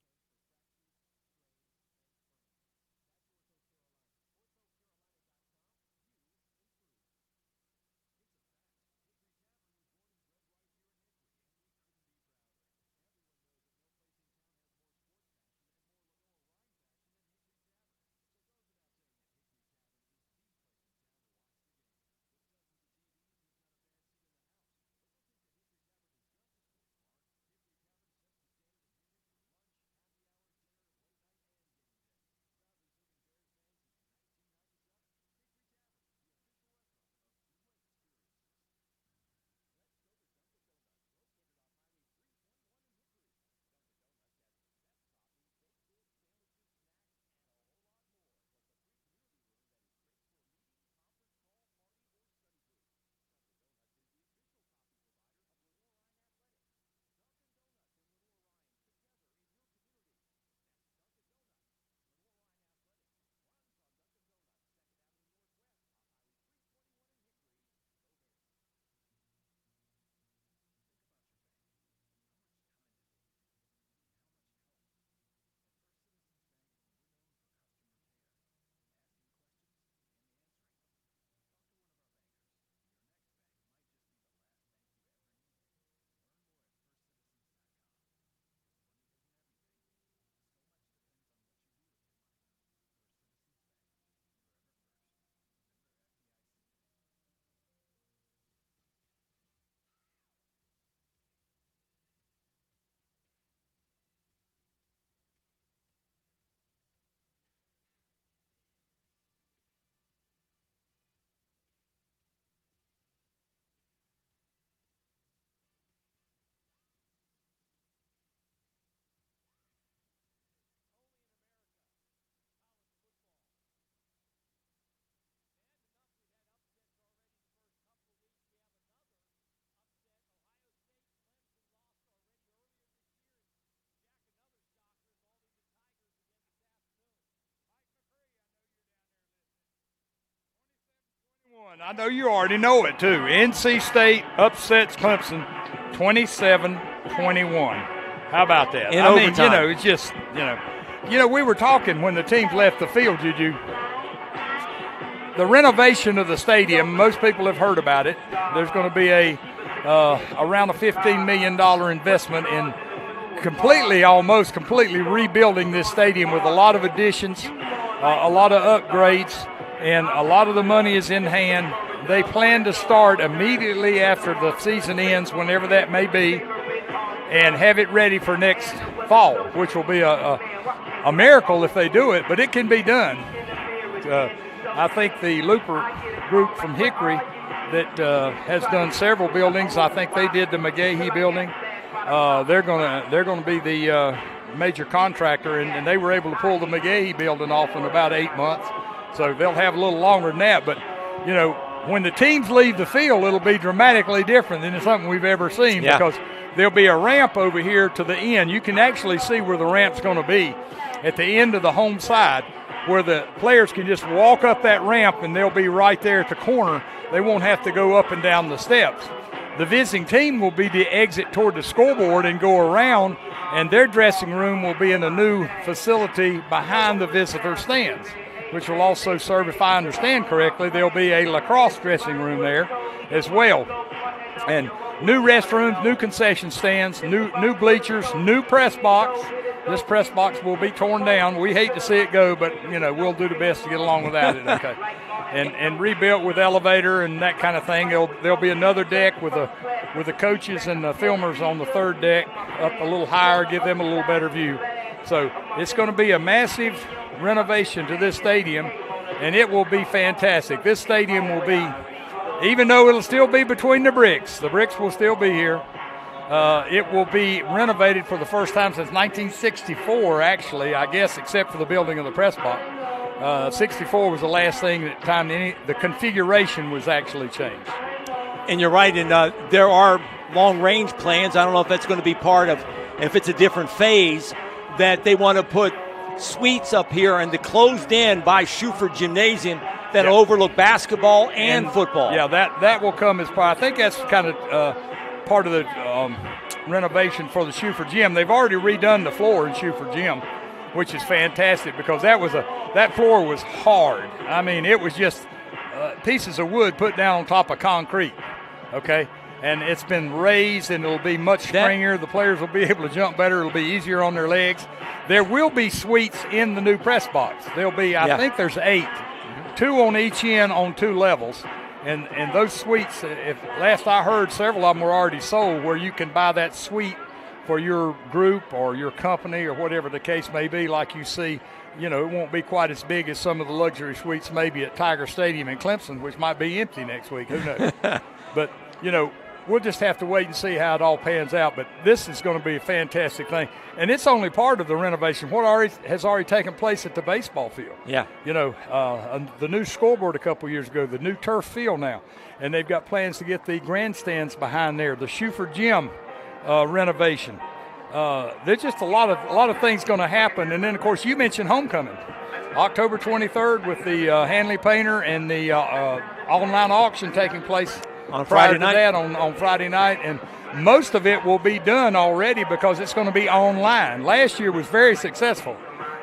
I know you already know it, too. NC State upsets Clemson 27-21. How about that? In overtime. It's just, we were talking when the teams left the field, Juju. The renovation of the stadium, most people have heard about it. There's going to be a around a $15 million investment in almost completely rebuilding this stadium with a lot of additions, a lot of upgrades, and a lot of the money is in hand. They plan to start immediately after the season ends, whenever that may be, and have it ready for next fall, which will be a miracle if they do it, but it can be done. I think the Looper group from Hickory that has done several buildings, I think they did the McGahee building. They're gonna be the major contractor, and they were able to pull the McGahee building off in about 8 months. So they'll have a little longer than that. But, you know, when the teams leave the field, it'll be dramatically different than something we've ever seen, because there'll be a ramp over here to the end. You can actually see where the ramp's going to be at the end of the home side, where the players can just walk up that ramp, and they'll be right there at the corner. They won't have to go up and down the steps. The visiting team will be the exit toward the scoreboard and go around, and their dressing room will be in a new facility behind the visitor stands, which will also serve, if I understand correctly, there'll be a lacrosse dressing room there as well. And new restrooms, new concession stands, new bleachers, new press box. This press box will be torn down. We hate to see it go, but, you know, we'll do the best to get along without it, okay? And rebuilt with elevator and that kind of thing. There'll be another deck with the coaches and the filmers on the third deck up a little higher, give them a little better view. So it's going to be a massive renovation to this stadium, and it will be fantastic. This stadium will be, even though it'll still be between the bricks will still be here. It will be renovated for the first time since 1964, actually, I guess, except for the building of the press box. 64 was the last thing that time the configuration was actually changed. And you're right, and there are long-range plans. I don't know if that's going to be part of, if it's a different phase, that they want to put suites up here and the closed in by Schuford Gymnasium that'll overlook basketball and football. Yeah, that will come as part. I think that's kind of part of the renovation for the Schuford Gym. They've already redone the floor in Schuford Gym, which is fantastic, because that floor was hard. I mean, it was just pieces of wood put down on top of concrete, okay? And it's been raised, and it'll be much stringier. The players will be able to jump better. It'll be easier on their legs. There will be suites in the new press box. There'll be, I think there's 8, 2 on each end on 2 levels. And those suites, if last I heard, several of them were already sold, where you can buy that suite for your group or your company or whatever the case may be. Like you see, you know, it won't be quite as big as some of the luxury suites maybe at Tiger Stadium in Clemson, which might be empty next week. Who knows? But, you know, we'll just have to wait and see how it all pans out. But this is going to be a fantastic thing. And it's only part of the renovation. What has already taken place at the baseball field. Yeah. You know, the new scoreboard a couple years ago, the new turf field now. And they've got plans to get the grandstands behind there, the Schuford Gym renovation. There's just a lot of things going to happen. And then, of course, you mentioned homecoming. October 23rd with the Hanley Painter and the online auction taking place on Friday night. On Friday night, and most of it will be done already because it's going to be online. Last year was very successful,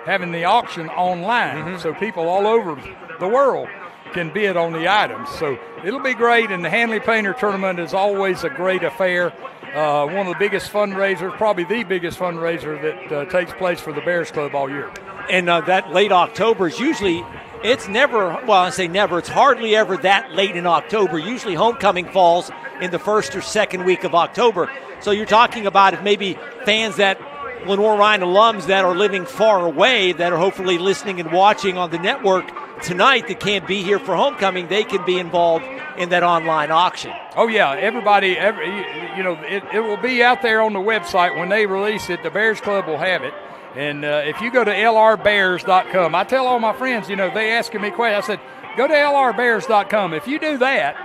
having the auction online, so people all over the world can bid on the items. So it'll be great, and the Hanley Painter Tournament is always a great affair. One of the biggest fundraisers, probably the biggest fundraiser that takes place for the Bears Club all year. And that late October is usually, it's never, well, I say never, it's hardly ever that late in October. Usually homecoming falls in the first or second week of October. So you're talking about if maybe fans that, Lenoir-Rhyne alums that are living far away, that are hopefully listening and watching on the network tonight that can't be here for homecoming, they can be involved in that online auction. Oh, yeah. Everybody, you know, it will be out there on the website when they release it. The Bears Club will have it. And if you go to lrbears.com, I tell all my friends, you know, they asking me questions. I said, go to lrbears.com. If you do that,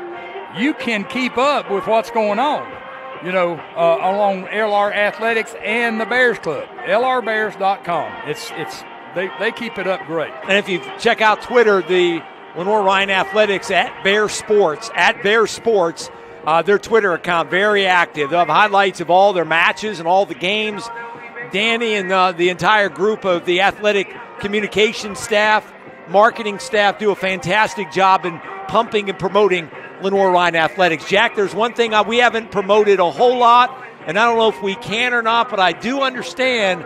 you can keep up with what's going on, you know, along LR Athletics and the Bears Club. lrbears.com. They keep it up great. And if you check out Twitter, the Lenoir-Rhyne Athletics at Bears Sports, their Twitter account, very active. They'll have highlights of all their matches and all the games. Danny and the entire group of the athletic communication staff, marketing staff do a fantastic job in pumping and promoting Lenoir-Rhyne Athletics. Jack, there's one thing we haven't promoted a whole lot, and I don't know if we can or not, but I do understand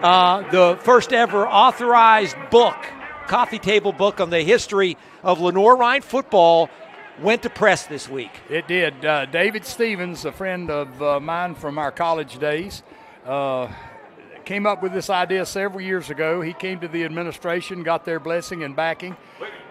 the first ever authorized book, coffee table book on the history of Lenoir-Rhyne football went to press this week. It did. David Stevens, a friend of mine from our college days, came up with this idea several years ago. He came to the administration, got their blessing and backing,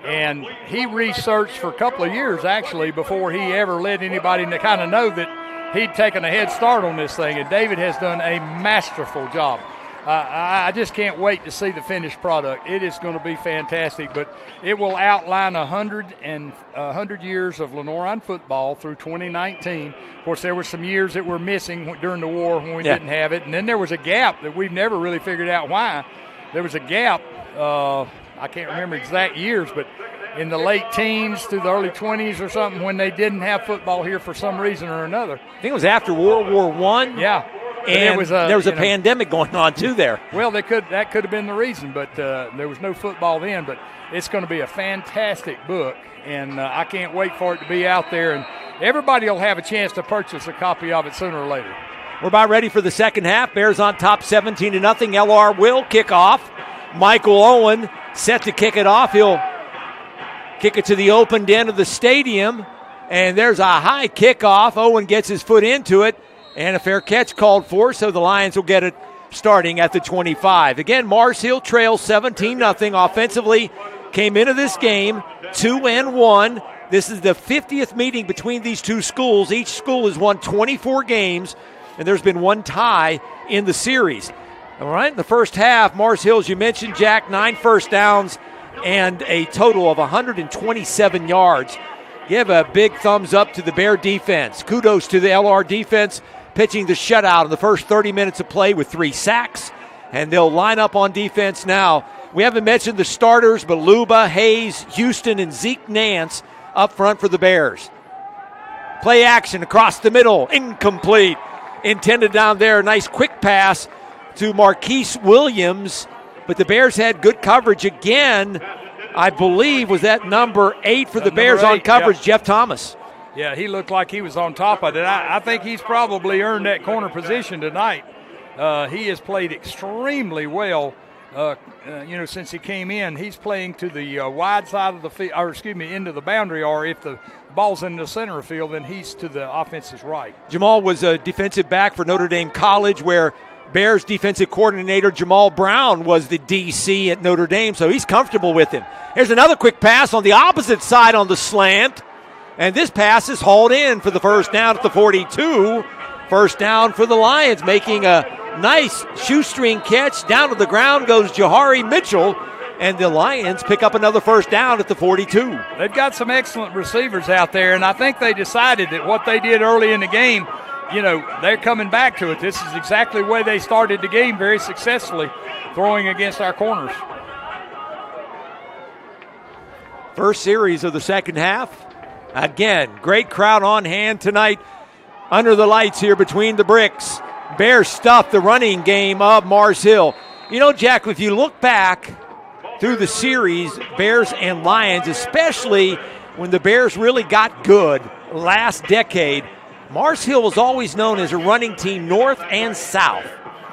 and he researched for a couple of years, actually, before he ever let anybody kind of know that he'd taken a head start on this thing, and David has done a masterful job. I just can't wait to see the finished product. It is going to be fantastic, but it will outline 100 years of Lenoir-Rhyne football through 2019. Of course, there were some years that were missing during the war when we didn't have it, and then there was a gap that we've never really figured out why. There was a gap, I can't remember exact years, but in the late teens to the early 20s or something when they didn't have football here for some reason or another. I think it was after World War I. Yeah. And there was a pandemic going on, too, there. Well, that could have been the reason, but there was no football then. But it's going to be a fantastic book, and I can't wait for it to be out there. And everybody will have a chance to purchase a copy of it sooner or later. We're about ready for the second half. Bears on top 17-0. LR will kick off. Michael Owen set to kick it off. He'll kick it to the open end of the stadium, and there's a high kickoff. Owen gets his foot into it. And a fair catch called for, so the Lions will get it starting at the 25. Again, Mars Hill trails 17-0. Offensively, came into this game 2-1. This is the 50th meeting between these two schools. Each school has won 24 games, and there's been one tie in the series. All right, in the first half, Mars Hill, as you mentioned, Jack, 9 first downs and a total of 127 yards. Give a big thumbs up to the Bear defense. Kudos to the LR defense, pitching the shutout in the first 30 minutes of play with 3 sacks, and they'll line up on defense now. We haven't mentioned the starters, but Luba, Hayes, Houston, and Zeke Nance up front for the Bears. Play action across the middle, incomplete. Intended down there, nice quick pass to Marquise Williams, but the Bears had good coverage again. I believe was that number 8 for the Bears on coverage, yeah. Jeff Thomas. Yeah, he looked like he was on top of it. I think he's probably earned that corner position tonight. He has played extremely well, since he came in. He's playing to the wide side of the field, into the boundary, or if the ball's in the center of the field, then he's to the offense's right. Jamal was a defensive back for Notre Dame College, where Bears defensive coordinator Jamal Brown was the DC at Notre Dame, so he's comfortable with him. Here's another quick pass on the opposite side on the slant. And this pass is hauled in for the first down at the 42. First down for the Lions, making a nice shoestring catch. Down to the ground goes Jahari Mitchell, and the Lions pick up another first down at the 42. They've got some excellent receivers out there, and I think they decided that what they did early in the game, they're coming back to it. This is exactly the way they started the game very successfully, throwing against our corners. First series of the second half. Again, great crowd on hand tonight under the lights here between the bricks. Bears stuffed the running game of Mars Hill. Jack, if you look back through the series, Bears and Lions, especially when the Bears really got good last decade, Mars Hill was always known as a running team north and south,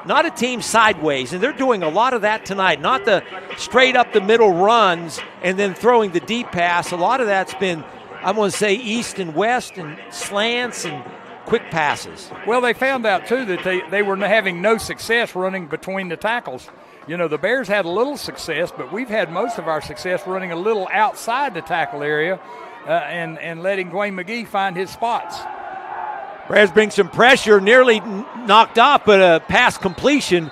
not a team sideways, and they're doing a lot of that tonight, not the straight up the middle runs and then throwing the deep pass. A lot of that's been, I'm going to say, east and west and slants and quick passes. Well, they found out, too, that they were having no success running between the tackles. The Bears had a little success, but we've had most of our success running a little outside the tackle area and letting Dwayne McGee find his spots. Bears bring some pressure, nearly knocked off, but a pass completion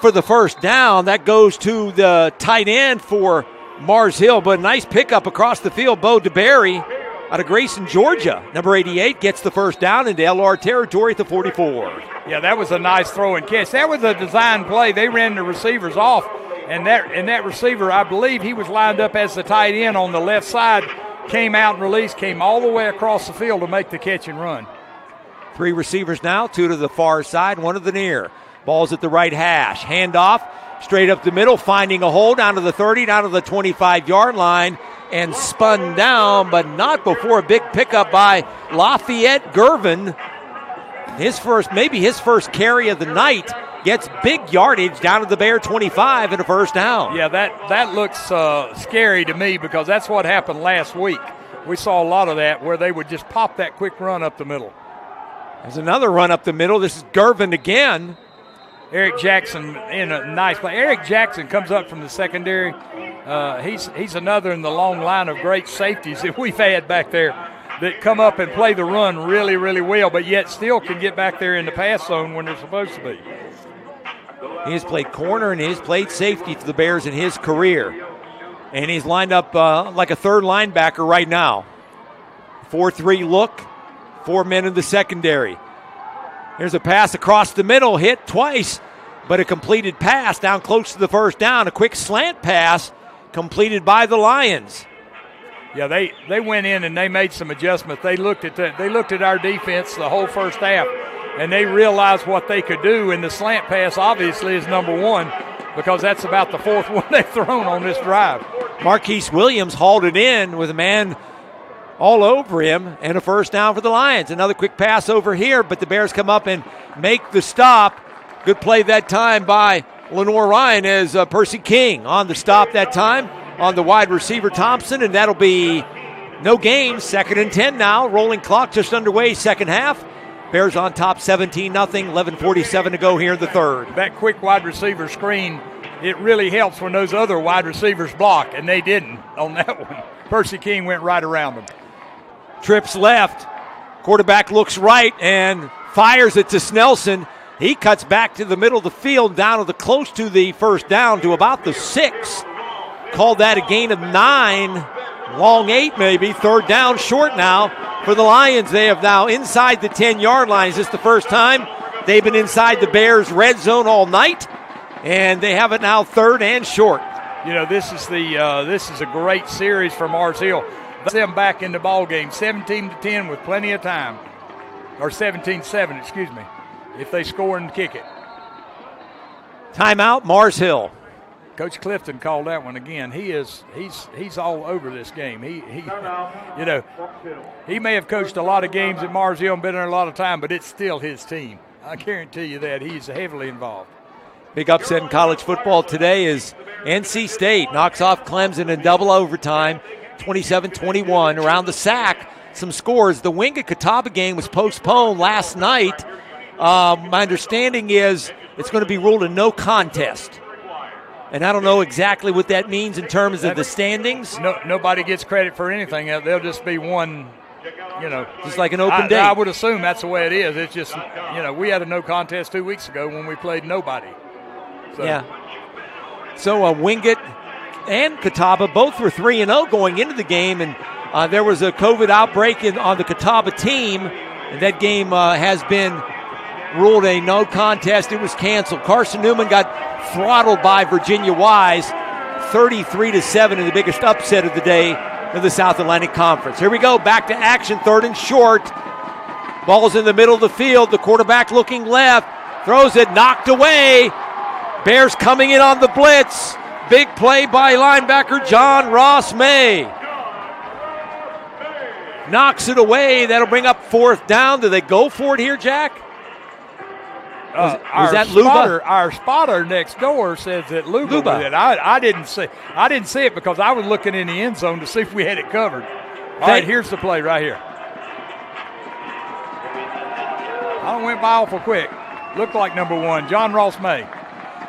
for the first down. That goes to the tight end for Mars Hill, but a nice pickup across the field. Bo DeBerry out of Grayson, Georgia. Number 88 gets the first down into LR territory at the 44. Yeah, that was a nice throw and catch. That was a design play. They ran the receivers off, and that receiver, I believe he was lined up as the tight end on the left side, came out and released, came all the way across the field to make the catch and run. 3 receivers now, 2 to the far side, 1 to the near. Ball's at the right hash. Handoff straight up the middle, finding a hole down to the 30, down to the 25-yard line. and spun down, but not before a big pickup by Lafayette Gervin. Maybe his first carry of the night, gets big yardage down to the Bear 25 and a first down. Yeah, that looks scary to me because that's what happened last week. We saw a lot of that where they would just pop that quick run up the middle. There's another run up the middle. This is Gervin again. Eric Jackson in a nice play. Eric Jackson comes up from the secondary. He's another in the long line of great safeties that we've had back there that come up and play the run really, really well, but yet still can get back there in the pass zone when they're supposed to be. He has played corner and he has played safety for the Bears in his career. And he's lined up like a third linebacker right now. 4-3 look, 4 men in the secondary. Here's a pass across the middle, hit twice, but a completed pass down close to the first down. A quick slant pass completed by the Lions. Yeah, they went in and they made some adjustments. They looked at our defense the whole first half, and they realized what they could do. And the slant pass obviously is number one because that's about the fourth one they've thrown on this drive. Marquise Williams hauled it in with a man all over him, and a first down for the Lions. Another quick pass over here, but the Bears come up and make the stop. Good play that time by Lenoir-Rhyne as Percy King on the stop that time on the wide receiver Thompson, and that'll be no gain. 2nd and 10 now. Rolling clock just underway, second half. Bears on top 17-0, 11:47 to go here in the third. That quick wide receiver screen, it really helps when those other wide receivers block, and they didn't on that one. Percy King went right around them. Trips left. Quarterback looks right and fires it to Snelson. He cuts back to the middle of the field, down to close to the first down to about the 6. Called that a gain of 9. Long 8 maybe. Third down short now for the Lions. They have now inside the 10-yard line. Is this the first time they've been inside the Bears' red zone all night? And they have it now third and short. You know, this is a great series for Mars Hill. Them back in the ball game, 17-10 with plenty of time, or 17-7, excuse me, if they score and kick it. Timeout, Mars Hill. Coach Clifton called that one again. He's all over this game. He may have coached a lot of games at Mars Hill and been there a lot of time, but it's still his team. I guarantee you that he's heavily involved. Big upset in college football today is NC State knocks off Clemson in double overtime. 27-21. Around the sack, some scores. The Wingate Catawba game was postponed last night. My understanding is it's going to be ruled a no contest. And I don't know exactly what that means in terms of the standings. Nobody gets credit for anything. They'll just be one, just like an open day. I would assume that's the way it is. It's just, we had a no contest 2 weeks ago when we played nobody. So. Yeah. So Wingate and Catawba both were 3-0 going into the game, and there was a COVID outbreak on the Catawba team, and that game has been ruled a no contest. It was canceled. Carson Newman got throttled by Virginia Wise, 33-7 in the biggest upset of the day of the South Atlantic Conference. Here we go, back to action, third and short. Ball's in the middle of the field. The quarterback looking left, throws it, knocked away. Bears coming in on the blitz. Big play by linebacker John Ross May. Knocks it away. That'll bring up fourth down. Do they go for it here, Jack? Was that Luba? Our spotter next door says that Luba. I didn't see it because I was looking in the end zone to see if we had it covered. All right, here's the play right here. I went by awful quick. Looked like number 1, John Ross May.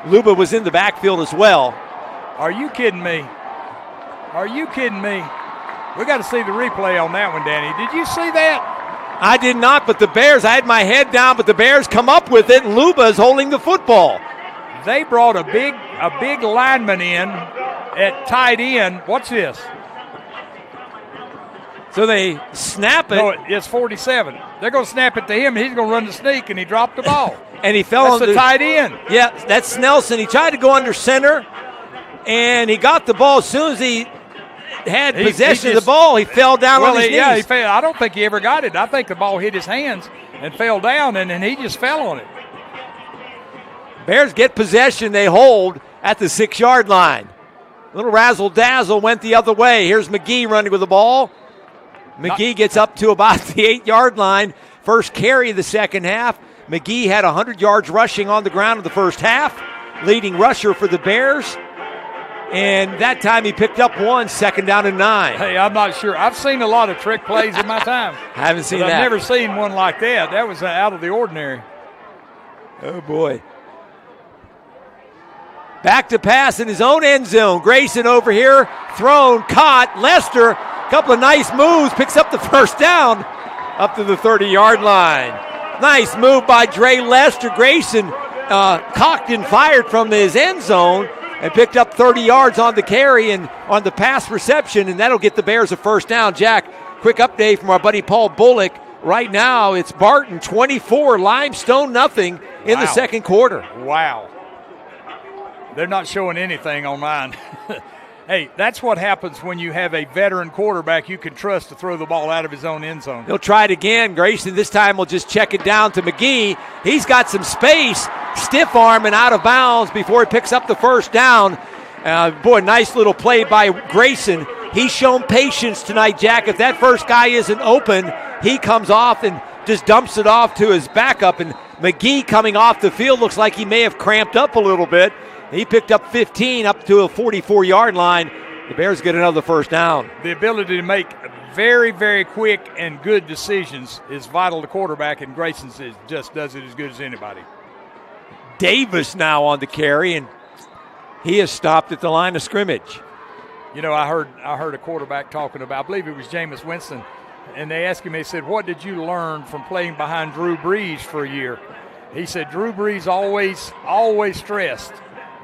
Luba was in the backfield as well. Are you kidding me? Are you kidding me? We got to see the replay on that one, Danny. Did you see that? I did not, but the Bears, I had my head down, but the Bears come up with it, and Luba is holding the football. They brought a big lineman in at tight end. What's this? So they snap it. No, it's 47. They're going to snap it to him, and he's going to run the sneak, and he dropped the ball. And he fell on the tight end. Yeah, that's Snelson. He tried to go under center, and he got the ball. As soon as he had possession of the ball, he fell down on his knees. Yeah, he fell. I don't think he ever got it. I think the ball hit his hands and fell down, and then he just fell on it. Bears get possession. They hold at the 6-yard line. Little razzle-dazzle went the other way. Here's McGee running with the ball. McGee gets up to about the 8-yard line. First carry of the second half. McGee had 100 yards rushing on the ground in the first half. Leading rusher for the Bears. And that time he picked up 1, second down and 9. Hey, I'm not sure. I've seen a lot of trick plays in my time. Haven't seen that. I've never seen one like that. That was out of the ordinary. Oh, boy. Back to pass in his own end zone. Grayson over here, thrown, caught. Lester, a couple of nice moves, picks up the first down up to the 30-yard line. Nice move by Dre Lester. Grayson cocked and fired from his end zone and picked up 30 yards on the carry and on the pass reception, and that'll get the Bears a first down. Jack, quick update from our buddy Paul Bullock. Right now, it's Barton 24, Limestone nothing in the second quarter. Wow. They're not showing anything online. Hey, that's what happens when you have a veteran quarterback you can trust to throw the ball out of his own end zone. He'll try it again. Grayson this time will just check it down to McGee. He's got some space, stiff arm and out of bounds before he picks up the first down. Boy, nice little play by Grayson. He's shown patience tonight, Jack. If that first guy isn't open, he comes off and just dumps it off to his backup. And McGee coming off the field looks like he may have cramped up a little bit. He picked up 15 up to a 44-yard line. The Bears get another first down. The ability to make very, very quick and good decisions is vital to quarterback, and Grayson just does it as good as anybody. Davis now on the carry, and he is stopped at the line of scrimmage. You know, I heard a quarterback talking about, I believe it was Jameis Winston, and they asked him, they said, what did you learn from playing behind Drew Brees for a year? He said Drew Brees always stressed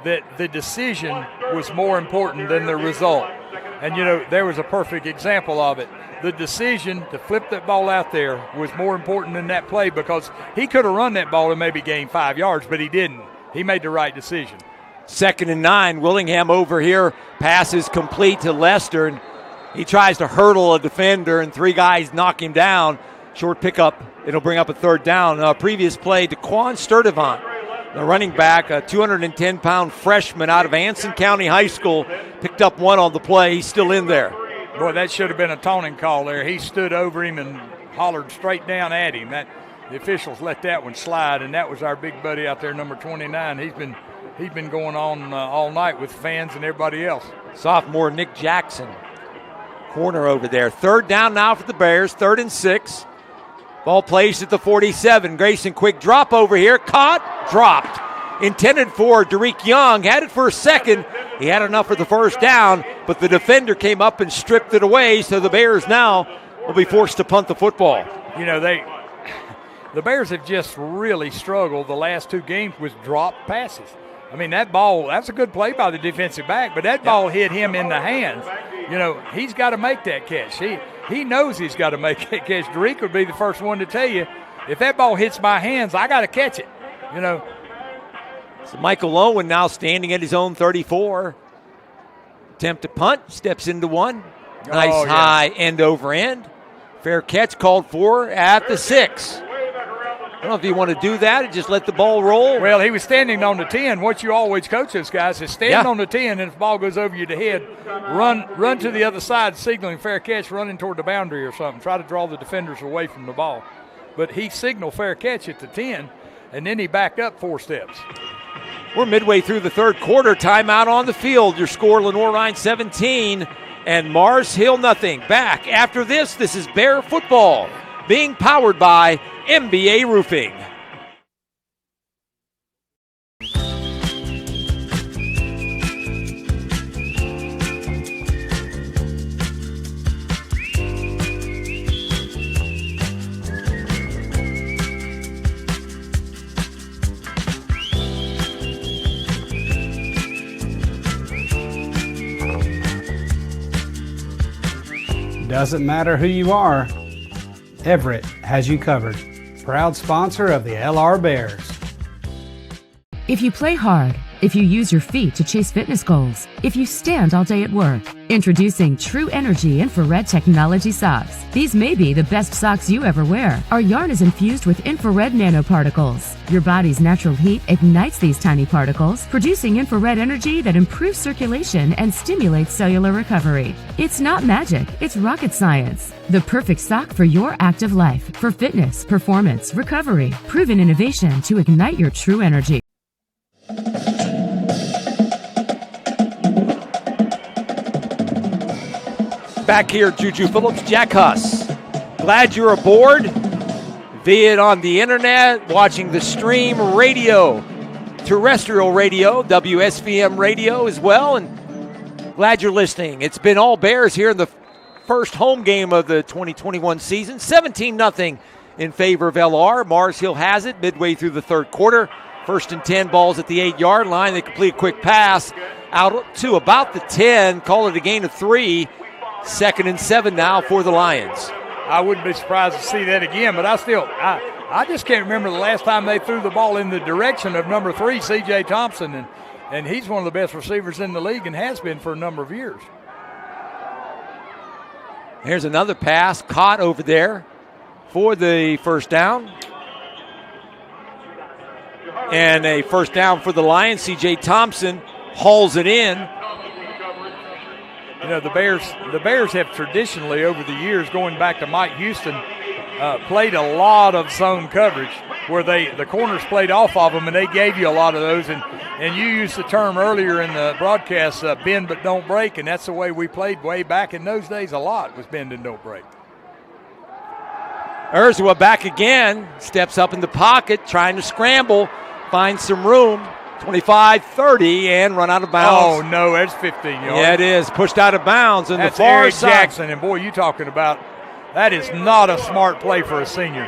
that the decision was more important than the result. And, you know, there was a perfect example of it. The decision to flip that ball out there was more important than that play because he could have run that ball and maybe gained 5 yards, but he didn't. He made the right decision. 2nd and 9. Willingham over here. Pass is complete to Lester, and he tries to hurdle a defender, and 3 guys knock him down. Short pickup. It'll bring up a third down. Previous play, Daquan Sturdivant, the running back, a 210-pound freshman out of Anson County High School, picked up 1 on the play. He's still in there. Boy, that should have been a taunting call there. He stood over him and hollered straight down at him. The officials let that one slide, and that was our big buddy out there, number 29. He's been going on all night with fans and everybody else. Sophomore Nick Jackson, corner over there. Third down now for the Bears, 3rd and 6. Ball placed at the 47. Grayson, quick drop over here. Caught, dropped. Intended for Derek Young. Had it for a second. He had enough for the first down, but the defender came up and stripped it away, so the Bears now will be forced to punt the football. You know, the Bears have just really struggled the last 2 games with drop passes. I mean, that ball, that's a good play by the defensive back, but that ball hit him in the hands. You know, he's got to make that catch. He knows he's got to make that catch. Derek would be the first one to tell you, if that ball hits my hands, I got to catch it, you know. So Michael Owen now standing at his own 34. Attempt to punt, steps into one. Nice high end over end. Fair catch called for at the 6. I don't know if you want to do that and just let the ball roll. Well, he was standing on the 10. What you always coach those guys is stand on the 10, and if the ball goes over your head, run to the other side, signaling fair catch, running toward the boundary or something. Try to draw the defenders away from the ball. But he signaled fair catch at the 10, and then he backed up 4 steps. We're midway through the third quarter. Timeout on the field. Your score, Lenoir-Rhyne 17 and Mars Hill nothing. Back after this is Bear Football, being powered by MBA Roofing. Doesn't matter who you are, Everett has you covered. Proud sponsor of the LR Bears. If you play hard, If you use your feet to chase fitness goals. If you stand all day at work. Introducing True Energy Infrared Technology Socks. These may be the best socks you ever wear. Our yarn is infused with infrared nanoparticles. Your body's natural heat ignites these tiny particles, producing infrared energy that improves circulation and stimulates cellular recovery. It's not magic, it's rocket science. The perfect sock for your active life, for fitness, performance, recovery. Proven innovation to ignite your true energy. Back here, Juju Phillips, Jack Huss. Glad you're aboard. Be it on the internet, watching the stream, radio, terrestrial radio, WSVM radio as well, and glad you're listening. It's been all Bears here in the first home game of the 2021 season. 17-0 in favor of LR. Mars Hill has it midway through the third quarter. 1st and 10, balls at the 8-yard line. They complete a quick pass out to about the 10, call it a gain of 3. 2nd and 7 now for the Lions. I wouldn't be surprised to see that again, but I just can't remember the last time they threw the ball in the direction of number 3, C.J. Thompson, and he's one of the best receivers in the league and has been for a number of years. Here's another pass caught over there for the first down. And a first down for the Lions. C.J. Thompson hauls it in. You know, the Bears have traditionally over the years, going back to Mike Houston, played a lot of zone coverage where the corners played off of them, and they gave you a lot of those. And you used the term earlier in the broadcast, bend but don't break, and that's the way we played way back in those days. A lot was bend and don't break. Urzua back again, steps up in the pocket, trying to scramble, finds some room. 25, 30, and run out of bounds. Oh, no, that's 15 yards. Yeah, it is. Pushed out of bounds. And that's the far Eric side. Jackson, and boy, you talking about, that is not a smart play for a senior.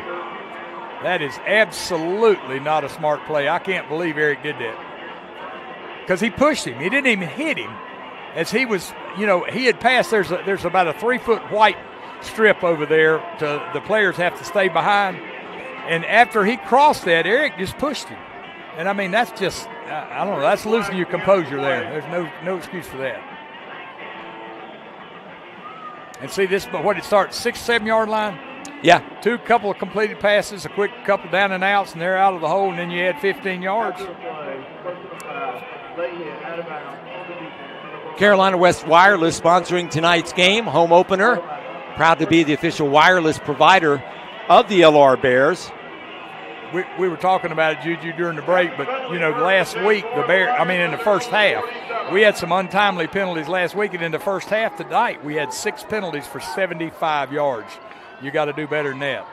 That is absolutely not a smart play. I can't believe Eric did that. Because he pushed him. He didn't even hit him. As he was, he had passed, there's about a 3-foot white strip over there. The players have to stay behind. And after he crossed that, Eric just pushed him. And, I mean, that's just, I don't know, that's losing your composure there. There's no excuse for that. And see this, but what it starts, 6-7 yard line? Yeah. Couple of completed passes, a quick couple down and outs, and they're out of the hole, and then you add 15 yards. Carolina West Wireless sponsoring tonight's game, home opener. Proud to be the official wireless provider of the LR Bears. We were talking about it, Juju, during the break, but, last week, in the first half, we had some untimely penalties last week, and in the first half tonight, we had 6 penalties for 75 yards. You got to do better than that.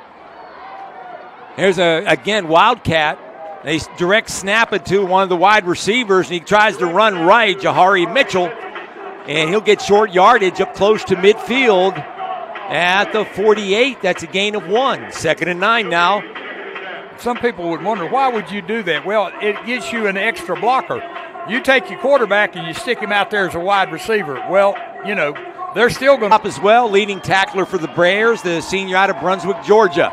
Here's, again, Wildcat. They direct snap it to one of the wide receivers, and he tries to run right, Jahari Mitchell, and he'll get short yardage up close to midfield at the 48. That's a gain of 1. 2nd and 9 now. Some people would wonder, why would you do that? Well, it gives you an extra blocker. You take your quarterback and you stick him out there as a wide receiver. Well, they're still going to. Up as well, leading tackler for the Bears, the senior out of Brunswick, Georgia.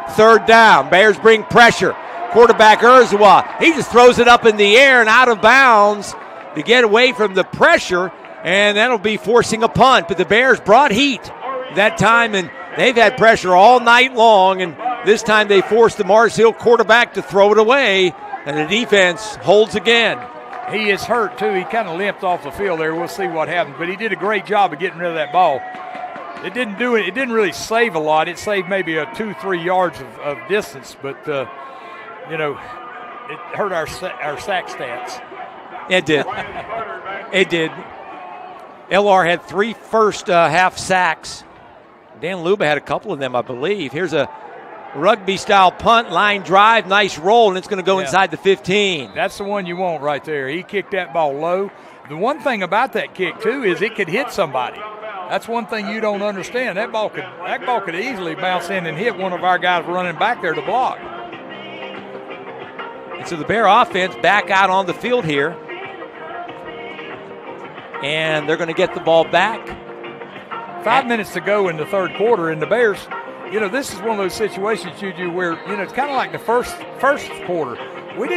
3rd down, Bears bring pressure. Quarterback Urzua, he just throws it up in the air and out of bounds to get away from the pressure, and that'll be forcing a punt. But the Bears brought heat that time, and they've had pressure all night long, and this time they forced the Mars Hill quarterback to throw it away, and the defense holds again. He is hurt, too. He kind of limped off the field there. We'll see what happens. But he did a great job of getting rid of that ball. It didn't do it. It didn't really save a lot. It saved maybe a 2-3 yards of distance, but, it hurt our sack stats. It did. It did. LR had 3 first half sacks. Dan Luba had a couple of them, I believe. Here's a rugby-style punt, line drive, nice roll, and it's going to go inside the 15. That's the one you want right there. He kicked that ball low. The one thing about that kick, too, is it could hit somebody. That's one thing you don't understand. That ball could easily bounce in and hit one of our guys running back there to block. And so the Bear offense back out on the field here. And they're going to get the ball back. 5 minutes to go in the third quarter, and the Bears, this is one of those situations, Juju, where, it's kind of like the first quarter. we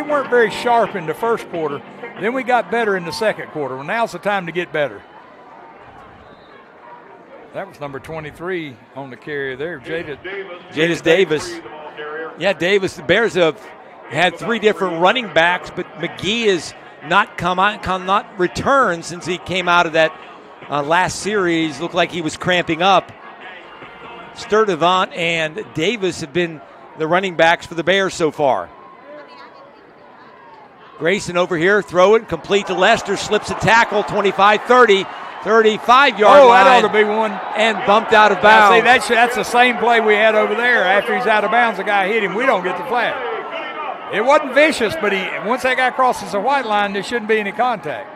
weren't very sharp in the first quarter. Then we got better in the second quarter. Well, now's the time to get better. That was number 23 on the carrier there, Jadis Davis. Yeah, Davis. The Bears have had 3 different running backs, but McGee is not returned since he came out of that last series. Looked like he was cramping up. Sturdivant and Davis have been the running backs for the Bears so far. Grayson over here, throw it, complete to Lester, slips a tackle, 25-30, 35-yard line. That ought to be one. And bumped out of bounds. See, that's the same play we had over there. After he's out of bounds, the guy hit him. We don't get the flag. It wasn't vicious, but once that guy crosses the white line, there shouldn't be any contact.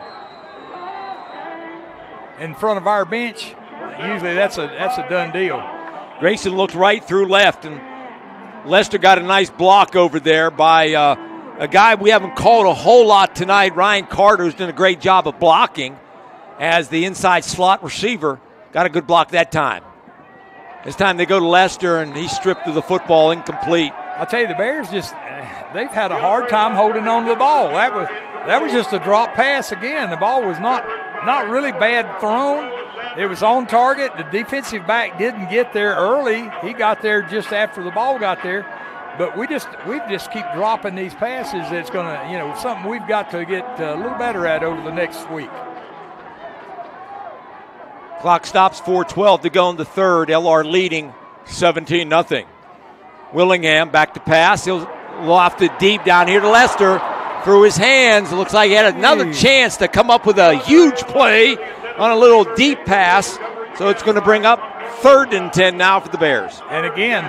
In front of our bench, usually that's a done deal. Grayson looked right through left, and Lester got a nice block over there by a guy we haven't called a whole lot tonight, Ryan Carter, who's done a great job of blocking as the inside slot receiver. Got a good block that time. This time they go to Lester, and he stripped of the football, incomplete. I'll tell you, the Bears they've had a hard time holding on to the ball. That was just a drop pass again. The ball was not really bad thrown. It was on target. The defensive back didn't get there early. He got there just after the ball got there. But we just keep dropping these passes. It's going to, something we've got to get a little better at over the next week. Clock stops, 4:12 to go in the third. LR leading 17-0. Willingham back to pass. He'll loft it deep down here to Lester. Through his hands. It looks like he had another chance to come up with a huge play on a little deep pass. So it's going to bring up 3rd and 10 now for the Bears. And again,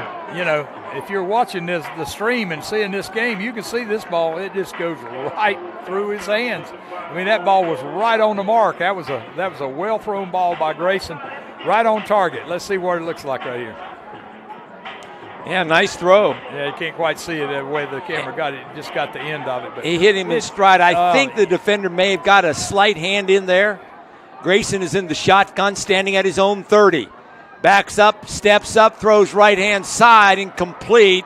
if you're watching the stream and seeing this game, you can see this ball. It just goes right through his hands. I mean, that ball was right on the mark. That was a well-thrown ball by Grayson, right on target. Let's see what it looks like right here. Yeah, nice throw. Yeah, you can't quite see it the way the camera got it. Just got the end of it. But he hit him in stride. I think the defender may have got a slight hand in there. Grayson is in the shotgun, standing at his own 30. Backs up, steps up, throws right-hand side, incomplete.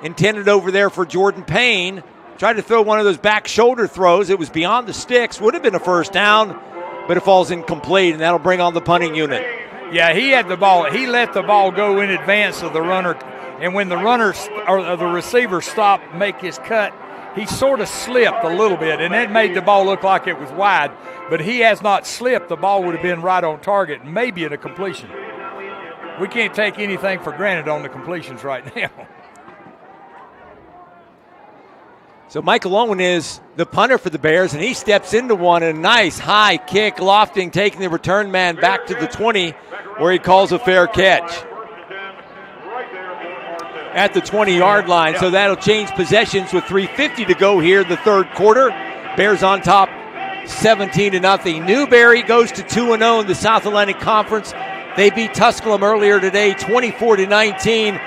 Intended over there for Jordan Payne. Tried to throw one of those back shoulder throws. It was beyond the sticks. Would have been a first down, but it falls incomplete, and that'll bring on the punting unit. Yeah, he had the ball. He let the ball go in advance of the runner. And when the runner or the receiver stopped, make his cut, he sort of slipped a little bit, and that made the ball look like it was wide. But he has not slipped. The ball would have been right on target, maybe at a completion. We can't take anything for granted on the completions right now. So Michael Owen is the punter for the Bears, and he steps into one, and a nice high kick, lofting, taking the return man back to the 20, where he calls a fair catch. At the 20-yard line, so that'll change possessions with 3:50 to go here in the third quarter. Bears on top 17-0. Newberry goes to 2-0 in the South Atlantic Conference. They beat Tusculum earlier today, 24-19.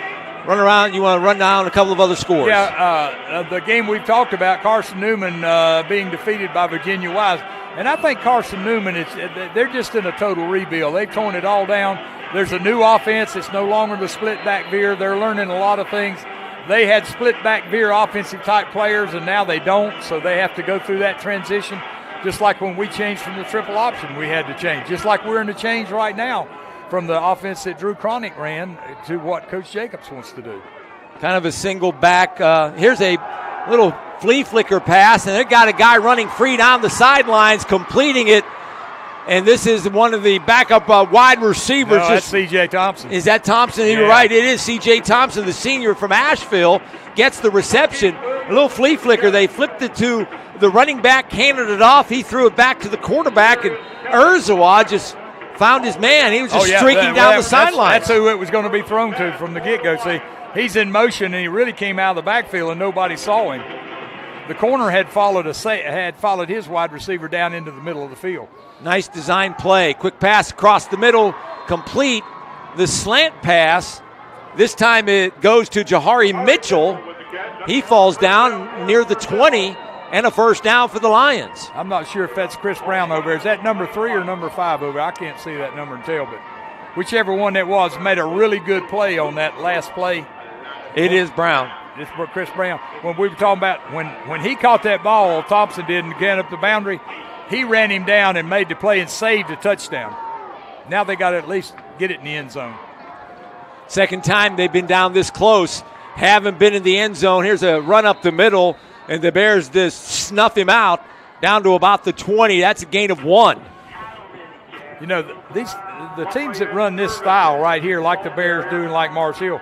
Run around. You want to run down a couple of other scores? Yeah, the game we've talked about, Carson Newman being defeated by Virginia Wise. And I think Carson Newman, they're just in a total rebuild. They've torn it all down. There's a new offense. It's no longer the split back veer. They're learning a lot of things. They had split back veer offensive type players, and now they don't, so they have to go through that transition. Just like when we changed from the triple option, we had to change. Just like we're in the change right now from the offense that Drew Cronick ran to what Coach Jacobs wants to do. Kind of a single back. Here's a little flea flicker pass, and they got a guy running free down the sidelines, completing it. And this is one of the backup wide receivers. No, that's C.J. Thompson. Is that Thompson? Yeah. You're right. It is C.J. Thompson, the senior from Asheville, gets the reception. A little flea flicker. They flipped it to the running back, handed it off. He threw it back to the quarterback, and Urzawa just found his man. He was just streaking down the sideline. That's who it was going to be thrown to from the get-go. See, he's in motion, and he really came out of the backfield, and nobody saw him. The corner had followed his wide receiver down into the middle of the field. Nice design play. Quick pass across the middle, complete. The slant pass, this time it goes to Jahari Mitchell. He falls down near the 20, and a first down for the Lions. I'm not sure if that's Chris Brown over there. Is that number 3 or number 5 over there? I can't see that number and tell, but whichever one that was made a really good play on that last play. It is Brown. This is where Chris Brown, when we were talking about when he caught that ball, Thompson did, and get up the boundary, he ran him down and made the play and saved a touchdown. Now they got to at least get it in the end zone. Second time they've been down this close, haven't been in the end zone. Here's a run up the middle, and the Bears just snuff him out down to about the 20. That's a gain of 1. You know, the teams that run this style right here, like the Bears do and like Mars Hill,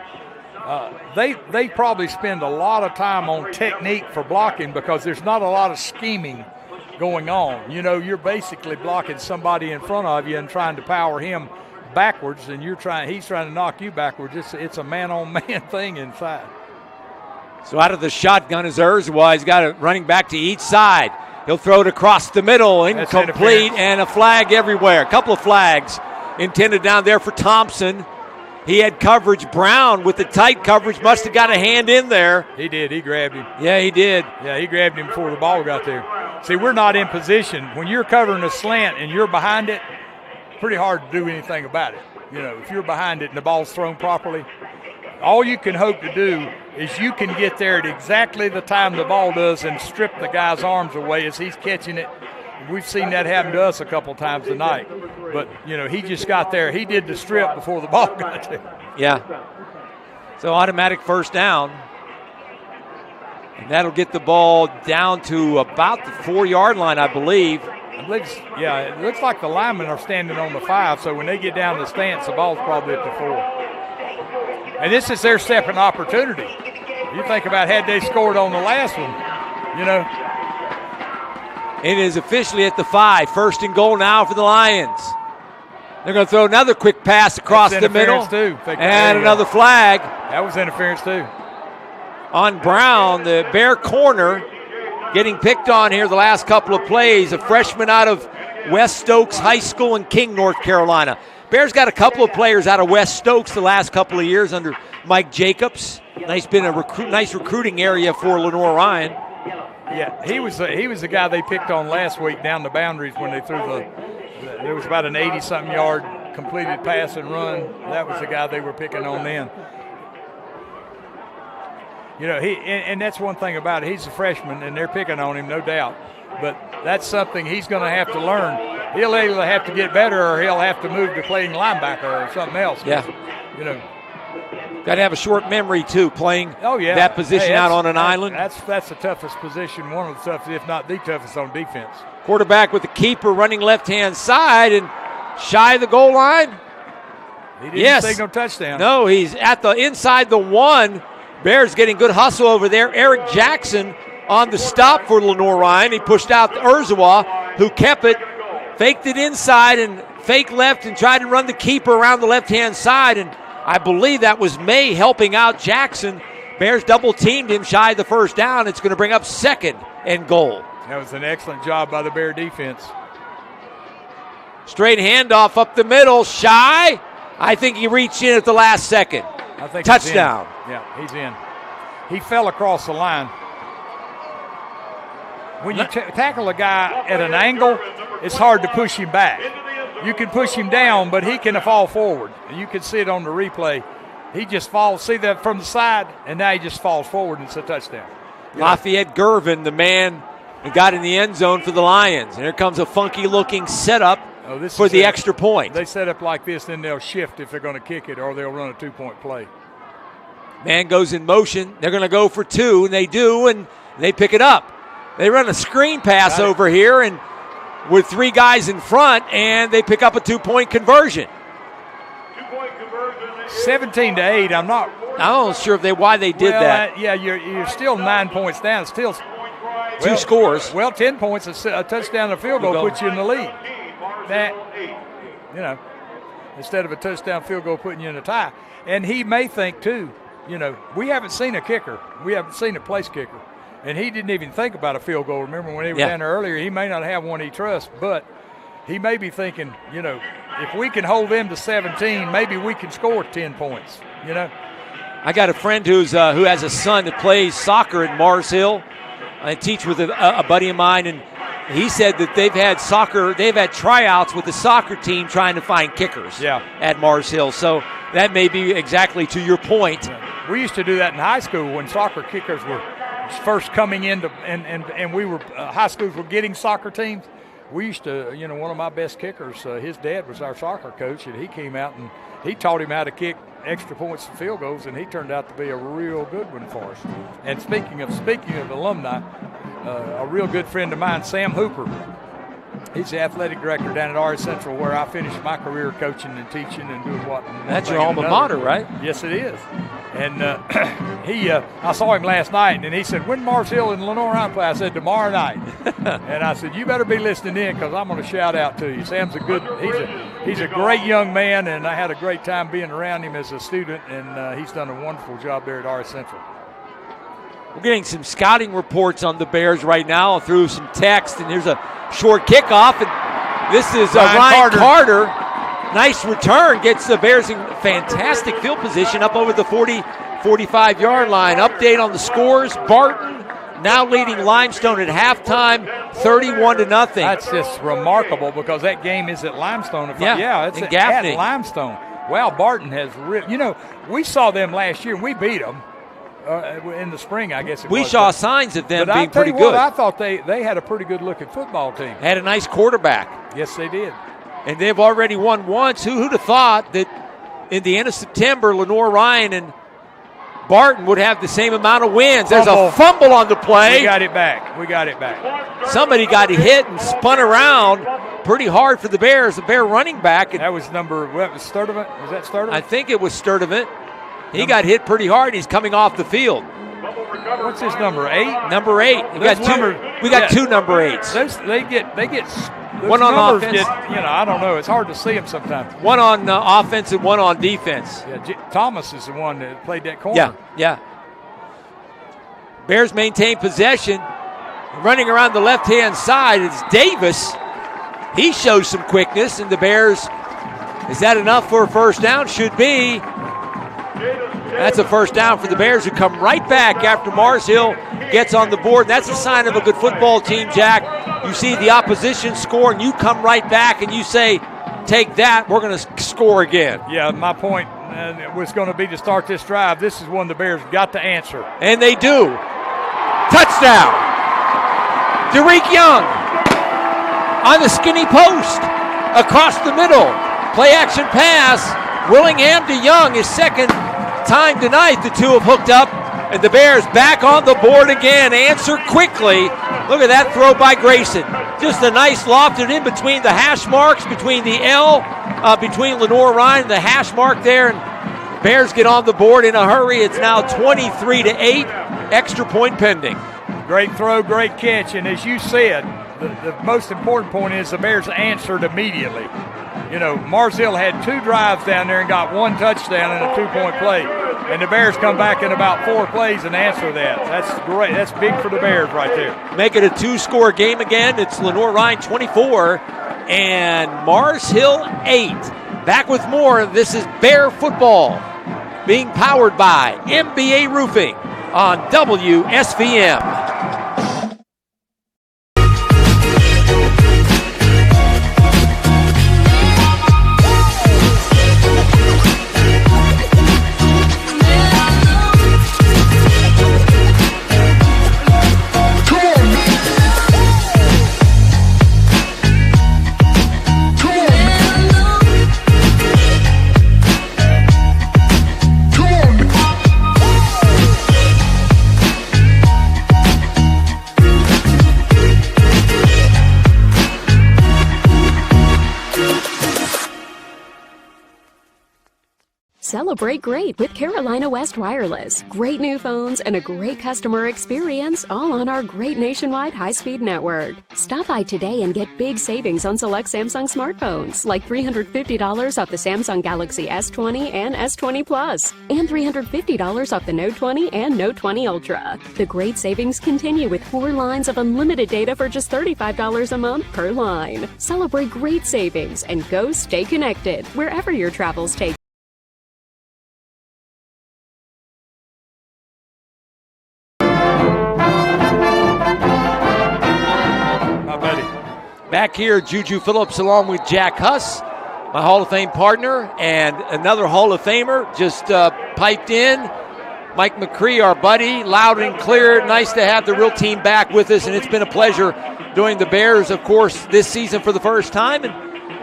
they probably spend a lot of time on technique for blocking because there's not a lot of scheming going on. You know, you're basically blocking somebody in front of you and trying to power him backwards, and he's trying to knock you backwards. It's a man-on-man thing inside. So out of the shotgun is Urzwa. He's got it running back to each side. He'll throw it across the middle, incomplete, and a flag everywhere. A couple of flags intended down there for Thompson. He had coverage. Brown with the tight coverage must have got a hand in there. He did. He grabbed him. Yeah, he did. Yeah, he grabbed him before the ball got there. See, we're not in position. When you're covering a slant and you're behind it, pretty hard to do anything about it. You know, if you're behind it and the ball's thrown properly, all you can hope to do is you can get there at exactly the time the ball does and strip the guy's arms away as he's catching it. We've seen that happen to us a couple times tonight. But, you know, he just got there. He did the strip before the ball got there. Yeah. So automatic first down. And that'll get the ball down to about the 4-yard line, I believe. It looks like the linemen are standing on the 5, so when they get down the stance, the ball's probably at the 4. And this is their second opportunity. You think about had they scored on the last one, you know. It is officially at the 5. First and goal now for the Lions. They're going to throw another quick pass across the middle. Too. And another flag. That was interference too. On Brown, the Bear corner, getting picked on here the last couple of plays. A freshman out of West Stokes High School in King, North Carolina. Bears got a couple of players out of West Stokes the last couple of years under Mike Jacobs. Been a nice recruiting area for Lenoir-Rhyne. Yeah, he was the guy they picked on last week down the boundaries when they threw there was about an 80-something yard completed pass and run. That was the guy they were picking on then. You know, and that's one thing about it. He's a freshman, and they're picking on him, no doubt. But that's something he's going to have to learn. He'll either have to get better or he'll have to move to playing linebacker or something else. Yeah. You know. Got to have a short memory, too, playing that position out on an island. That's the toughest position, one of the toughest, if not the toughest on defense. Quarterback with the keeper running left-hand side and shy of the goal line. He didn't signal touchdown. No, he's at the inside the 1. Bears getting good hustle over there. Eric Jackson on the stop for Lenoir-Rhyne. He pushed out Urzwa, who kept it, faked it inside and fake left and tried to run the keeper around the left-hand side. And I believe that was May helping out Jackson. Bears double-teamed him shy of the first down. It's going to bring up second and goal. That was an excellent job by the Bear defense. Straight handoff up the middle. Shy. I think he reached in at the last second. I think touchdown. Yeah, he's in. He fell across the line. When you tackle a guy at an angle, it's hard to push him back. You can push him down, but he can fall forward. And you can see it on the replay. He just falls, see that from the side, and now he just falls forward and it's a touchdown. Lafayette Gervin, the man who got in the end zone for the Lions. And here comes a funky-looking setup for the extra point. They set up like this, then they'll shift if they're going to kick it, or they'll run a 2-point play. Man goes in motion. They're going to go for 2, and they do, and they pick it up. They run a screen pass over here, and with 3 guys in front, and they pick up a 2-point conversion. 17-8. I'm not sure why they did that. You're still 9 points down. It's still 2 scores. Well, 10 points, a touchdown and a field goal puts you in the lead. That, you know, instead of a touchdown field goal putting you in a tie. And he may think, too, you know, we haven't seen a kicker. We haven't seen a place kicker. And he didn't even think about a field goal. Remember when he was down there earlier, he may not have one he trusts, but he may be thinking, you know, if we can hold them to 17, maybe we can score 10 points, you know. I got a friend who has a son that plays soccer at Mars Hill. I teach with a buddy of mine, and he said that they've had tryouts with the soccer team trying to find kickers at Mars Hill. So that may be exactly to your point. we used to do that in high school when soccer kickers were first coming into, and we were high schools were getting soccer teams. We used to, one of my best kickers, his dad was our soccer coach, and he came out and he taught him how to kick extra points and field goals, and he turned out to be a real good one for us. And speaking of alumni, a real good friend of mine, Sam Hooper, he's the athletic director down at RS Central, where I finished my career coaching and teaching and doing what. That's your alma mater, right? Yes, it is. And I saw him last night, and he said, "When Mars Hill and Lenoir-Rhyne play?" I said, "Tomorrow night." And I said, "You better be listening in, because I'm going to shout out to you." Sam's he's a great young man, and I had a great time being around him as a student, and he's done a wonderful job there at RS Central. We're getting some scouting reports on the Bears right now through some text, and here's a short kickoff, and this is Ryan Carter. Nice return, gets the Bears in fantastic field position up over the 40-45-yard line. Update on the scores: Barton now leading Limestone at halftime, 31-0. That's just remarkable, because that game is at Limestone. It's in Gaffney. At Limestone. Wow, Barton has we saw them last year, and we beat them. In the spring, I guess we saw signs of them being pretty good. I thought they had a pretty good-looking football team. Had a nice quarterback. Yes, they did. And they've already won once. Who'd have thought that in the end of September, Lenoir-Rhyne and Barton would have the same amount of wins? There's a fumble on the play. We got it back. Somebody got hit and spun around pretty hard for the Bears. The Bear running back. That was Sturdivant? Was that Sturdivant? I think it was Sturdivant. He got hit pretty hard. He's coming off the field. What's his number? 8? Number 8. We got two number 8s. They get one on offense. I don't know. It's hard to see them sometimes. One on offense and one on defense. Yeah, Thomas is the one that played that corner. Yeah. Bears maintain possession. Running around the left-hand side is Davis. He shows some quickness, and the Bears, is that enough for a first down? Should be. That's a first down for the Bears, who come right back after Mars Hill gets on the board. That's a sign of a good football team, Jack. You see the opposition score, and you come right back and you say, take that, we're going to score again. Yeah, my point was going to be to start this drive. This is one the Bears got to answer. And they do. Touchdown. Derek Young on the skinny post across the middle. Play action pass. Willingham to Young, his second time tonight. The two have hooked up, and the Bears back on the board again. Answer quickly. Look at that throw by Grayson. Just a nice lofted in between the hash marks, between the L, between Lenoir-Rhyne and the hash mark there. And Bears get on the board in a hurry. It's now 23-8. Extra point pending. Great throw, great catch. And as you said, the most important point is the Bears answered immediately. Mars Hill had 2 drives down there and got 1 touchdown and a 2-point play. And the Bears come back in about 4 plays and answer that. That's great. That's big for the Bears right there. Make it a 2-score game again. It's Lenoir-Rhyne 24 and Mars Hill 8. Back with more. This is Bear Football, being powered by MBA Roofing on WSVM. Celebrate great with Carolina West Wireless. Great new phones and a great customer experience, all on our great nationwide high-speed network. Stop by today and get big savings on select Samsung smartphones, like $350 off the Samsung Galaxy S20 and S20 Plus, and $350 off the Note 20 and Note 20 Ultra. The great savings continue with 4 lines of unlimited data for just $35 a month per line. Celebrate great savings and go stay connected wherever your travels take. Back here, Juju Phillips along with Jack Huss, my Hall of Fame partner, and another Hall of Famer just piped in. Mike McCree, our buddy, loud and clear. Nice to have the real team back with us, and it's been a pleasure doing the Bears, of course, this season for the first time. And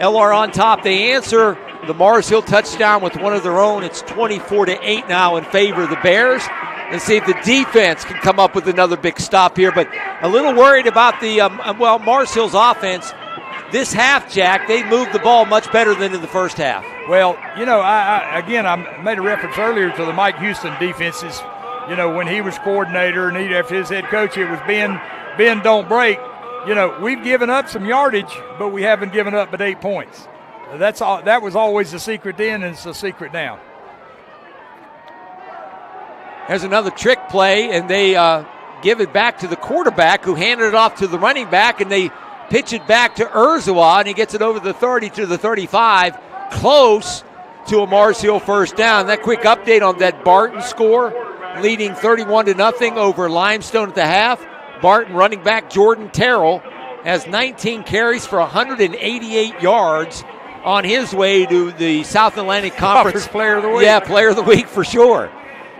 LR on top. They answer the Mars Hill touchdown with one of their own. It's 24-8 now in favor of the Bears. And see if the defense can come up with another big stop here. But a little worried about the, Mars Hill's offense. This half, Jack, they moved the ball much better than in the first half. Well, I made a reference earlier to the Mike Houston defenses. When he was coordinator and after his head coach, it was bend, don't break. We've given up some yardage, but we haven't given up but 8 points. That's all. That was always the secret then, and it's the secret now. There's another trick play, and they give it back to the quarterback, who handed it off to the running back, and they pitch it back to Urzua, and he gets it over the 30 to the 35, close to a Mars Hill first down. That quick update on that Barton score, leading 31-0 over Limestone at the half. Barton running back Jordan Terrell has 19 carries for 188 yards on his way to the South Atlantic Conference Player of the Week. Yeah, Player of the Week for sure.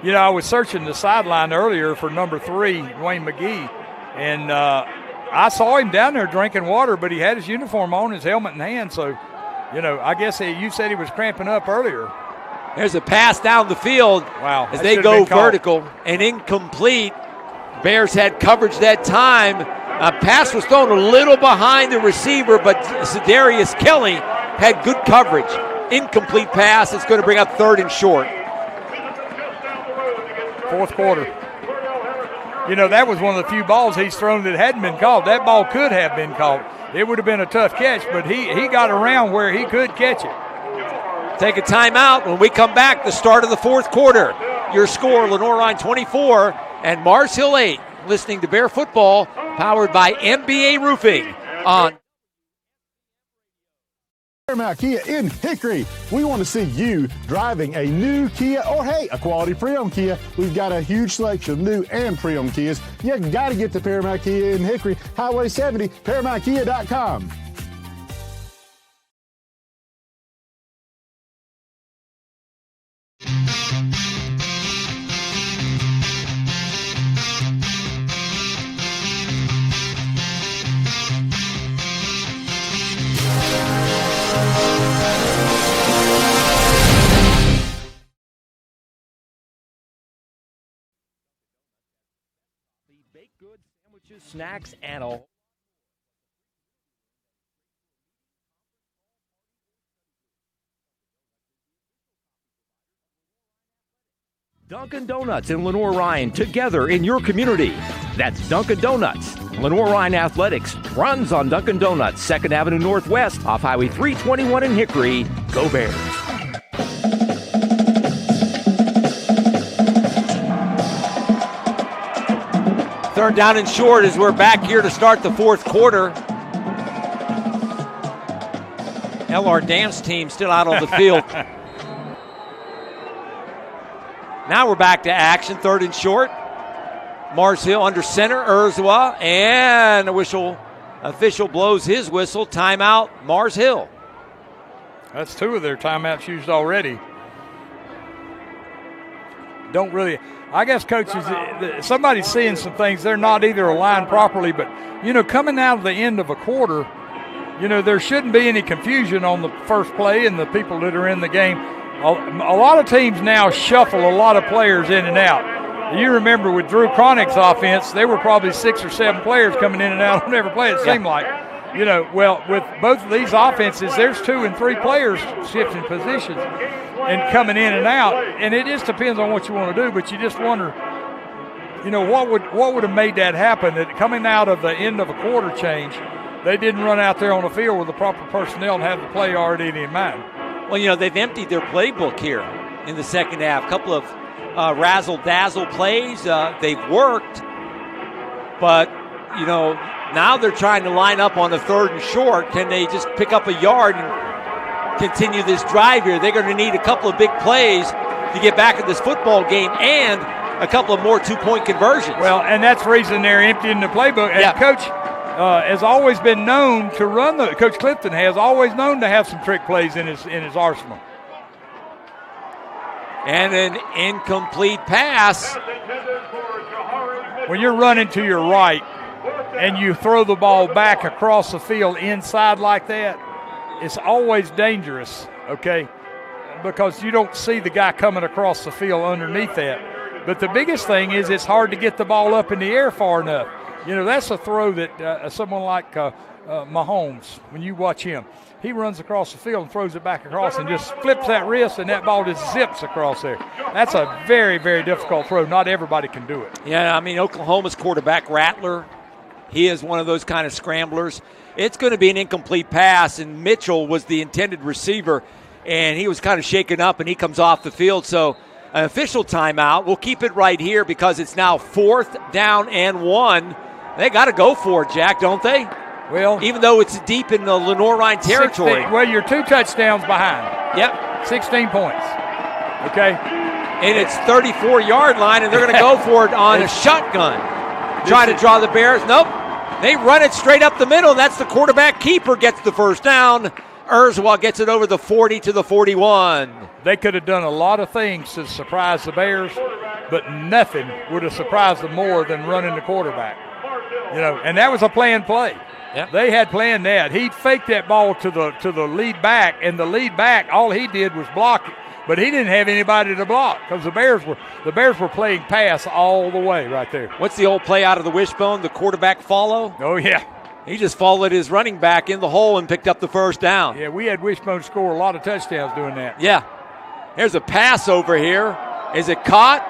I was searching the sideline earlier for number 3, Dwayne McGee, and I saw him down there drinking water, but he had his uniform on, his helmet in hand. So, I guess you said he was cramping up earlier. There's a pass down the field. Wow. As they go vertical and incomplete. Bears had coverage that time. A pass was thrown a little behind the receiver, but Zedarius Kelly had good coverage. Incomplete pass. It's going to bring up 3rd and short. Fourth quarter. That was one of the few balls he's thrown that hadn't been called. That ball could have been called. It would have been a tough catch, but he got around where he could catch it. Take a timeout. When we come back, the start of the fourth quarter. Your score, Lenoir-Rhyne 24 and Mars Hill 8. Listening to Bear Football, powered by MBA Roofing on Paramount Kia in Hickory. We want to see you driving a new Kia or, hey, a quality pre-owned Kia. We've got a huge selection of new and pre-owned Kias. You got to get to Paramount Kia in Hickory, Highway 70, ParamountKia.com. baked goods, sandwiches, snacks, and all. Dunkin' Donuts and Lenoir-Rhyne together in your community. That's Dunkin' Donuts. Lenoir-Rhyne Athletics runs on Dunkin' Donuts, 2nd Avenue Northwest off Highway 321 in Hickory. Go Bears. Third down and short as we're back here to start the fourth quarter. LR dance team still out on the field. Now we're back to action, third and short. Mars Hill under center, Urzua, and official blows his whistle. Timeout, Mars Hill. That's two of their timeouts used already. I guess coaches, somebody's seeing some things. They're not either aligned properly, but, coming out of the end of a quarter, there shouldn't be any confusion on the first play and the people that are in the game. A lot of teams now shuffle a lot of players in and out. You remember with Drew Cronick's offense, there were probably 6 or 7 players coming in and out on every play, it seemed like. Well, with both of these offenses, there's 2 and 3 players shifting positions and coming in and out, and it just depends on what you want to do, but you just wonder, what would have made that happen, that coming out of the end of a quarter change, they didn't run out there on the field with the proper personnel and have the play already in mind. Well, they've emptied their playbook here in the second half. A couple of razzle-dazzle plays. They've worked, but, now they're trying to line up on the third and short. Can they just pick up a yard and continue this drive here? They're going to need a couple of big plays to get back in this football game and a couple of more two-point conversions. Well, and that's the reason they're emptying the playbook. And Coach has always been known to run Coach Clifton has always known to have some trick plays in his arsenal. And an incomplete pass. When you're running to your right and you throw the ball back across the field inside like that, it's always dangerous, okay, because you don't see the guy coming across the field underneath that. But the biggest thing is it's hard to get the ball up in the air far enough. You know, that's a throw that someone like Mahomes, when you watch him, he runs across the field and throws it back across and just flips that wrist, and that ball just zips across there. That's a very, very difficult throw. Not everybody can do it. Yeah, I mean, Oklahoma's quarterback, Rattler, he is one of those kind of scramblers. It's going to be an incomplete pass, and Mitchell was the intended receiver, and he was kind of shaken up, and he comes off the field. So an official timeout. We'll keep it right here because it's now 4th down and 1. They got to go for it, Jack, don't they? Well, even though it's deep in the Lenoir-Rhyne territory. 16, well, you're 2 touchdowns behind. Yep. 16 points. Okay. And it's 34-yard line, and they're going to go for it on a shotgun. Try to draw the Bears. Nope. They run it straight up the middle, and that's the quarterback keeper gets the first down. Urzwa gets it over the 40 to the 41. They could have done a lot of things to surprise the Bears, but nothing would have surprised them more than running the quarterback. You know, and that was a planned play. Yep. They had planned that. He faked that ball to the lead back, and the lead back, all he did was block it. But he didn't have anybody to block because the Bears were playing pass all the way right there. What's the old play out of the wishbone? The quarterback follow? Oh, yeah. He just followed his running back in the hole and picked up the first down. Yeah, we had Wishbone score a lot of touchdowns doing that. Yeah. Here's a pass over here. Is it caught?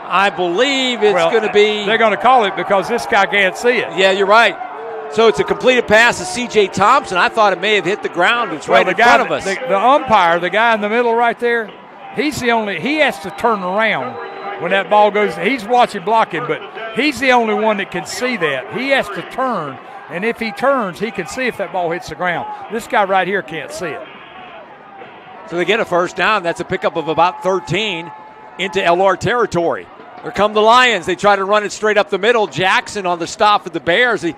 I believe it's going to be. They're going to call it because this guy can't see it. Yeah, you're right. So it's a completed pass to C.J. Thompson. I thought it may have hit the ground. It's right in front of us. The umpire, the guy in the middle right there, he has to turn around when that ball goes. He's watching blocking, but he's the only one that can see that. He has to turn, and if he turns, he can see if that ball hits the ground. This guy right here can't see it. So they get a first down. That's a pickup of about 13 into LR territory. Here come the Lions. They try to run it straight up the middle. Jackson on the stop for the Bears. He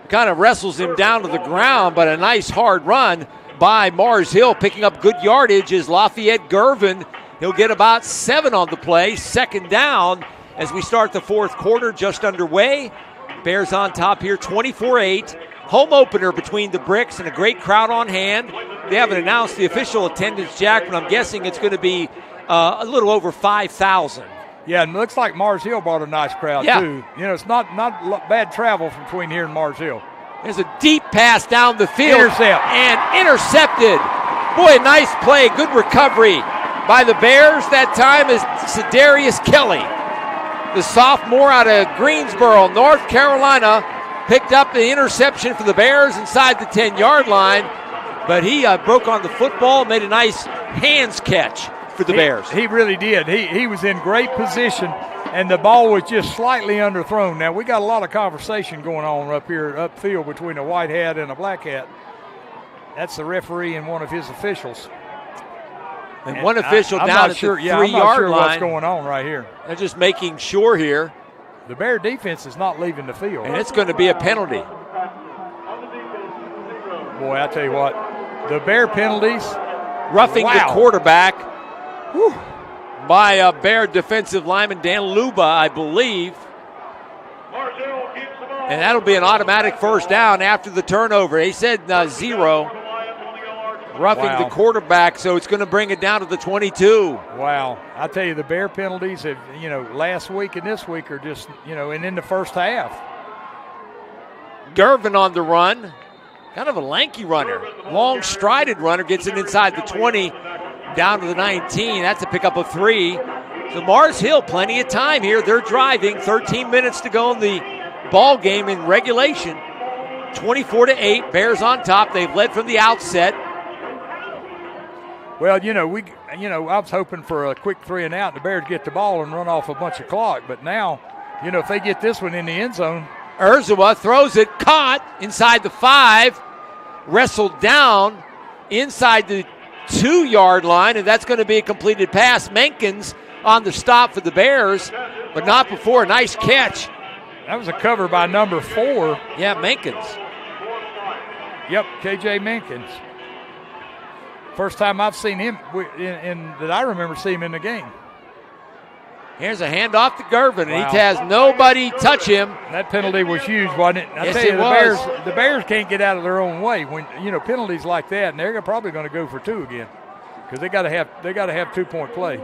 kind of wrestles him down to the ground, but a nice hard run by Mars Hill. Picking up good yardage is Lafayette Gervin. He'll get about 7 on the play. Second down as we start the fourth quarter, just underway. Bears on top here, 24-8. Home opener between the Bricks and a great crowd on hand. They haven't announced the official attendance, Jack, but I'm guessing it's going to be a little over 5,000. Yeah, and it looks like Mars Hill brought a nice crowd, too. You know, it's not bad travel from between here and Mars Hill. There's a deep pass down the field. Intercept. And intercepted. Boy, nice play. Good recovery by the Bears. That time is Cedarius Kelly, the sophomore out of Greensboro, North Carolina, picked up the interception for the Bears inside the 10-yard line, but he broke on the football, made a nice hands catch for the Bears. He really did. He was in great position, and the ball was just slightly underthrown. Now, we got a lot of conversation going on up here, upfield, between a white hat and a black hat. That's the referee and one of his officials. And one official down at the 3-yard I'm not sure line. What's going on right here. They're just making sure here. The Bear defense is not leaving the field. And it's going to be a penalty. Boy, I tell you what, the Bear penalties. Roughing the quarterback by Bear defensive lineman Dan Luba, I believe. And that'll be an automatic first down after the turnover. They said 0. Roughing the quarterback, so it's going to bring it down to the 22. Wow. I tell you, the Bear penalties have, last week and this week are just, and in the first half. Gervin on the run. Kind of a lanky runner. Long strided runner, gets it inside the 20, down to the 19. That's a pickup of 3. So Mars Hill, plenty of time here. They're driving. 13 minutes to go in the ball game in regulation. 24-8. Bears on top. They've led from the outset. Well, I was hoping for a quick 3 and out. The Bears get the ball and run off a bunch of clock. But now, if they get this one in the end zone. Urzwa throws it, caught inside the 5, wrestled down inside the 2-yard line, and that's going to be a completed pass. Menkins on the stop for the Bears, but not before. Nice catch. That was a cover by number 4. Yeah, Menkins. Yep, K.J. Menkins. First time I've seen him that I remember seeing him in the game. Here's a handoff to Gervin, and he has nobody touch him. That penalty was huge, wasn't it? Yes, it was. The Bears can't get out of their own way when penalties like that, and they're probably going to go for 2 again because they got to have 2-point play.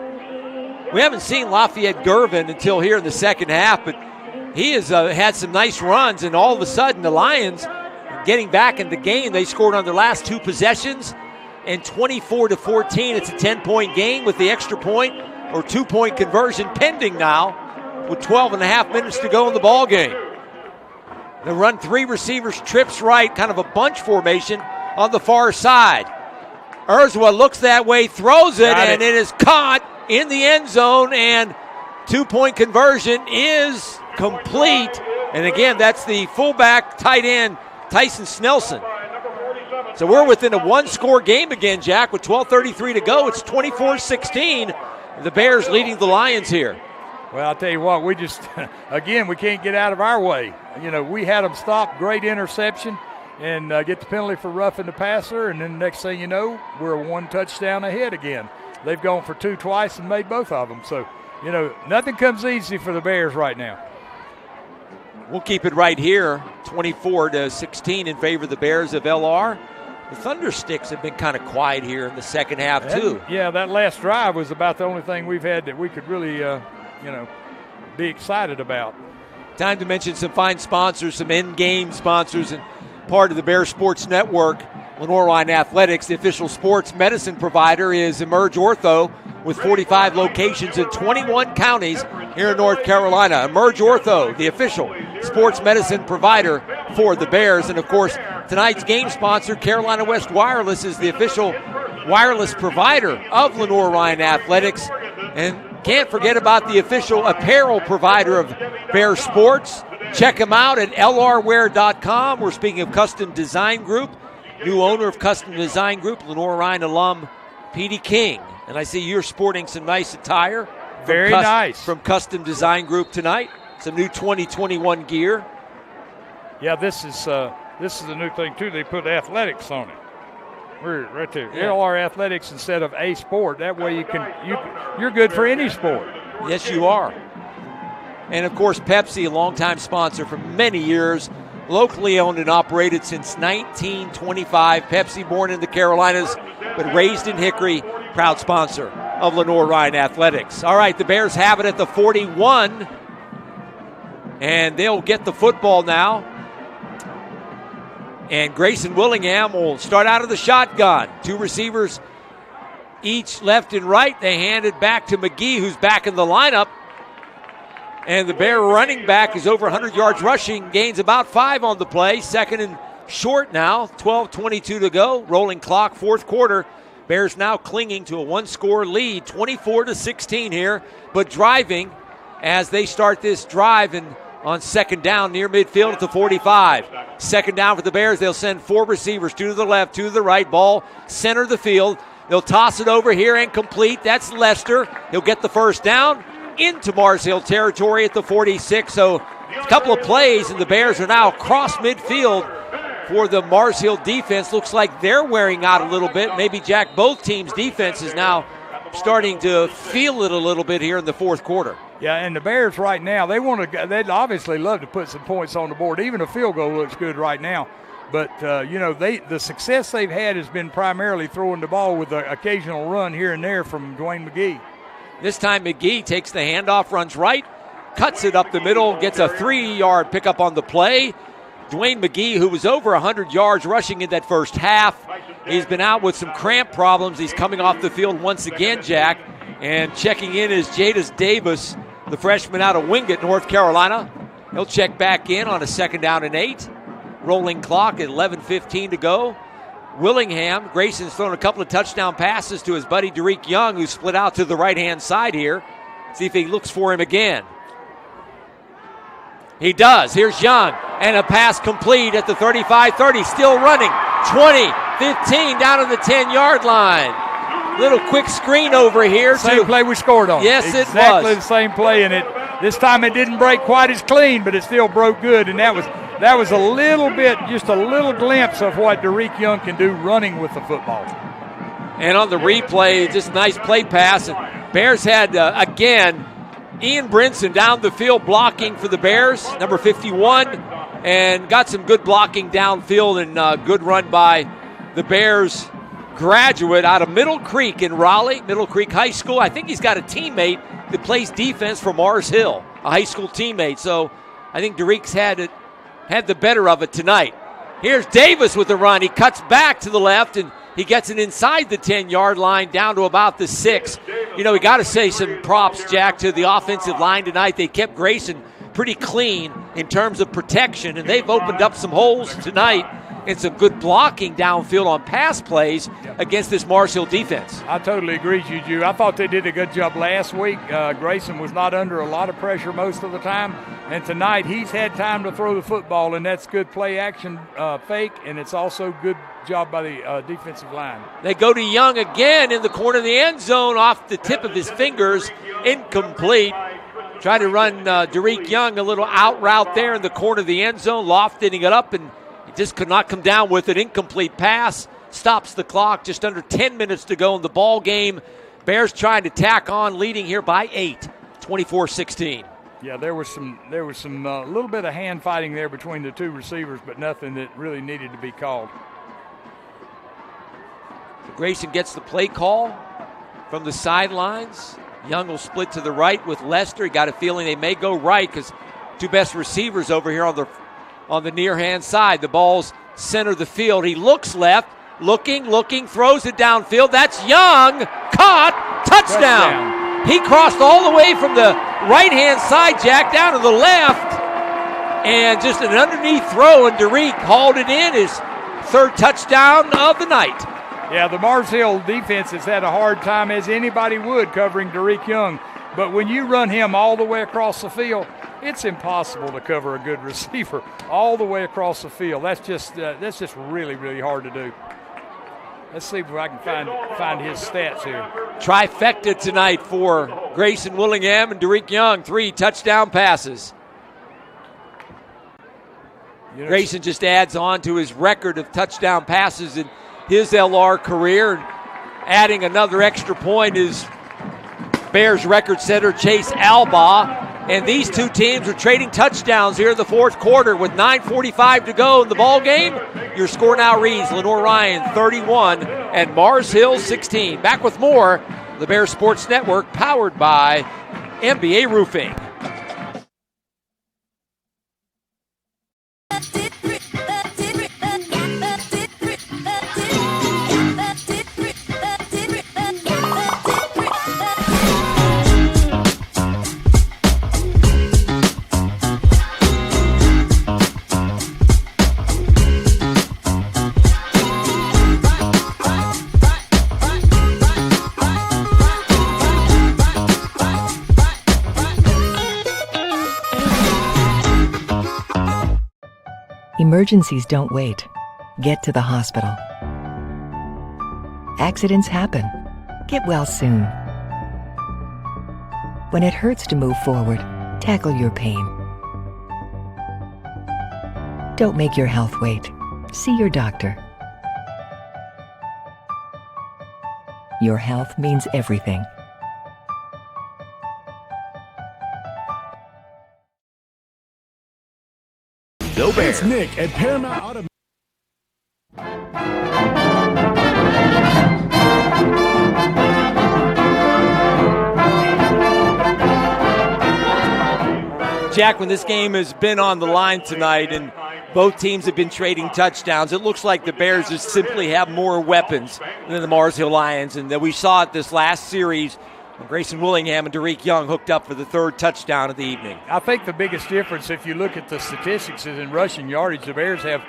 We haven't seen Lafayette Gervin until here in the second half, but he has had some nice runs, and all of a sudden the Lions getting back in the game. They scored on their last 2 possessions, and 24-14. It's a 10-point game with the extra point or 2-point conversion pending now with 12 and a half minutes to go in the ball game. They run 3 receivers, trips right, kind of a bunch formation on the far side. Urzwa looks that way, throws it, and it is caught in the end zone, and 2-point conversion is complete. And again, that's the fullback tight end, Tyson Snelson. So we're within a 1-score game again, Jack, with 12:33 to go. It's 24-16. The Bears leading the Lions here. Well, I'll tell you what, we just, again, we can't get out of our way. We had them stop, great interception, and get the penalty for roughing the passer, and then the next thing you know, we're 1 touchdown ahead again. They've gone for 2 twice and made both of them. So, nothing comes easy for the Bears right now. We'll keep it right here, 24-16 in favor of the Bears of LR. The Thundersticks have been kind of quiet here in the second half, too. Yeah, that last drive was about the only thing we've had that we could really, be excited about. Time to mention some fine sponsors, some in-game sponsors, and part of the Bears Sports Network. Lenoir-Rhyne Athletics, the official sports medicine provider, is Emerge Ortho with 45 locations in 21 counties here in North Carolina. Emerge Ortho, the official sports medicine provider for the Bears. And, of course, tonight's game sponsor, Carolina West Wireless, is the official wireless provider of Lenoir-Rhyne Athletics. And can't forget about the official apparel provider of Bears Sports. Check them out at lrwear.com. We're speaking of Custom Design Group. New owner of Custom Design Group, Lenoir-Rhyne alum Petey King. And I see you're sporting some nice attire. Very nice. From Custom Design Group tonight. Some new 2021 gear. Yeah, this is a new thing, too. They put athletics on it. We're right there. Yeah. LR Athletics instead of a sport. That way you're good for any sport. Yes, you are. And, of course, Pepsi, a longtime sponsor for many years. Locally owned and operated since 1925. Pepsi, born in the Carolinas, but raised in Hickory, proud sponsor of Lenoir-Rhyne Athletics. All right, the Bears have it at the 41, and they'll get the football now. And Grayson Willingham will start out of the shotgun. 2 receivers each left and right. They hand it back to McGee, who's back in the lineup. And the Bear running back is over 100 yards rushing, gains about 5 on the play. Second and short now, 12:22 to go. Rolling clock, 4th quarter. Bears now clinging to a 1-score lead, 24-16 here, but driving as they start this drive and on second down near midfield at the 45. Second down for the Bears. They'll send 4 receivers, 2 to the left, 2 to the right. Ball center of the field. They'll toss it over here and complete. That's Lester. He'll get the first down into Mars Hill territory at the 46. So a couple of plays, and the Bears are now across midfield for the Mars Hill defense. Looks like they're wearing out a little bit. Maybe, Jack, both teams' defense is now starting to feel it a little bit here in the 4th quarter. Yeah, and the Bears right now, they'd obviously love to put some points on the board. Even a field goal looks good right now. But, the success they've had has been primarily throwing the ball with an occasional run here and there from Dwayne McGee. This time McGee takes the handoff, runs right, cuts it up the middle, gets a 3-yard pickup on the play. Dwayne McGee, who was over 100 yards rushing in that first half, he's been out with some cramp problems. He's coming off the field once again, Jack. And checking in is Jadis Davis, the freshman out of Wingate, North Carolina. He'll check back in on a 2nd down and 8. Rolling clock at 11:15 to go. Willingham, Grayson's thrown a couple of touchdown passes to his buddy Derek Young, who split out to the right-hand side here. See if he looks for him again. He does. Here's Young, and a pass complete at the 35-30. Still running. 20, 15, down to the 10-yard line. Little quick screen over here. Same play we scored on. Yes, it was. Exactly the same play, and this time it didn't break quite as clean, but it still broke good, and that was a little bit, just a little glimpse of what Derek Young can do running with the football. And on the replay, just nice play pass. And Bears had, again, Ian Brinson down the field blocking for the Bears, number 51, and got some good blocking downfield and good run by the Bears graduate out of Middle Creek in Raleigh, Middle Creek High School. I think he's got a teammate that plays defense for Mars Hill, a high school teammate. So I think Derrick's had the better of it tonight. Here's Davis with the run. He cuts back to the left, and he gets it inside the 10-yard line down to about the 6. You know, we got to say some props, Jack, to the offensive line tonight. They kept Grayson pretty clean in terms of protection, and they've opened up some holes tonight and some good blocking downfield on pass plays against this Mars Hill defense. I totally agree, Juju. I thought they did a good job last week. Grayson was not under a lot of pressure most of the time, and tonight he's had time to throw the football, and that's good play action fake, and it's also good job by the defensive line. They go to Young again in the corner of the end zone off the tip of his fingers, incomplete. Trying to run Derrick Young a little out route there in the corner of the end zone, lofting it up, and he just could not come down with it. Incomplete pass, stops the clock, just under 10 minutes to go in the ball game. Bears trying to tack on, leading here by 8, 24-16. Yeah, there was some little bit of hand fighting there between the two receivers, but nothing that really needed to be called. Grayson gets the play call from the sidelines. Young will split to the right with Lester. He got a feeling they may go right because two best receivers over here on the near hand side. The ball's center of the field. He looks left, looking, throws it downfield. That's Young. Caught. Touchdown. He crossed all the way from the right hand side, Jack, down to the left. And just an underneath throw, and Derrick hauled it in, his third touchdown of the night. Yeah, the Mars Hill defense has had a hard time, as anybody would, covering Derrick Young. But when you run him all the way across the field, it's impossible to cover a good receiver all the way across the field. That's just really, really hard to do. Let's see if I can find his stats here. Trifecta tonight for Grayson Willingham and Derrick Young. 3 touchdown passes. Grayson just adds on to his record of touchdown passes in his LR career. Adding another extra point is Bears record setter Chase Albaugh. And these two teams are trading touchdowns here in the fourth quarter with 9:45 to go in the ball game. Your score now reads Lenoir-Rhyne 31 and Mars Hill 16. Back with more, the Bears Sports Network, powered by MBA Roofing. Emergencies don't wait. Get to the hospital. Accidents happen. Get well soon. When it hurts to move forward, tackle your pain. Don't make your health wait. See your doctor. Your health means everything. Go Bears. It's Nick at Paramount Auto. Jack, when this game has been on the line tonight and both teams have been trading touchdowns, it looks like the Bears just simply have more weapons than the Mars Hill Lions. And we saw it this last series when Grayson Willingham and Derrick Young hooked up for the third touchdown of the evening. I think the biggest difference, if you look at the statistics, is in rushing yardage. The Bears have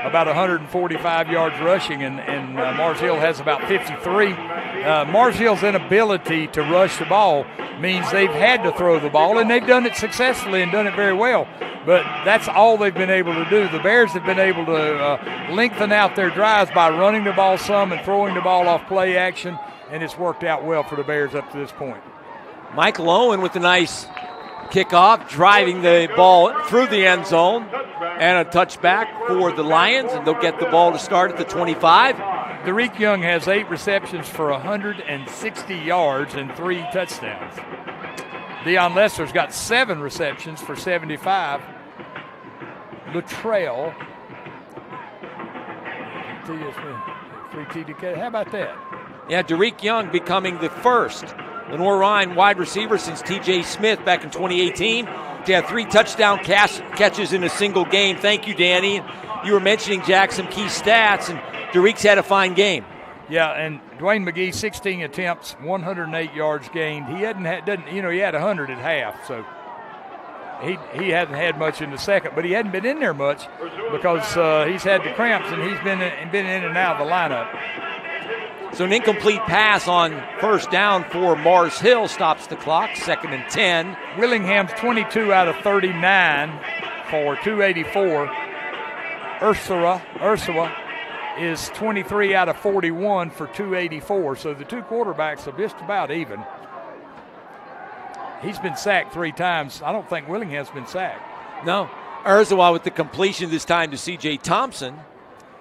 about 145 yards rushing, and Mars Hill has about 53. Mars Hill's inability to rush the ball means they've had to throw the ball, and they've done it successfully and done it very well. But that's all they've been able to do. The Bears have been able to lengthen out their drives by running the ball some and throwing the ball off play action, and it's worked out well for the Bears up to this point. Michael Owen with a nice kickoff, driving the ball through the end zone, and a touchback for the Lions, and they'll get the ball to start at the 25. Derek Young has 8 receptions for 160 yards and 3 touchdowns. Deion Lesser's got 7 receptions for 75. Luttrell, 3 TDK. How about that? Yeah, Derek Young becoming the first Lenoir-Rhyne wide receiver since T.J. Smith back in 2018 to have 3 touchdown catches in a single game. Thank you, Danny. You were mentioning, Jack, some key stats, and Derek's had a fine game. Yeah, and Dwayne McGee, 16 attempts, 108 yards gained. He he had 100 at half, so he hadn't had much in the second, but he hadn't been in there much because he's had the cramps and he's been in and out of the lineup. So an incomplete pass on first down for Mars Hill stops the clock, 2nd and 10. Willingham's 22 out of 39 for 284. Ursula is 23 out of 41 for 284. So the 2 quarterbacks are just about even. He's been sacked 3 times. I don't think Willingham's been sacked. No. Ursula with the completion this time to C.J. Thompson.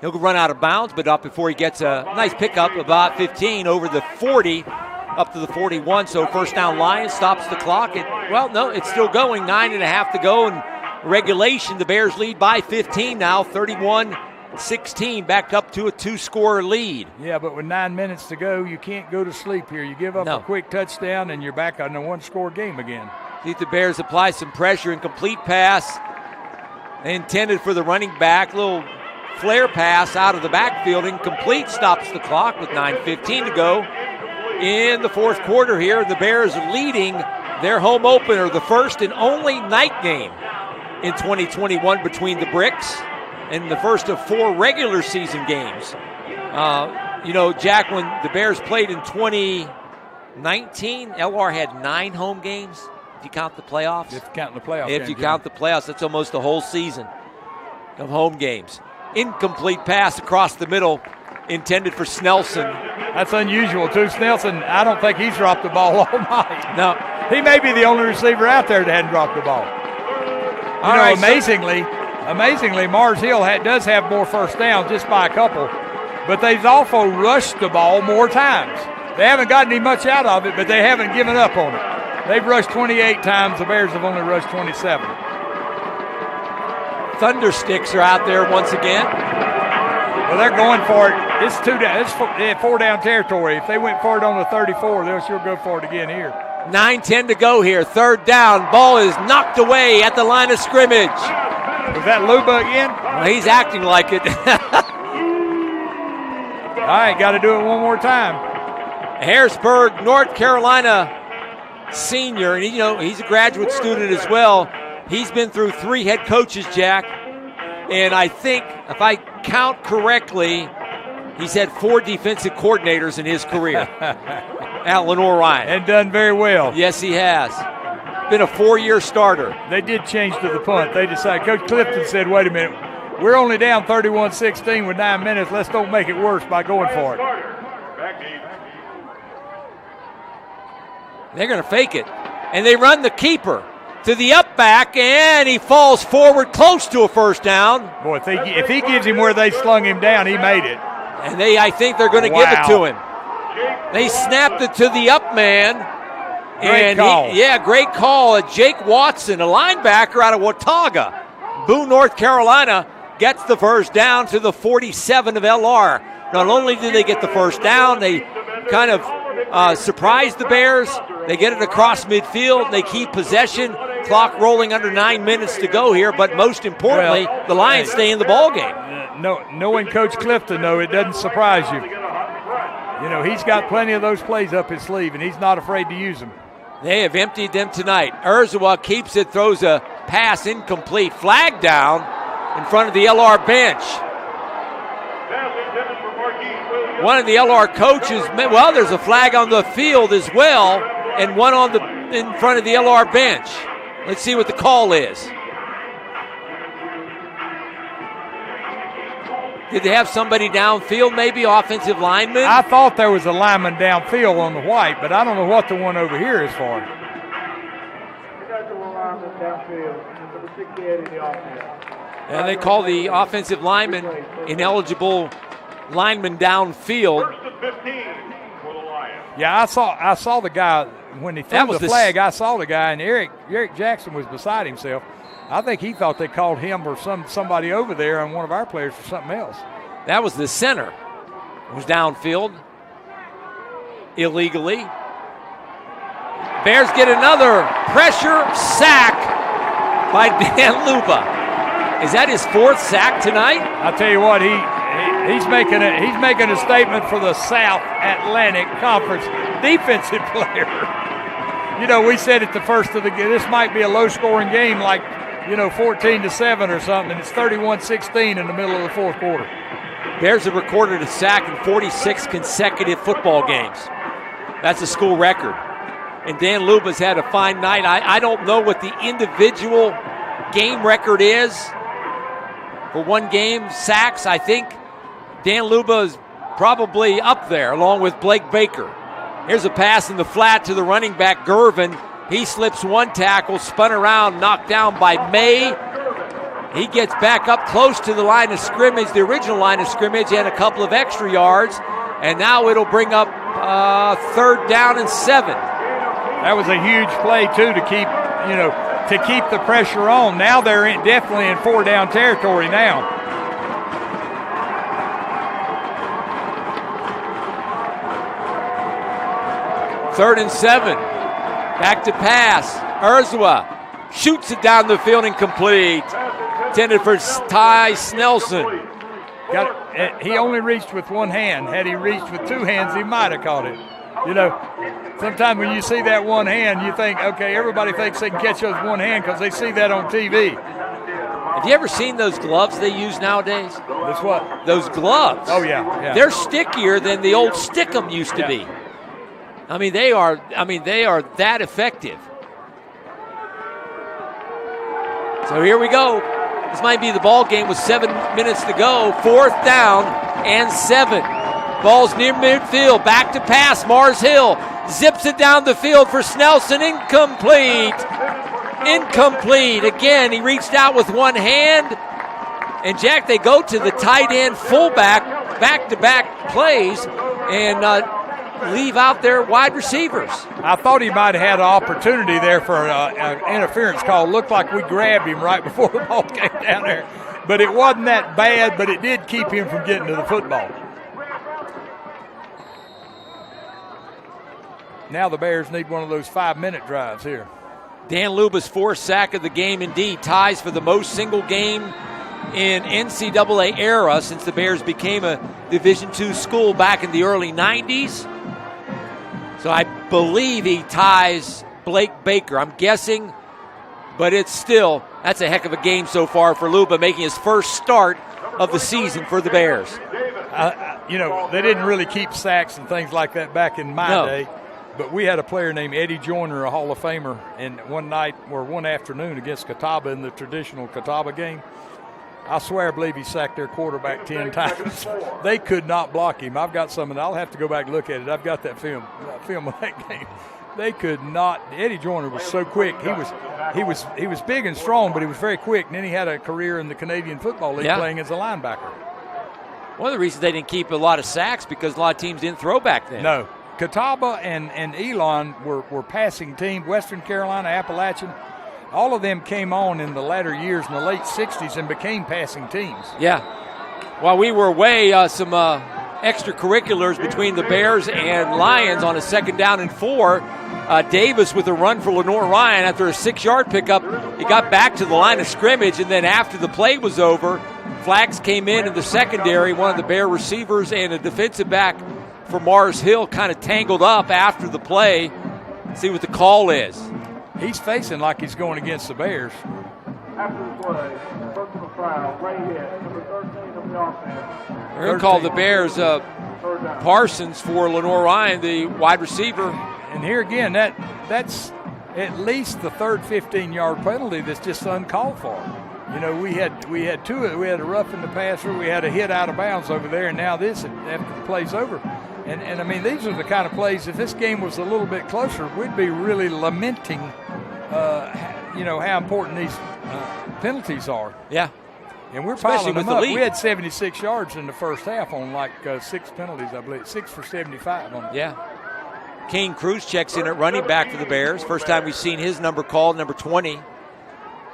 He'll run out of bounds, but up before he gets a nice pickup, about 15 over the 40, up to the 41. So first down Lions, stops the clock. It's still going. 9.5 to go in regulation. The Bears lead by 15 now, 31-16, back up to a 2-score lead. Yeah, but with 9 minutes to go, you can't go to sleep here. You give up a quick touchdown, and you're back on a 1-score game again. See if the Bears apply some pressure. Incomplete pass intended for the running back. Little flare pass out of the backfield, incomplete, stops the clock with 9:15 to go in the fourth quarter here. The Bears leading their home opener, the first and only night game in 2021 between the Bricks, and the first of 4 regular season games. Jack, when the Bears played in 2019, LR had 9 home games. If you count the playoffs. If you count the playoffs. If you count the playoffs, that's almost a whole season of home games. Incomplete pass across the middle, intended for Snelson. That's unusual, too. Snelson, I don't think he's dropped the ball all night. No. He may be the only receiver out there that hadn't dropped the ball. Amazingly, Mars Hill does have more first downs just by a couple, but they've also rushed the ball more times. They haven't gotten any much out of it, but they haven't given up on it. They've rushed 28 times. The Bears have only rushed 27. Thundersticks are out there once again. Well, they're going for it. It's 4 down territory. If they went for it on the 34, they'll sure go for it again here. 9:10 to go here. 3rd down. Ball is knocked away at the line of scrimmage. Was that Luba again? Well, he's acting like it. All right, got to do it one more time. Harrisburg, North Carolina senior, and he's a graduate student as well. He's been through 3 head coaches, Jack, and I think, if I count correctly, he's had 4 defensive coordinators in his career at Lenoir-Rhyne. And done very well. Yes, he has. Been a 4-year starter. They did change to the punt. They decided, Coach Clifton said, wait a minute, we're only down 31-16 with 9 minutes. Let's don't make it worse by going for it. They're going to fake it, and they run the keeper to the up back, and he falls forward close to a first down. Boy, if he gives him where they slung him down, he made it. And I think they're going to give it to him. They snapped it to the up man. Great call. Great call. Jake Watson, a linebacker out of Watauga. Boone, North Carolina, gets the first down to the 47 of LR. Not only did they get the first down, they kind of surprised the Bears. They get it across midfield. They keep possession. Clock rolling under 9 minutes to go here. But most importantly, the Lions stay in the ball game. Knowing Coach Clifton, though, it doesn't surprise you. He's got plenty of those plays up his sleeve, and he's not afraid to use them. They have emptied them tonight. Urzua keeps it, throws a pass incomplete. Flag down in front of the LR bench. One of the LR coaches, there's a flag on the field as well, and one in front of the LR bench. Let's see what the call is. Did they have somebody downfield, maybe offensive lineman? I thought there was a lineman downfield on the white, but I don't know what the one over here is for. And they call the offensive lineman ineligible lineman downfield. Yeah, I saw the guy when he threw the flag. I saw the guy, and Eric Jackson was beside himself. I think he thought they called him or somebody over there on one of our players for something else. That was the center. It was downfield illegally. Bears get another pressure sack by Dan Luba. Is that his 4th sack tonight? I'll tell you what, he's making a statement for the South Atlantic Conference defensive player. You know, we said at the first of the game, this might be a low-scoring game, like 14-7 or something. It's 31-16 in the middle of the 4th quarter. Bears have recorded a sack in 46 consecutive football games. That's a school record. And Dan Luba's had a fine night. I don't know what the individual game record is for one game sacks. I think Dan Luba is probably up there along with Blake Baker. Here's a pass in the flat to the running back, Gervin. He slips one tackle, spun around, knocked down by May. He gets back up close to the line of scrimmage, the original line of scrimmage, and a couple of extra yards. And now it'll bring up 3rd down and 7. That was a huge play, too, to keep the pressure on. Now they're definitely in 4-down territory now. Third and 7. Back to pass. Urzwa shoots it down the field, incomplete. Intended for Ty Snelson. He only reached with one hand. Had he reached with 2 hands, he might have caught it. Sometimes when you see that one hand, you think, okay, everybody thinks they can catch those one hand because they see that on TV. Have you ever seen those gloves they use nowadays? That's what? Those gloves. Oh, yeah. They're stickier than the old stick-em used to be. I mean, they are that effective. So here we go. This might be the ball game with 7 minutes to go. 4th down and 7. Ball's near midfield. Back to pass. Mars Hill zips it down the field for Snelson. Incomplete. Incomplete. Again, he reached out with one hand. And, Jack, they go to the tight end fullback, back-to-back plays, and leave out their wide receivers. I thought he might have had an opportunity there for an interference call. Looked like we grabbed him right before the ball came down there. But it wasn't that bad, but it did keep him from getting to the football. Now the Bears need one of those 5-minute drives here. Dan Luba's 4th sack of the game indeed ties for the most single game in NCAA era since the Bears became a Division II school back in the early 90s. So I believe he ties Blake Baker. I'm guessing, but that's a heck of a game so far for Luba, making his first start of the season for the Bears. They didn't really keep sacks and things like that back in my day. But we had a player named Eddie Joyner, a Hall of Famer, and one afternoon against Catawba in the traditional Catawba game, I swear I believe he sacked their quarterback 10 times. They could not block him. I've got some of that. I'll have to go back and look at it. I've got that film of that game. They could not. Eddie Joyner was so quick. He was big and strong, but he was very quick. And then he had a career in the Canadian Football League playing as a linebacker. One of the reasons they didn't keep a lot of sacks because a lot of teams didn't throw back then. No. Catawba and Elon were passing teams. Western Carolina, Appalachian, all of them came on in the latter years in the late 60s and became passing teams. Yeah. While we were away, some extracurriculars between the Bears and Lions on a 2nd down and 4. Davis with a run for Lenoir-Rhyne after a 6-yard pickup. He got back to the line of scrimmage, and then after the play was over, flags came in the secondary. One of the Bear receivers and a defensive back for Mars Hill kind of tangled up after the play. See what the call is. He's facing like he's going against the Bears. After the play, personal foul, right hit, number 13 of the offense. We're going to call the Bears Parsons for Lenoir-Rhyne, the wide receiver. And here again, that's at least the third 15-yard penalty that's just uncalled for. We had two. We had a rough in the passer. We had a hit out of bounds over there, and now this after the play's over. And I mean, these are the kind of plays, if this game was a little bit closer, we'd be really lamenting, how important these penalties are. Yeah. And we're especially piling with them the up. lead. We had 76 yards in the first half on like 6 penalties, I believe. 6 for 75 on them. Yeah. Kane Cruz checks in at running back for the Bears. First time we've seen his number called, number 20.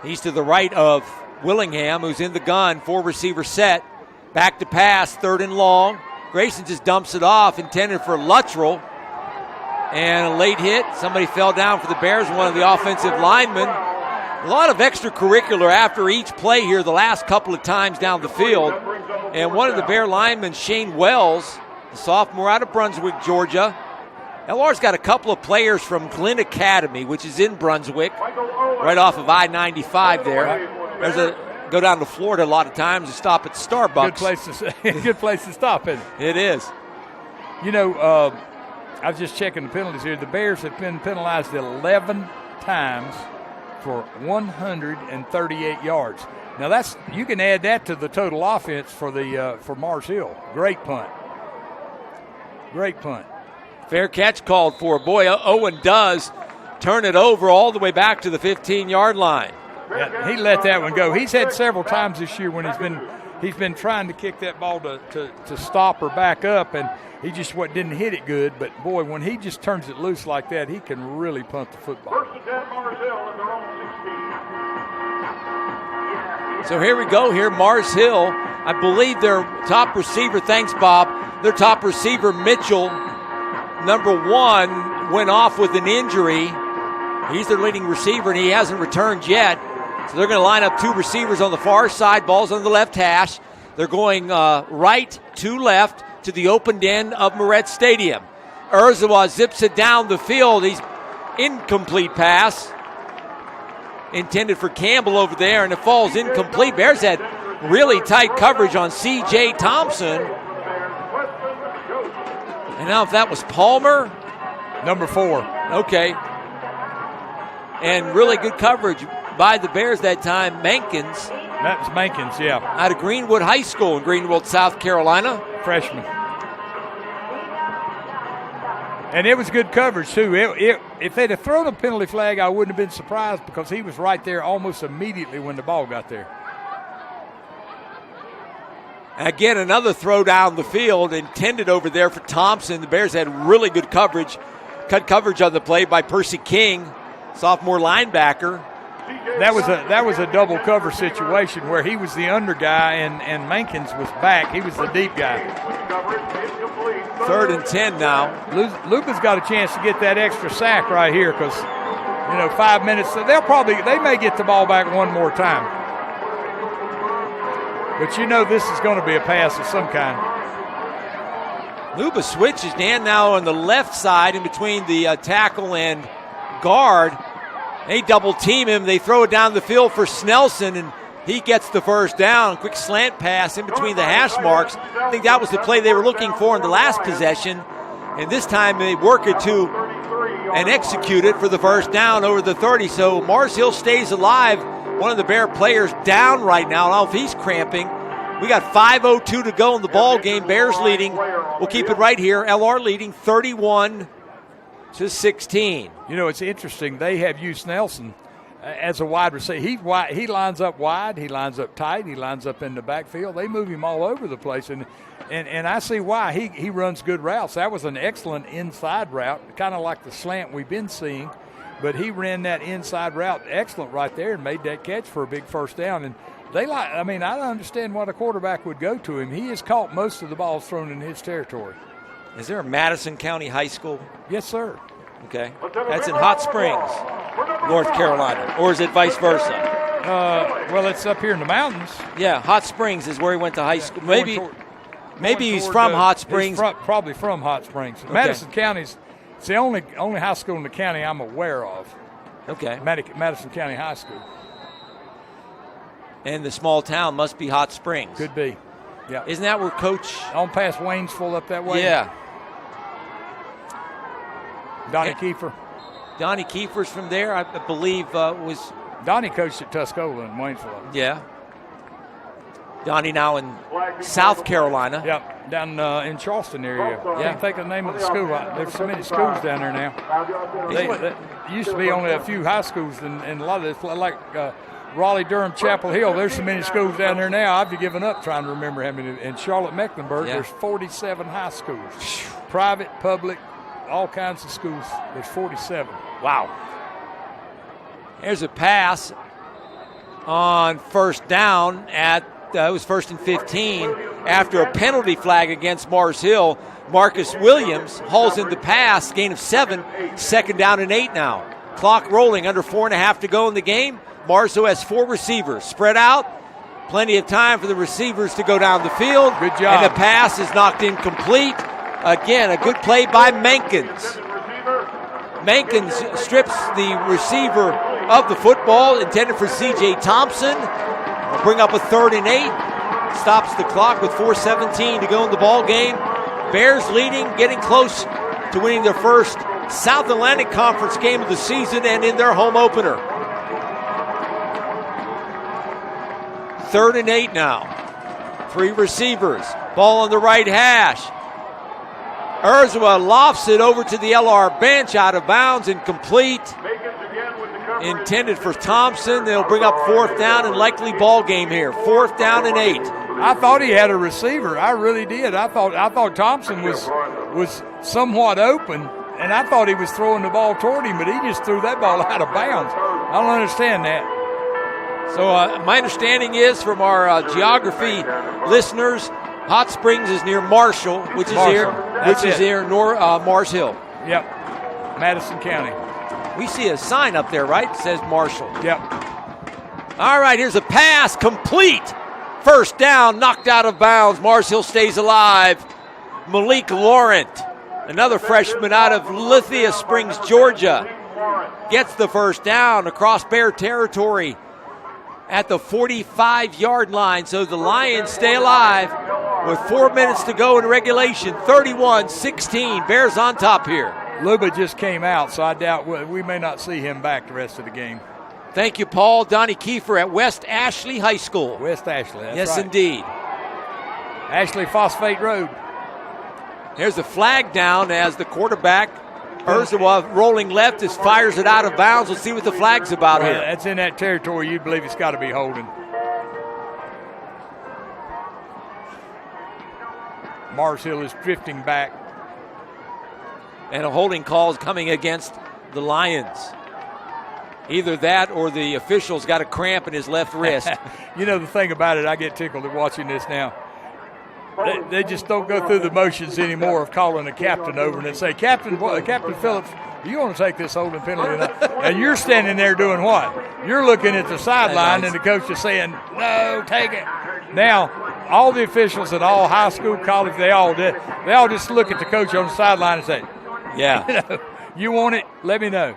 He's to the right of Willingham, who's in the gun. 4-receiver set. Back to pass, 3rd and long. Grayson just dumps it off, intended for Luttrell. And a late hit. Somebody fell down for the Bears, one of the offensive linemen. A lot of extracurricular after each play here the last couple of times down the field. And one of the Bear linemen, Shane Wells, the sophomore out of Brunswick, Georgia. LR's got a couple of players from Glen Academy, which is in Brunswick, right off of I-95 there. Go down to Florida a lot of times and stop at Starbucks. Good place to stop, isn't it? It is. You know, I was just checking the penalties here. The Bears have been penalized 11 times for 138 yards. Now you can add that to the total offense for Mars Hill. Great punt. Fair catch called for. Boy, Owen does turn it over all the way back to the 15-yard line. Yeah, he let that one go. He's had several times this year when he's been trying to kick that ball to stop or back up, and he just didn't hit it good. But, boy, when he just turns it loose like that, he can really punt the football. So here we go. Here, Mars Hill. I believe their top receiver, thanks, Bob, their top receiver, Mitchell, number 1, went off with an injury. He's their leading receiver, and he hasn't returned yet. So they're going to line up 2 receivers on the far side. Ball's on the left hash. They're going right to left to the open end of Moret Stadium. Urzawa zips it down the field. He's incomplete pass. Intended for Campbell over there, and it falls incomplete. Bears had really tight coverage on C.J. Thompson. And now if that was Palmer? Number 4. Okay. And really good coverage by the Bears that time. Mankins. That was Mankins, yeah. Out of Greenwood High School in Greenwood, South Carolina. Freshman. And it was good coverage, too. If they'd have thrown a penalty flag, I wouldn't have been surprised because he was right there almost immediately when the ball got there. Again, another throw down the field intended over there for Thompson. The Bears had really good coverage. Cut coverage on the play by Percy King, sophomore linebacker. That was a double cover situation where he was the under guy and Mankins was back. He was the deep guy. 3rd and 10 now. Lupa's got a chance to get that extra sack right here because, 5 minutes. They may get the ball back one more time. But this is going to be a pass of some kind. Luba switches Dan now on the left side in between the tackle and guard. They double team him. They throw it down the field for Snelson, and he gets the first down. Quick slant pass in between the hash marks. I think that was the play they were looking for in the last possession. And this time they work it to and execute it for the first down over the 30. So Mars Hill stays alive. One of the Bear players down right now. I don't know if he's cramping. We got 5:02 to go in the ball game. Bears leading. We'll keep it right here. LR leading 31-16. It's interesting. They have used Nelson as a wide receiver. He lines up wide. He lines up tight. He lines up in the backfield. They move him all over the place, and I see why. He runs good routes. That was an excellent inside route, kind of like the slant we've been seeing. But he ran that inside route excellent right there and made that catch for a big first down. And I don't understand why the quarterback would go to him. He has caught most of the balls thrown in his territory. Is there a Madison County High School? Yes, sir. Okay. That's in Hot Springs, North Carolina. Or is it vice versa? Well, it's up here in the mountains. Yeah, Hot Springs is where he went to high school. Maybe he's from Hot Springs. Probably from Hot Springs. Okay. Madison County's it's the only high school in the county I'm aware of. Okay. Madison County High School. And the small town must be Hot Springs. Could be. Yeah. Isn't that where Coach... On past Waynesville up that way? Yeah. Donnie Kiefer. Donnie Kiefer's from there, I believe, was... Donnie coached at Tuscola in Waynesville. Yeah. Donnie now in South Carolina. Yep, down in Charleston area. I can't think of the name of the school. There's so many schools down there now. There used to be only a few high schools, and a lot of this, like Raleigh-Durham, Chapel Hill. There's so many schools down there now, I've given up trying to remember how many. In Charlotte-Mecklenburg, there's 47 high schools. Private, public, all kinds of schools. There's 47. Wow. Here's a pass on first down at, it was 1st and 15 after a penalty flag against Mars Hill. Marcus Williams hauls in the pass, gain of 7, 2nd down and 8 now. Clock rolling, under 4.5 to go in the game. Mars Hill has 4 receivers spread out. Plenty of time for the receivers to go down the field. Good job. And the pass is knocked incomplete. Again, a good play by Mankins. Mankins strips the receiver of the football, intended for C.J. Thompson. Will bring up a 3rd and 8. Stops the clock with 4:17 to go in the ball game. Bears leading, getting close to winning their first South Atlantic Conference game of the season and in their home opener. 3rd and 8 now. 3 receivers. Ball on the right hash. Urzua lofts it over to the LR bench, out of bounds, incomplete. Intended for Thompson. They'll bring up 4th down and likely ball game here. 4th down and 8. I thought he had a receiver. I really did. I thought Thompson was somewhat open, and I thought he was throwing the ball toward him, but he just threw that ball out of bounds. I don't understand that. So my understanding is from our geography listeners, Hot Springs is near Marshall, which is here, Mars Hill. Yep, Madison County. We see a sign up there, right? It says Marshall. Yep. All right, here's a pass, complete. 1st down, knocked out of bounds. Mars Hill stays alive. Malik Laurent, another freshman out of Lithia Springs, Georgia, gets the 1st down across Bear territory at the 45-yard line. So the Lions stay alive with 4 minutes to go in regulation. 31-16, Bears on top here. Luba just came out, so I doubt we may not see him back the rest of the game. Thank you, Paul. Donnie Kiefer at West Ashley High School. West Ashley, that's yes, right. Indeed. Ashley Phosphate Road. There's a flag down as the quarterback, Urzua, rolling left, just fires it out of bounds. We'll see what the flag's about here. That's in that territory. You believe it's got to be holding. Mars Hill is drifting back. And a holding call is coming against the Lions. Either that or the official's got a cramp in his left wrist. You know the thing about it, I get tickled at watching this now. They just don't go through the motions anymore of calling a captain over and they say, Captain Phillips, do you want to take this holding penalty? And you're standing there doing what? You're looking at the sideline and the coach is saying, no, take it. Now, all the officials at all high school, college, they all just look at the coach on the sideline and say, yeah. You want it? Let me know.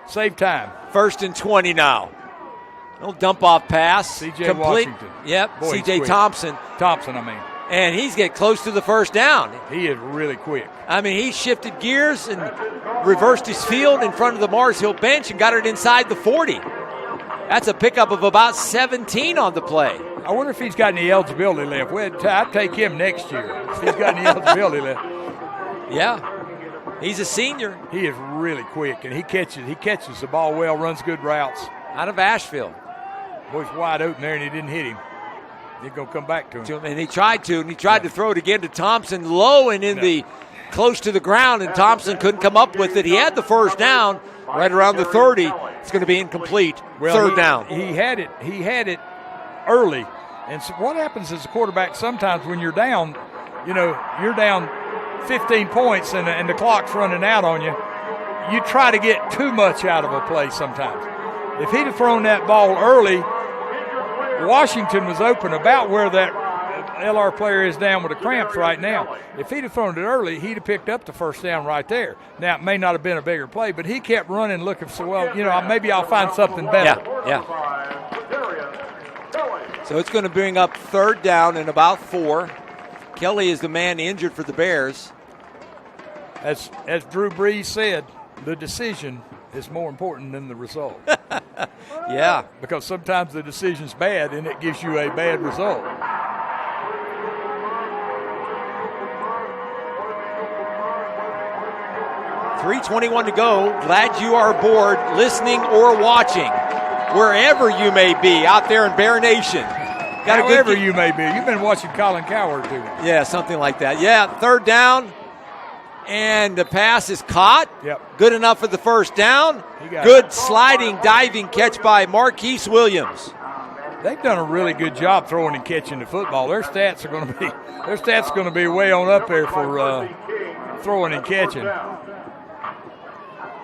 Save time. 1st and 20 now. No dump off pass. C.J. Washington. Yep, Boy, C.J. Thompson. And he's getting close to the 1st down. He is really quick. I mean, he shifted gears and reversed his field in front of the Mars Hill bench and got it inside the 40. That's a pickup of about 17 on the play. I wonder if he's got any eligibility left. I'd take him next year if he's got any eligibility left. Yeah. He's a senior. He is really quick, and he catches the ball well, runs good routes. Out of Asheville. Boy's wide open there, and he didn't hit him. He's going to come back to him. And he tried to throw it again to Thompson, low and close to the ground, and Thompson couldn't come up with it. He had the 1st down right around the 30. It's going to be incomplete. Well, 3rd down. He had it early. And so what happens as a quarterback sometimes when you're down, you're down 15 points and the clock's running out on you, you try to get too much out of a play sometimes. If he'd have thrown that ball early, Washington was open about where that LR player is down with the cramps right now. If he'd have thrown it early, he'd have picked up the 1st down right there. Now, it may not have been a bigger play, but he kept running looking so well, maybe I'll find something better. Yeah. So it's going to bring up 3rd down and about 4. Kelly is the man injured for the Bears. As Drew Brees said, the decision is more important than the result. Yeah. Because sometimes the decision's bad and it gives you a bad result. .321 to go. Glad you are aboard, listening or watching. wherever you may be out there in Bear Nation. However you may be. You've been watching Colin Cowherd, too. Yeah, something like that. Yeah, third down. And the pass is caught. Yep. Good enough for the first down. Good sliding, diving catch by Marquise Williams. They've done a really good job throwing and catching the football. Their stats are going to be way on up there for throwing and catching.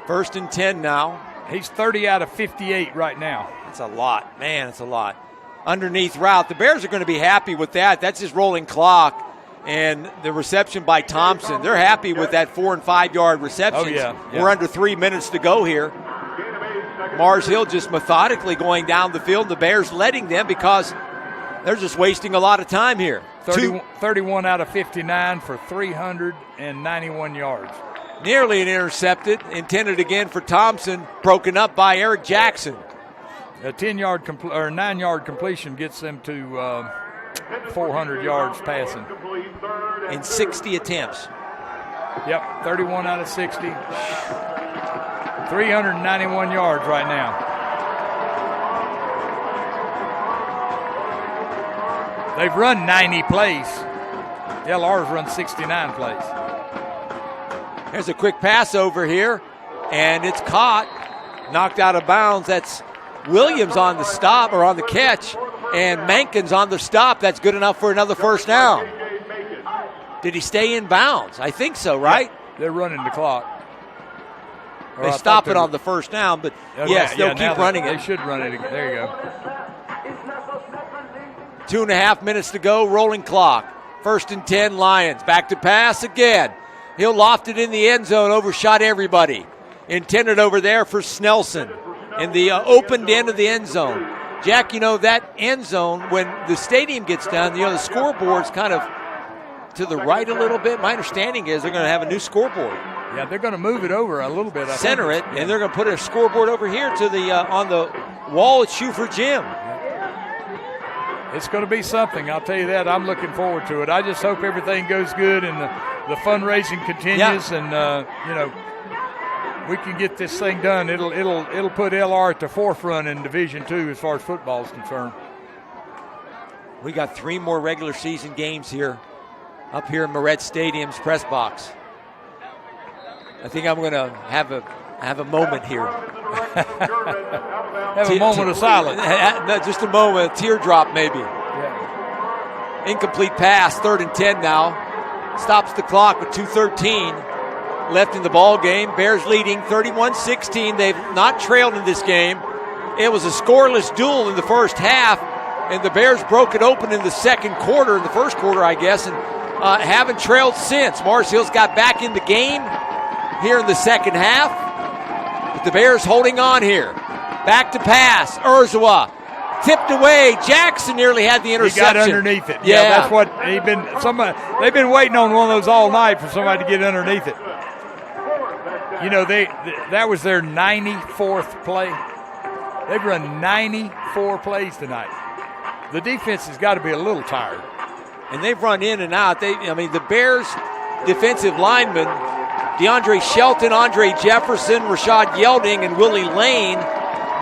1st and 10 now. He's 30 out of 58 right now. That's a lot. Man, it's a lot. Underneath route. The Bears are going to be happy with that. That's his rolling clock. And the reception by Thompson. They're happy with that 4 and 5 yard reception. Oh, yeah. We're under 3 minutes to go here. Mars Hill just methodically going down the field. The Bears letting them because they're just wasting a lot of time here. 31 out of 59 for 391 yards. Nearly an intercepted. Intended again for Thompson. Broken up by Eric Jackson. A 9-yard completion gets them to 400 yards passing. In 60 attempts. Yep, 31 out of 60. 391 yards right now. They've run 90 plays. LR's run 69 plays. There's a quick pass over here, and it's caught. Knocked out of bounds. That's Williams on the stop or on the catch, and Mankins on the stop. That's good enough for another first down. Did he stay in bounds? I think so, right? Yeah, they're running the clock. They stop it on the first down, but yes, they'll keep running it. They should run it again. There you go. 2.5 minutes to go, rolling clock. 1st and 10, Lions. Back to pass again. He'll loft it in the end zone, overshot everybody. Intended over there for Snelson in the opened end of the end zone. Jack, that end zone, when the stadium gets done, the scoreboard's kind of to the right a little bit. My understanding is they're going to have a new scoreboard. Yeah, they're going to move it over a little bit. Center it, and they're going to put a scoreboard over here to the on the wall at Schufer Gym. It's going to be something, I'll tell you that. I'm looking forward to it. I just hope everything goes good and the fundraising continues, and we can get this thing done. It'll put LR at the forefront in Division II as far as football is concerned. We got 3 more regular season games here, up here in Moret Stadium's press box. I think I'm going to have a moment here. Have a moment of silence. No, just a moment, a teardrop maybe. Yeah. Incomplete pass, 3rd and 10 now. Stops the clock with 2:13 left in the ball game. Bears leading 31-16. They've not trailed in this game. It was a scoreless duel in the first half, and the Bears broke it open in the second quarter, in the first quarter, I guess, and haven't trailed since. Mars Hill's got back in the game here in the second half, but the Bears holding on here. Back to pass. Urzua tipped away. Jackson nearly had the interception. He got underneath it. Yeah, that's what they've been waiting on one of those all night for somebody to get underneath it. That was their 94th play. They've run 94 plays tonight. The defense has got to be a little tired. And they've run in and out. The Bears defensive linemen, DeAndre Shelton, Andre Jefferson, Rashad Yelding, and Willie Lane.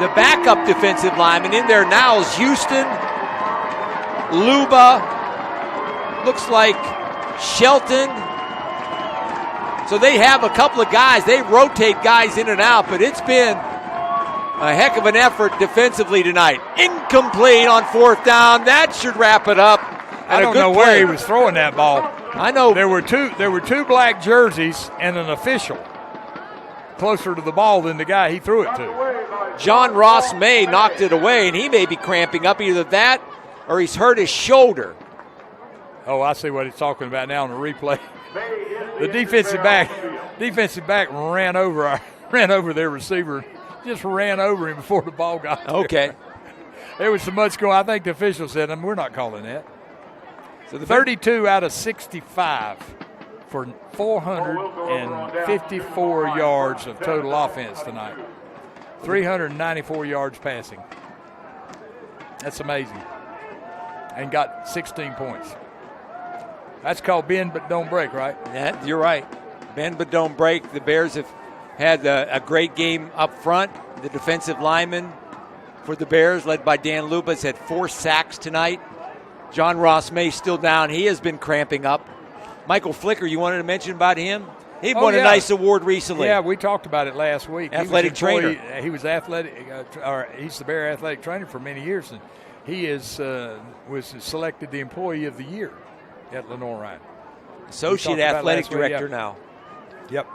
The backup defensive lineman in there now is Houston, Luba, looks like Shelton. So they have a couple of guys. They rotate guys in and out, but it's been a heck of an effort defensively tonight. Incomplete on 4th down. That should wrap it up. I don't know where he was throwing that ball. I know there were two black jerseys and an official closer to the ball than the guy he threw it to. John Ross May knocked it away, and he may be cramping up. Either that or he's hurt his shoulder. Oh, I see what he's talking about now on the replay. The defensive back ran over their receiver, just ran over him before the ball got there. Okay. There was so much going. I think the official said, we're not calling that. So 32 out of 65 for 454 yards of total offense tonight. 394 yards passing. That's amazing. And got 16 points. That's called bend but don't break, right? Yeah, you're right. Bend but don't break. The Bears have had a great game up front. The defensive linemen for the Bears, led by Dan Lubas, had 4 sacks tonight. John Ross May still down. He has been cramping up. Michael Flicker, you wanted to mention about him? He won a nice award recently. Yeah, we talked about it last week. Athletic trainer. He was athletic, he's the Bear athletic trainer for many years, and he was selected the Employee of the Year at Lenoir-Rhyne. Associate athletic director now. Yep.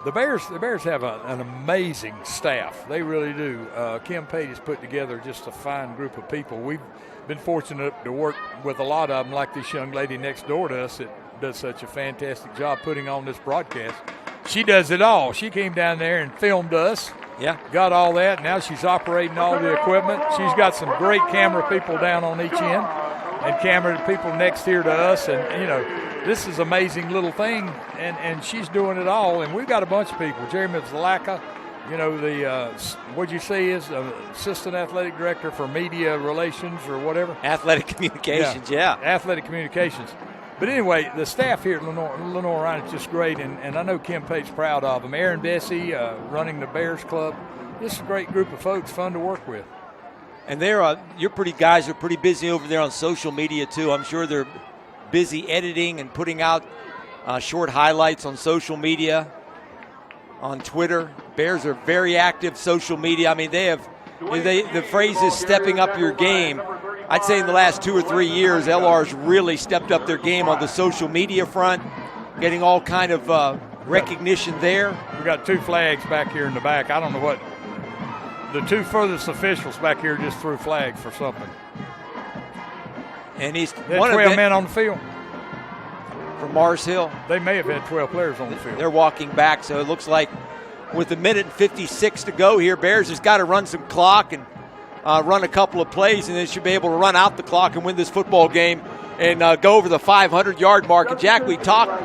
The Bears have an amazing staff. They really do. Kim Pate has put together just a fine group of people. We've been fortunate to work with a lot of them, like this young lady next door to us that does such a fantastic job putting on this broadcast. She does it all. She came down there and filmed us. Yeah. Got all that. Now she's operating all the equipment. She's got some great camera people down on each end and camera people next here to us. And, this is an amazing little thing, and she's doing it all. And we've got a bunch of people. Jeremy Zalaka, what'd you say is assistant athletic director for media relations or whatever? Athletic communications, yeah. Athletic communications. But anyway, the staff here at Lenoir-Rhyne is just great, and I know Kim Pate's proud of them. Aaron Bessie running the Bears Club. This is a great group of folks, fun to work with. And your guys are pretty busy over there on social media too. I'm sure they're busy editing and putting out short highlights on social media, on Twitter. Bears are very active social media. I mean, the phrase is stepping up your game. I'd say in the last 2 or 3 years, LR's really stepped up their game on the social media front, getting all kind of recognition there. We got 2 flags back here in the back. I don't know what. The 2 furthest officials back here just threw flags for something. And he's 12 men on the field. From Mars Hill. They may have had 12 players on the field. They're walking back, so it looks like with 1:56 to go here, Bears has got to run some clock and run a couple of plays, and they should be able to run out the clock and win this football game and go over the 500-yard mark. And, Jack, we talked.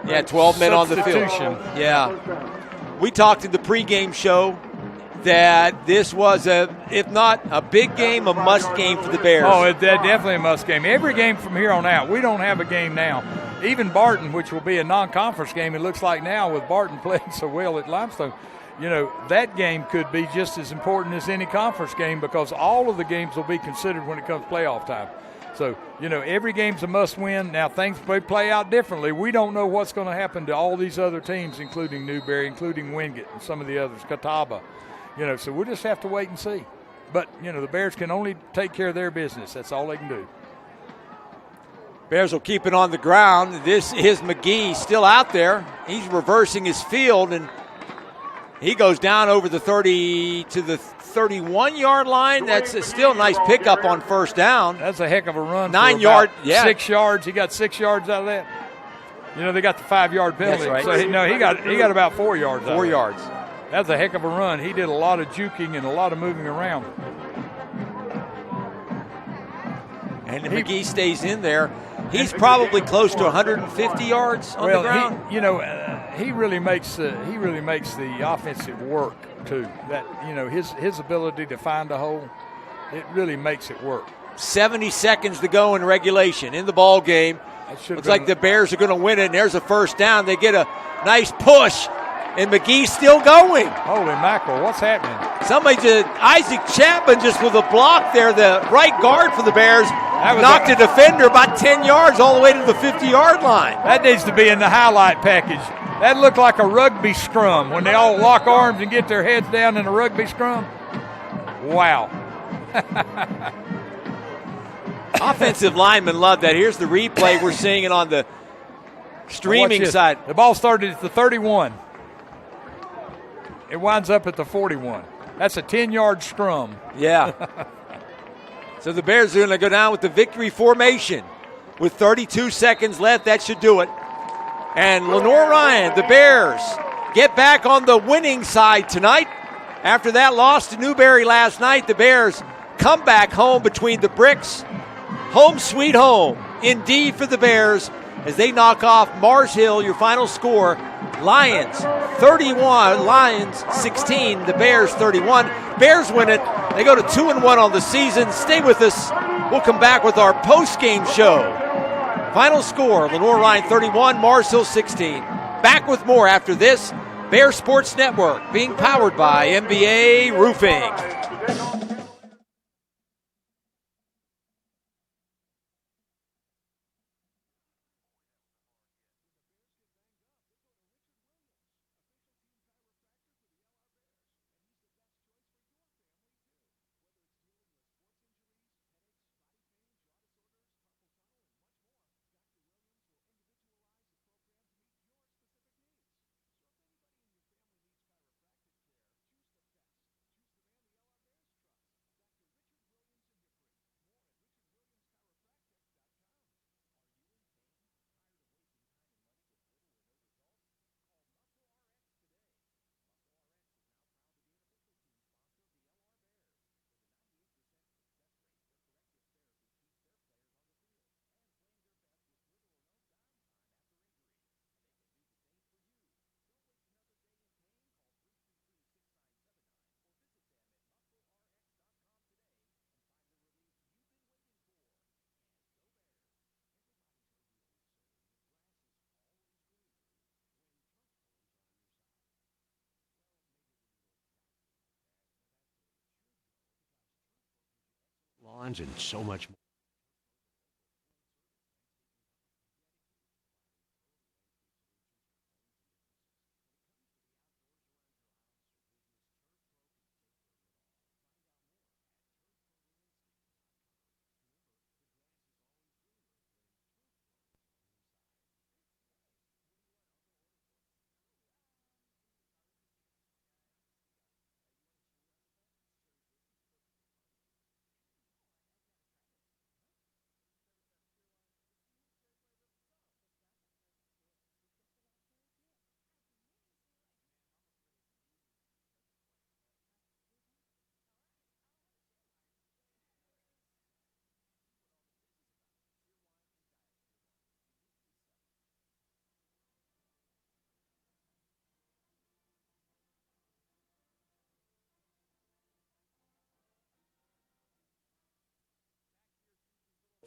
Yeah, 12 men on the field. Yeah. We talked in the pregame show that this was, if not a big game, a must game for the Bears. Oh, it's definitely a must game. Every game from here on out. We don't have a game now. Even Barton, which will be a non-conference game, it looks like now with Barton playing so well at Limestone, that game could be just as important as any conference game because all of the games will be considered when it comes playoff time. So, every game's a must-win. Now, things may play out differently. We don't know what's going to happen to all these other teams, including Newberry, including Wingate, and some of the others, Catawba. So we'll just have to wait and see. But, the Bears can only take care of their business. That's all they can do. Bears will keep it on the ground. This is McGee still out there. He's reversing his field, and he goes down over the 30 to the 31-yard line. That's still a nice pickup on first down. That's a heck of a run. 9 yard, 6 yards. He got 6 yards out of that. They got the 5-yard penalty. That's right. So, he got about 4 yards out of it. 4 yards. That's a heck of a run. He did a lot of juking and a lot of moving around. And McGee stays in there. He's probably close to 150 yards on the ground. He really makes the offensive work too. That his ability to find a hole, it really makes it work. 70 seconds to go in regulation in the ball game. Looks like the Bears are going to win it. And there's a first down. They get a nice push. And McGee's still going. Holy mackerel, what's happening? Somebody did. Isaac Chapman just with a block there, the right guard for the Bears, knocked a defender about 10 yards all the way to the 50-yard line. That needs to be in the highlight package. That looked like a rugby scrum when they all lock arms and get their heads down in a rugby scrum. Wow. Offensive linemen love that. Here's the replay. We're seeing it on the streaming side. The ball started at the 31. It winds up at the 41. That's a 10-yard scrum. Yeah. So the Bears are going to go down with the victory formation. With 32 seconds left, that should do it. And Lenoir-Rhyne, the Bears, get back on the winning side tonight. After that loss to Newberry last night, the Bears come back home between the bricks. Home sweet home, indeed, for the Bears as they knock off Mars Hill. Your final score, Lions 31, Lions 16, the Bears 31. Bears win it. They go to 2-1 on the season. Stay with us. We'll come back with our post-game show. Final score, Lenoir-Rhyne 31, Mars Hill 16. Back with more after this Bear Sports Network, being powered by MBA Roofing. Lawns and so much more.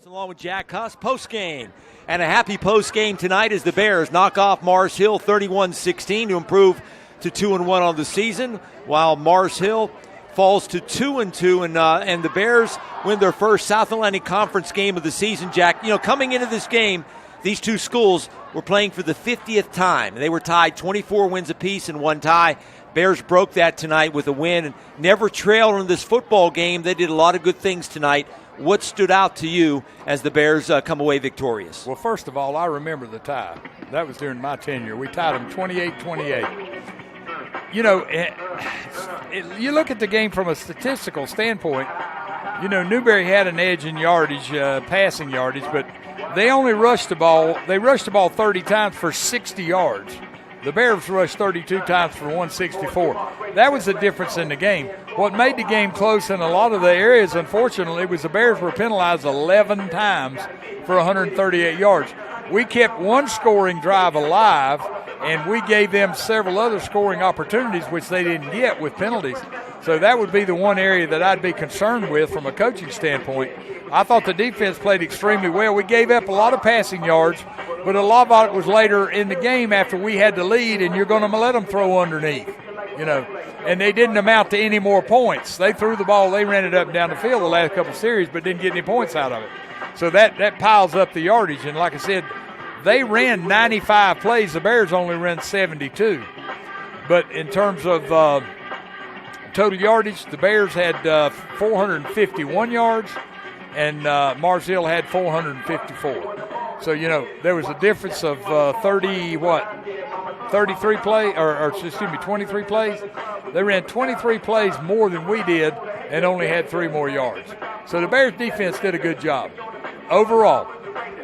Along with Jack Huss, post-game. And a happy post-game tonight as the Bears knock off Mars Hill 31-16 to improve to 2-1 on the season, while Mars Hill falls to 2-2, and the Bears win their first South Atlantic Conference game of the season. Jack, coming into this game, these two schools were playing for the 50th time. They were tied 24 wins apiece and one tie. Bears broke that tonight with a win and never trailed in this football game. They did a lot of good things tonight. What stood out to you as the Bears come away victorious? Well, first of all, I remember the tie. That was during my tenure. We tied them 28-28. You look at the game from a statistical standpoint, Newberry had an edge in yardage, passing yardage, but they only rushed the ball. They rushed the ball 30 times for 60 yards. The Bears rushed 32 times for 164. That was the difference in the game. What made the game close in a lot of the areas, unfortunately, was the Bears were penalized 11 times for 138 yards. We kept one scoring drive alive, and we gave them several other scoring opportunities, which they didn't get with penalties. So that would be the one area that I'd be concerned with from a coaching standpoint. I thought the defense played extremely well. We gave up a lot of passing yards, but a lot of it was later in the game after we had the lead, and you're going to let them throw underneath, And they didn't amount to any more points. They threw the ball, they ran it up and down the field the last couple of series, but didn't get any points out of it. So that piles up the yardage. And like I said, they ran 95 plays. The Bears only ran 72. But in terms of total yardage, the Bears had 451 yards, and Mars Hill had 454. So, there was a difference of 23 plays, or 23 plays. They ran 23 plays more than we did and only had 3 more yards. So the Bears defense did a good job overall.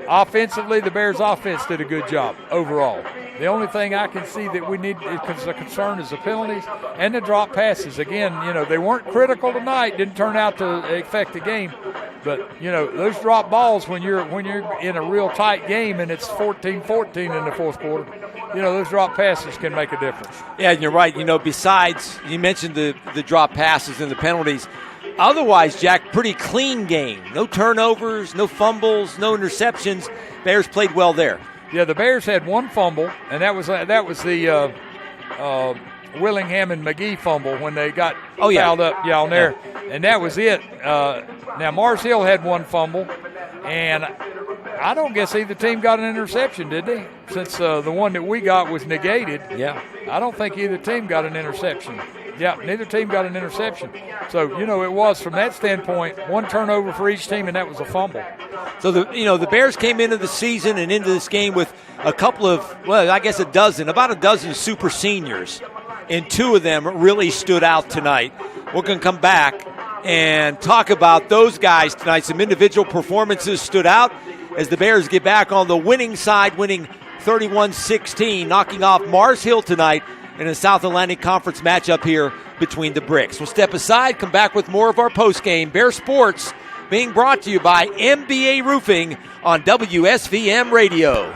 Offensively, the Bears offense did a good job overall. The only thing I can see that we need is a concern is the penalties and the drop passes. Again, they weren't critical tonight, didn't turn out to affect the game. But, those drop balls when you're in a real tight game and it's 14-14 in the fourth quarter, those drop passes can make a difference. Yeah, and you're right. Besides, you mentioned the drop passes and the penalties. Otherwise, Jack, pretty clean game. No turnovers, no fumbles, no interceptions. Bears played well there. Yeah, the Bears had one fumble, and that was the Willingham and McGee fumble when they got fouled up on there. And that was it. Now, Mars Hill had one fumble, and I don't guess either team got an interception, did they? Since the one that we got was negated. Yeah. I don't think either team got an interception. Yeah, neither team got an interception. So, it was, from that standpoint, one turnover for each team, and that was a fumble. So, the Bears came into the season and into this game with a couple of, about a dozen super seniors, and two of them really stood out tonight. We're going to come back and talk about those guys tonight. Some individual performances stood out as the Bears get back on the winning side, winning 31-16, knocking off Mars Hill tonight in a South Atlantic Conference matchup here between the Bricks. We'll step aside, come back with more of our postgame. Bear Sports being brought to you by MBA Roofing on WSVM Radio.